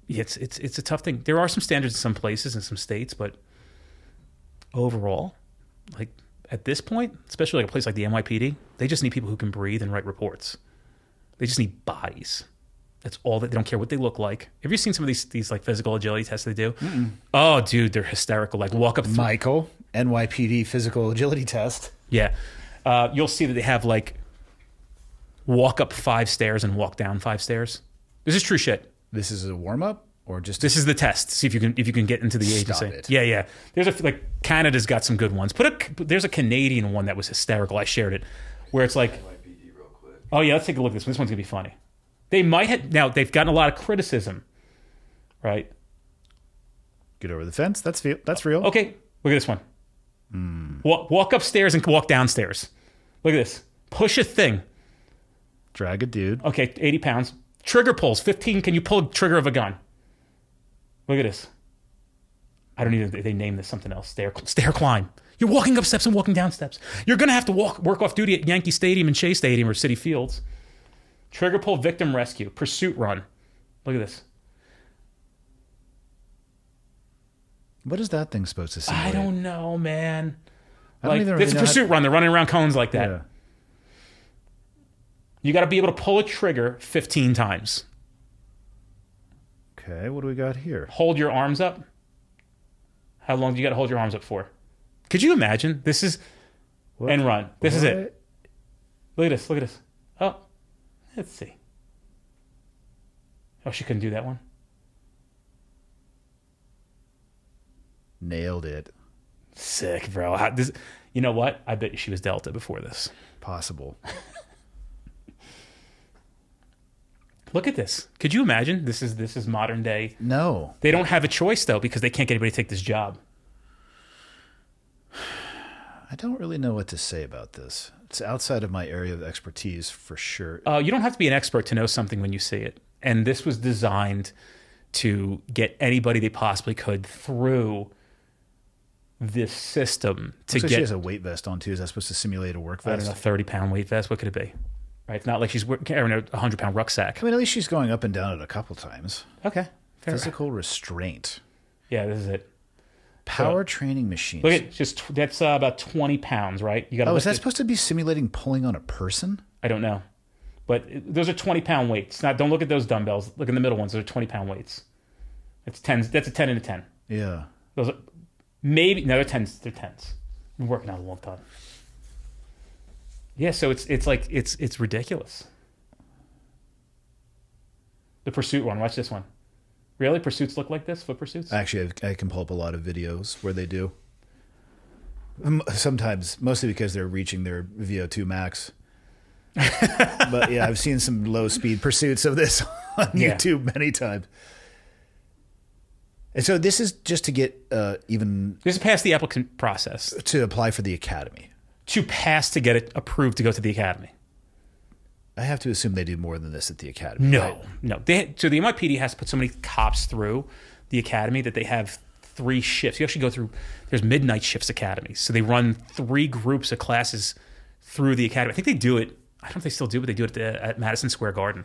It's a tough thing. There are some standards in some places in some states, but overall, like at this point, especially like a place like the NYPD, they just need people who can breathe and write reports. They just need bodies. That's all. That they don't care what they look like. Have you seen some of these like physical agility tests they do? Mm-mm. Oh, dude, they're hysterical. Like walk up.
Michael, NYPD physical agility test.
Yeah, you'll see that they have like walk up 5 stairs and walk down 5 stairs. This is true shit.
This is a warm up or just
this is the test. See if you can get into the agency.
Stop it.
Yeah. There's like Canada's got some good ones. There's a Canadian one that was hysterical. I shared it where it's like. Oh yeah, let's take a look at this one. This one's gonna be funny. They might have now. They've gotten a lot of criticism, right?
Get over the fence. That's real.
Okay, look at this one. Walk upstairs and walk downstairs. Look at this. Push a thing.
Drag a dude.
Okay, 80 pounds. Trigger pulls 15. Can you pull a trigger of a gun? Look at this. I don't even. They name this something else. Stair climb. You're walking up steps and walking down steps. You're gonna have to work off duty at Yankee Stadium and Shea Stadium or City Fields. Trigger pull, victim rescue, pursuit run. Look at this.
What is that thing supposed to simulate?
I don't know, man.
It's
a pursuit run. They're running around cones like that.
Yeah.
You got to be able to pull a trigger 15 times.
Okay, what do we got here?
Hold your arms up. How long do you got to hold your arms up for? Could you imagine? This is
What?
and run. This is
What?
it. Look at this. Look at this. Oh, let's see. Oh, she couldn't do that one.
Nailed it.
Sick, bro. You know what? I bet she was Delta before this.
Possible.
Look at this. Could you imagine? This is modern day.
No.
They don't have a choice though because they can't get anybody to take this job.
I don't really know what to say about this. It's outside of my area of expertise for sure.
You don't have to be an expert to know something when you see it. And this was designed to get anybody they possibly could through this system to
Looks like
get.
she has a weight vest on too. Is that supposed to simulate a work
I don't
vest?
know, 30-pound weight vest. What could it be? Right? It's not like she's carrying a 100-pound rucksack.
I mean, at least she's going up and down it a couple times.
Okay. Fair.
Physical restraint.
Yeah, this is it.
Power training machines.
Look at that's about 20 pounds, right? You got.
Oh, is that supposed to be simulating pulling on a person?
I don't know, but those are 20-pound weights. Don't look at those dumbbells. Look in the middle ones. Those are 20-pound weights. It's 10s. That's a 10 and a 10.
Yeah.
Those are maybe no, they're 10s. They're 10s. Been working out a long time. Yeah, so it's like it's ridiculous. The pursuit one. Watch this one. Really? Pursuits look like this? Foot pursuits?
Actually, I can pull up a lot of videos where they do. Sometimes, mostly because they're reaching their VO2 max. But yeah, I've seen some low speed pursuits of this on YouTube many times. And so this is just to get even...
This is past the applicant process.
To apply for the Academy.
To pass to get it approved to go to the Academy.
I have to assume they do more than this at the Academy.
No,
right?
no. So the NYPD has to put so many cops through the Academy that they have 3 shifts. You actually go through, there's midnight shifts academies. So they run 3 groups of classes through the Academy. I think they do it, I don't know if they still do, but they do it at Madison Square Garden.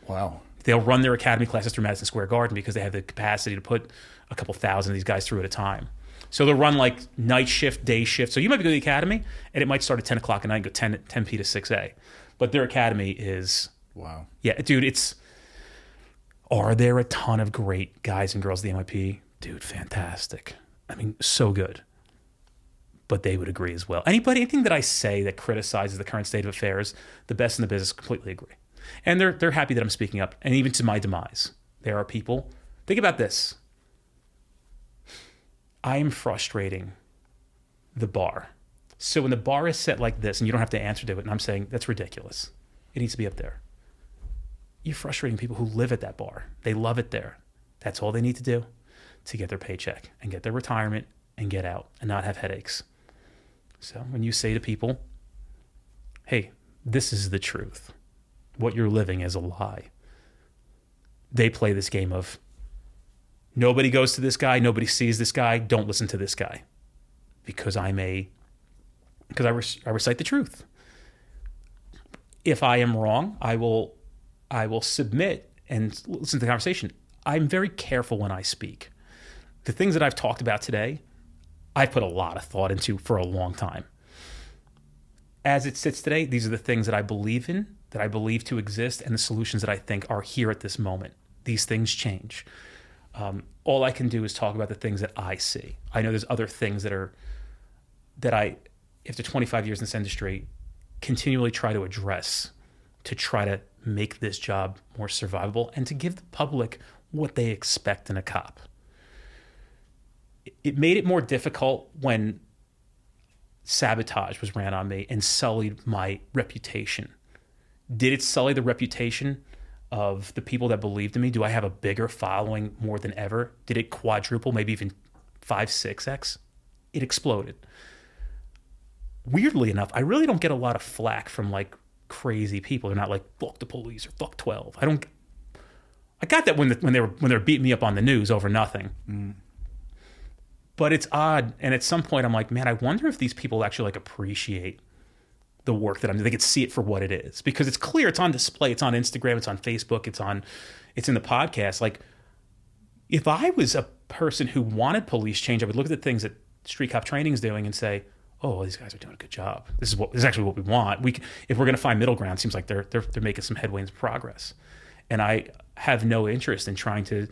Wow.
They'll run their Academy classes through Madison Square Garden because they have the capacity to put a couple thousand of these guys through at a time. So they'll run like night shift, day shift. So you might be going to the Academy and it might start at 10 o'clock at night and go 10 p to 6A. But their Academy is...
Wow.
Yeah, dude, are there a ton of great guys and girls at the NYPD? Dude, fantastic. I mean, so good. but they would agree as well. Anything that I say that criticizes the current state of affairs, the best in the business completely agree. And they're happy that I'm speaking up. And even to my demise, there are people, think about this. I am frustrating the bar. So when the bar is set like this and you don't have to answer to it, and I'm saying that's ridiculous, it needs to be up there. You're frustrating people who live at that bar. They love it there. That's all they need to do to get their paycheck and get their retirement and get out and not have headaches. So when you say to people, hey, this is the truth, what you're living is a lie, they play this game of nobody goes to this guy, nobody sees this guy, don't listen to this guy, because I recite the truth. If I am wrong, I will submit and listen to the conversation. I'm very careful when I speak. The things that I've talked about today, I've put a lot of thought into for a long time. As it sits today, these are the things that I believe in, that I believe to exist, and the solutions that I think are here at this moment. These things change. All I can do is talk about the things that I see. I know there's other things that I, after 25 years in this industry, continually try to address to try to make this job more survivable and to give the public what they expect in a cop. It made it more difficult when sabotage was ran on me and sullied my reputation. Did it sully the reputation of the people that believed in me? Do I have a bigger following more than ever? Did it quadruple, maybe even 5, 6x? It exploded. Weirdly enough, I really don't get a lot of flack from like crazy people. They're not like, fuck the police or fuck 12. I got that when they were beating me up on the news over nothing. But it's odd. And at some point I'm like, man, I wonder if these people actually like appreciate the work that I'm doing. They could see it for what it is, because it's clear, it's on display, it's on Instagram, it's on Facebook, it's in the podcast. Like, if I was a person who wanted police change, I would look at the things that Street Cop Training is doing and say, oh, these guys are doing a good job. This is actually what we want. If we're going to find middle ground, it seems like they're making some headway and progress. And I have no interest in trying to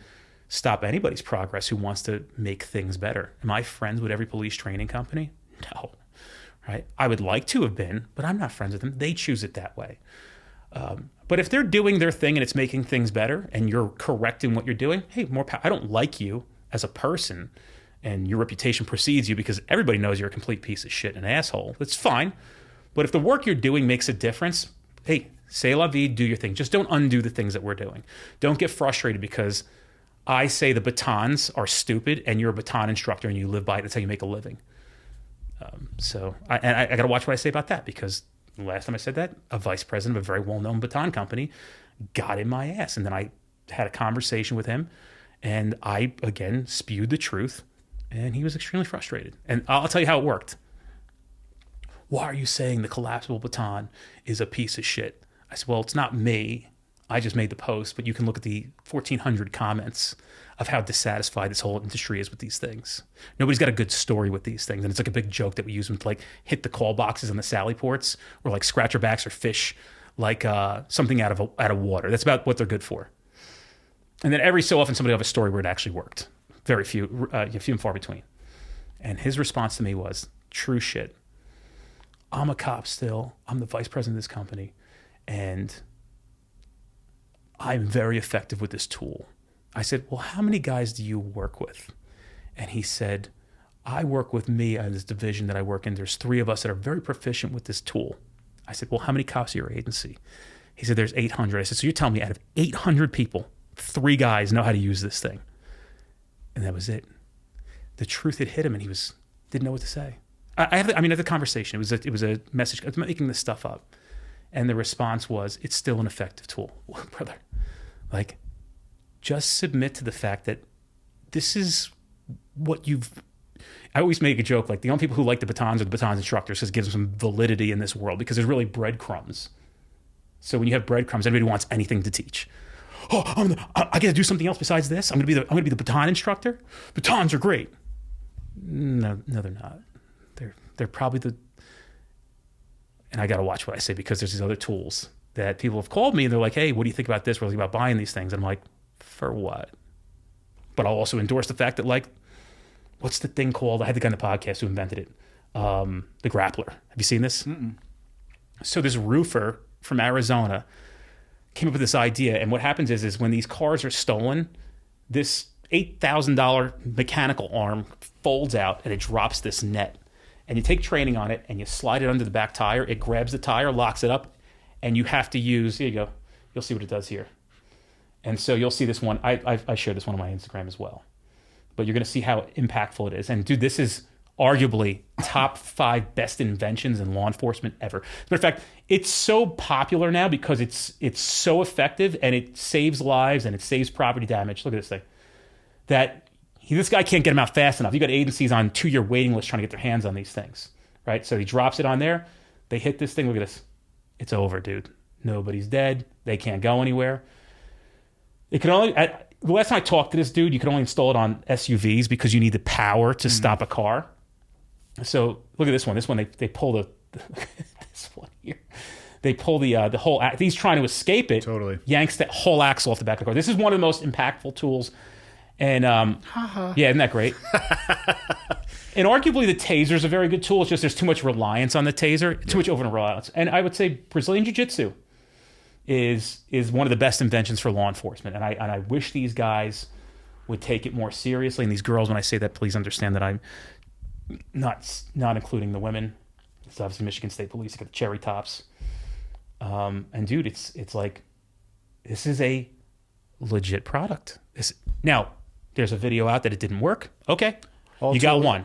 stop anybody's progress who wants to make things better. Am I friends with every police training company? No. Right? I would like to have been, but I'm not friends with them. They choose it that way. But if they're doing their thing and it's making things better and you're correct in what you're doing, hey, more power. I don't like you as a person and your reputation precedes you because everybody knows you're a complete piece of shit and an asshole. That's fine. But if the work you're doing makes a difference, hey, c'est la vie, do your thing. Just don't undo the things that we're doing. Don't get frustrated because I say the batons are stupid and you're a baton instructor and you live by it. That's how you make a living. So I got to watch what I say about that, because the last time I said that, a vice president of a very well-known baton company got in my ass. And then I had a conversation with him and I, again, spewed the truth, and he was extremely frustrated. And I'll tell you how it worked. Why are you saying the collapsible baton is a piece of shit? I said, well, it's not me. I just made the post, but you can look at the 1,400 comments of how dissatisfied this whole industry is with these things. Nobody's got a good story with these things. And it's like a big joke that we use them to like hit the call boxes on the Sally ports, or like scratcherbacks or fish like something out of water. That's about what they're good for. And then every so often somebody will have a story where it actually worked. Very few, few and far between. And his response to me was, true shit. I'm a cop still. I'm the vice president of this company. And I'm very effective with this tool. I said, well, how many guys do you work with? And he said, I work with me on this division that I work in. There's 3 of us that are very proficient with this tool. I said, well, how many cops are your agency? He said, there's 800. I said, so you're telling me out of 800 people, 3 guys know how to use this thing? And that was it. The truth had hit him, and he didn't know what to say. I had the conversation. It was a message. I was making this stuff up. And the response was, it's still an effective tool. Well, brother, like, just submit to the fact that this is what I always make a joke, like the only people who like the batons are the batons instructors, because it gives them some validity in this world, because there's really breadcrumbs. So when you have breadcrumbs, everybody wants anything to teach. Oh, I get to do something else besides this? I'm going to be the baton instructor? Batons are great. No, they're not. They're probably and I got to watch what I say, because there's these other tools that people have called me and they're like, hey, what do you think about this? What do you think about buying these things? And I'm like, for what? But I'll also endorse the fact that, like, what's the thing called? I had the guy on the podcast who invented it. the Grappler. Have you seen this? Mm-mm. So this roofer from Arizona came up with this idea, and what happens is when these cars are stolen, this $8,000 mechanical arm folds out and it drops this net. And you take training on it and you slide it under the back tire. It grabs the tire, locks it up, and you have to use, here you go, you'll see what it does here. And so you'll see this one. I shared this one on my Instagram as well. But you're going to see how impactful it is. And dude, this is arguably top 5 best inventions in law enforcement ever. As a matter of fact, it's so popular now because it's so effective and it saves lives and it saves property damage. Look at this thing. This guy can't get them out fast enough. You got agencies on 2-year waiting list trying to get their hands on these things, right? So he drops it on there. They hit this thing. Look at this. It's over, dude. Nobody's dead. They can't go anywhere. It can only, the last time I talked to this dude, you could only install it on SUVs because you need the power to stop a car. So look at this one. This one, they pull this one here. They pull the whole, he's trying to escape it.
Totally.
Yanks that whole axle off the back of the car. This is one of the most impactful tools. And yeah, isn't that great? And arguably the taser is a very good tool. It's just there's too much reliance on the taser, too much over reliance. And I would say Brazilian Jiu-Jitsu is one of the best inventions for law enforcement. And I wish these guys would take it more seriously. And these girls, when I say that, please understand that I'm not including the women. It's obviously Michigan State Police. You got the cherry tops. And dude, it's like, this is a legit product. Now, there's a video out that it didn't work. Okay. You got one.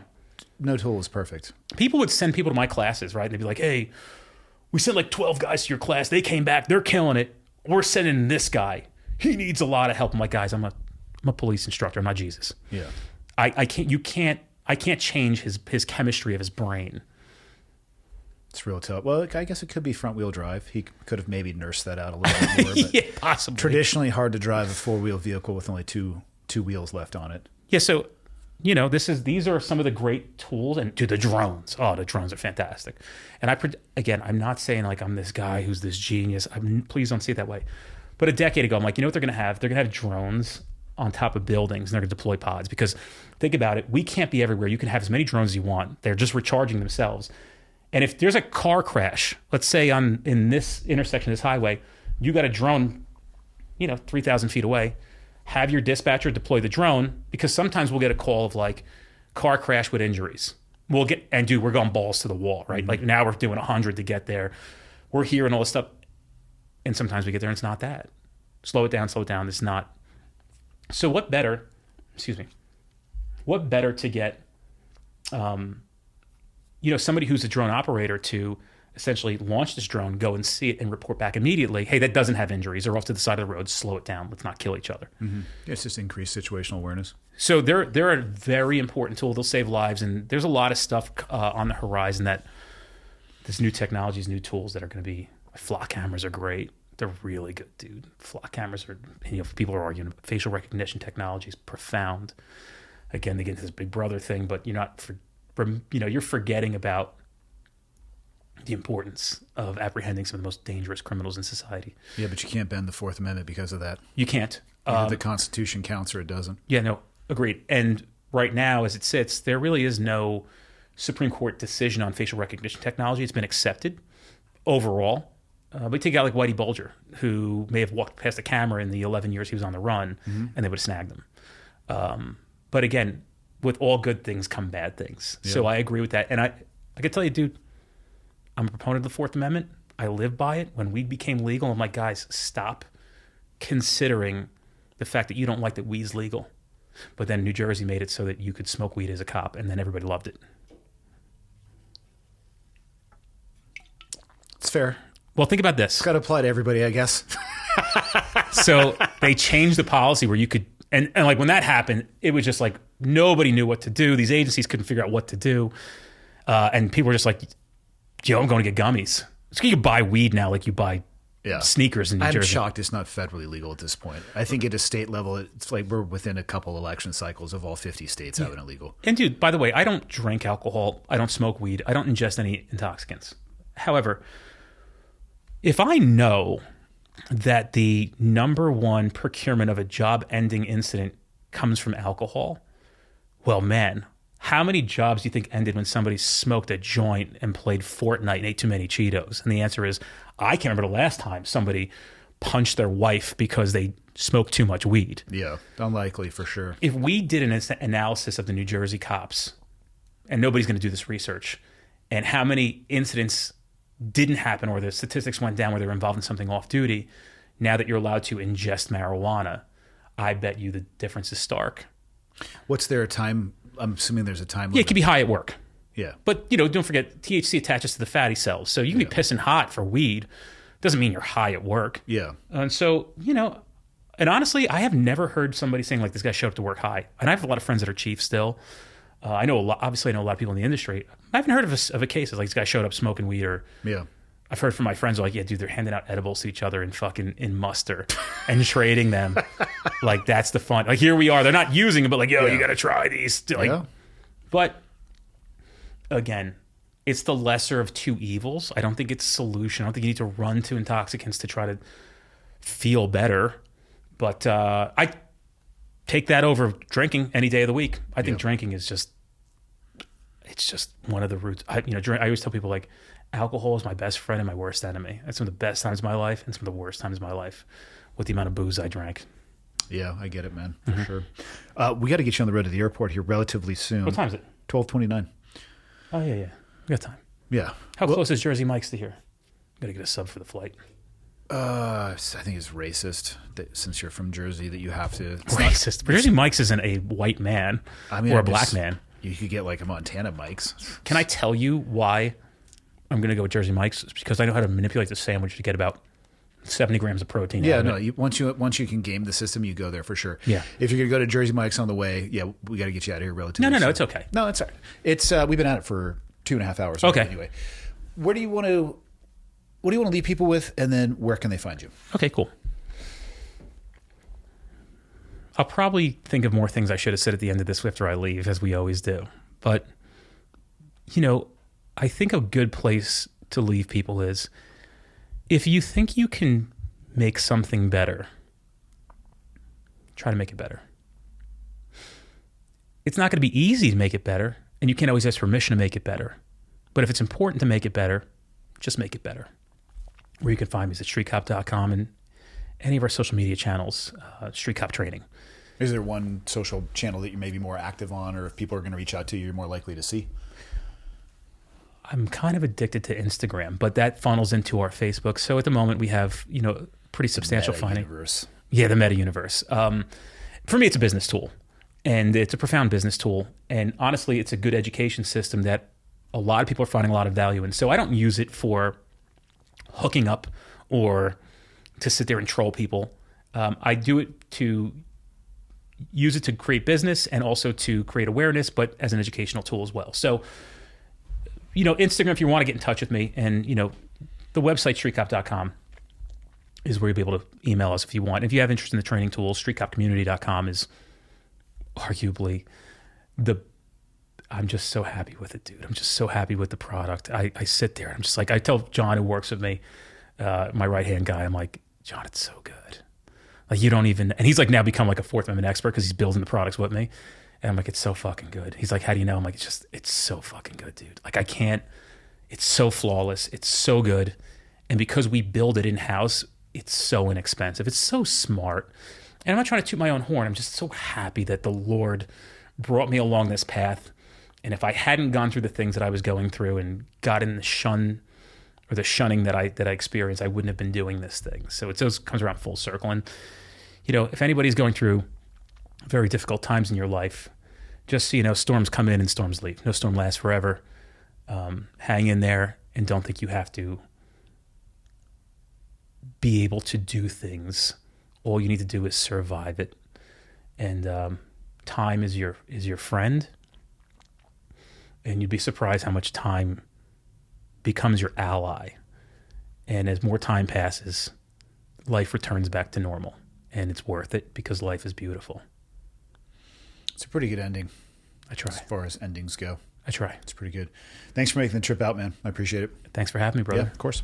No tool is perfect.
People would send people to my classes, right? They'd be like, hey, we sent like 12 guys to your class. They came back. They're killing it. We're sending this guy. He needs a lot of help. I'm like, guys, I'm a police instructor. I'm not Jesus.
Yeah.
I can't change his chemistry of his brain.
It's real tough. Well, I guess it could be front wheel drive. He could have maybe nursed that out a little bit more. But
yeah, possibly.
Traditionally hard to drive a 4-wheel vehicle with only two wheels left on it.
Yeah, so these are some of the great tools, and dude, the drones. Oh, the drones are fantastic. And I'm not saying like I'm this guy who's this genius. Please don't see it that way. But a decade ago, I'm like, you know what they're going to have? They're going to have drones on top of buildings, and they're going to deploy pods. Because think about it, we can't be everywhere. You can have as many drones as you want. They're just recharging themselves. And if there's a car crash, let's say in this intersection, this highway, you got a drone, 3,000 feet away. Have your dispatcher deploy the drone, because sometimes we'll get a call of like car crash with injuries. We're going balls to the wall, right? Mm-hmm. Like now we're doing 100 to get there. We're here and all this stuff. And sometimes we get there and it's not that. Slow it down. It's not. So what better to get, somebody who's a drone operator to essentially launch this drone, go and see it and report back immediately. Hey, that doesn't have injuries. They're off to the side of the road. Slow it down. Let's not kill each other.
Mm-hmm. Yeah, it's just increased situational awareness.
So they're a very important tool. They'll save lives. And there's a lot of stuff on the horizon that this new technologies, new tools that are going to be, flock cameras are great. They're really good, dude. Flock cameras are, people are arguing facial recognition technology is profound. Again, they get this big brother thing, but you're forgetting about the importance of apprehending some of the most dangerous criminals in society.
Yeah, but you can't bend the Fourth Amendment because of that.
You can't.
Either the Constitution counts or it doesn't.
Yeah, no, agreed. And right now, as it sits, there really is no Supreme Court decision on facial recognition technology. It's been accepted overall. But take a guy like Whitey Bulger, who may have walked past a camera in the 11 years he was on the run, and they would have snagged him. But again, with all good things come bad things. Yeah. So I agree with that. And I can tell you, dude, I'm a proponent of the Fourth Amendment. I live by it. When weed became legal, I'm like, guys, stop considering the fact that you don't like that weed's legal. But then New Jersey made it so that you could smoke weed as a cop, and then everybody loved it.
It's fair.
Well, think about this.
It's got to apply to everybody, I guess.
So they changed the policy where you could, and like when that happened, it was just like nobody knew what to do. These agencies couldn't figure out what to do. And people were just like, I'm going to get gummies. So you can buy weed now like you buy sneakers in New Jersey.
I'm shocked it's not federally legal at this point. I think at a state level, it's like we're within a couple election cycles of all 50 states having it legal.
And dude, by the way, I don't drink alcohol. I don't smoke weed. I don't ingest any intoxicants. However, if I know that the number one procurement of a job-ending incident comes from alcohol, well, man, how many jobs do you think ended when somebody smoked a joint and played Fortnite and ate too many Cheetos? And the answer is, I can't remember the last time somebody punched their wife because they smoked too much weed.
Yeah, unlikely for sure.
If we did an analysis of the New Jersey cops, and nobody's going to do this research, and how many incidents didn't happen or the statistics went down where they were involved in something off duty, now that you're allowed to ingest marijuana, I bet you the difference is stark.
What's there a time? I'm assuming there's a time limit.
Yeah, it can be high at work.
Yeah.
But, don't forget, THC attaches to the fatty cells. So you can be pissing hot for weed. Doesn't mean you're high at work.
Yeah.
And so, and honestly, I have never heard somebody saying, like, this guy showed up to work high. And I have a lot of friends that are chiefs still. I know a lot of people in the industry. I haven't heard of a case of, like, this guy showed up smoking weed or...
Yeah.
I've heard from my friends, like, yeah, dude, they're handing out edibles to each other in muster and trading them. Like, that's the fun. Like, here we are. They're not using them, but like, yo, you got to try these. Like, but again, it's the lesser of two evils. I don't think it's a solution. I don't think you need to run to intoxicants to try to feel better. But I take that over drinking any day of the week. I think drinking is just, it's just one of the roots. I always tell people, like, alcohol is my best friend and my worst enemy. That's some of the best times of my life and some of the worst times of my life with the amount of booze I drank.
Yeah, I get it, man, for sure. We got to get you on the road to the airport here relatively soon.
What time is it?
12:29.
Oh, yeah. We got time.
Yeah.
How close is Jersey Mike's to here? Got to get a sub for the flight.
I think it's racist that since you're from Jersey that you have to.
Racist. Jersey Mike's isn't a white man or a black man.
You could get like a Montana Mike's.
Can I tell you why I'm going to go with Jersey Mike's? It's because I know how to manipulate the sandwich to get about 70 grams of protein.
Yeah,
out of
no.
it.
Once you can game the system, you go there for sure.
Yeah.
If you're gonna go to Jersey Mike's on the way, we got to get you out of here relatively.
No,
soon.
it's okay.
No, it's all right. It's we've been at it for 2.5 hours.
Okay.
Anyway, what do you want to leave people with, and then where can they find you?
Okay, cool. I'll probably think of more things I should have said at the end of this after I leave, as we always do. But, I think a good place to leave people is, if you think you can make something better, try to make it better. It's not going to be easy to make it better, and you can't always ask permission to make it better. But if it's important to make it better, just make it better. Where you can find me is at streetcop.com and any of our social media channels, Street Cop Training.
Is there one social channel that you may be more active on, or if people are going to reach out to you, you're more likely to see?
I'm kind of addicted to Instagram, but that funnels into our Facebook. So at the moment we have, pretty substantial finding.
Universe.
Yeah, the meta universe. For me, it's a business tool, and it's a profound business tool. And honestly, it's a good education system that a lot of people are finding a lot of value in. So I don't use it for hooking up or to sit there and troll people. I do it to use it to create business and also to create awareness, but as an educational tool as well. So, Instagram, if you want to get in touch with me, and, the website, streetcop.com, is where you'll be able to email us if you want. If you have interest in the training tools, streetcopcommunity.com is arguably I'm just so happy with it, dude. I'm just so happy with the product. I sit there, I'm just like, I tell John, who works with me, my right-hand guy, I'm like, John, it's so good. Like, you don't even, and he's like now become like a Fourth Amendment expert because he's building the products with me. And I'm like, it's so fucking good. He's like, how do you know? I'm like, it's so fucking good, dude. Like, it's so flawless. It's so good. And because we build it in-house, it's so inexpensive. It's so smart. And I'm not trying to toot my own horn. I'm just so happy that the Lord brought me along this path. And if I hadn't gone through the things that I was going through and got in the shunning that I experienced, I wouldn't have been doing this thing. So it just comes around full circle. And, if anybody's going through very difficult times in your life, just so you know, storms come in and storms leave. No storm lasts forever. Hang in there and don't think you have to be able to do things. All you need to do is survive it. And time is your friend. And you'd be surprised how much time becomes your ally. And as more time passes, life returns back to normal. And it's worth it because life is beautiful.
It's a pretty good ending.
I try.
As far as endings go.
I try.
It's pretty good. Thanks for making the trip out, man. I appreciate it.
Thanks for having me, brother.
Yeah, of course.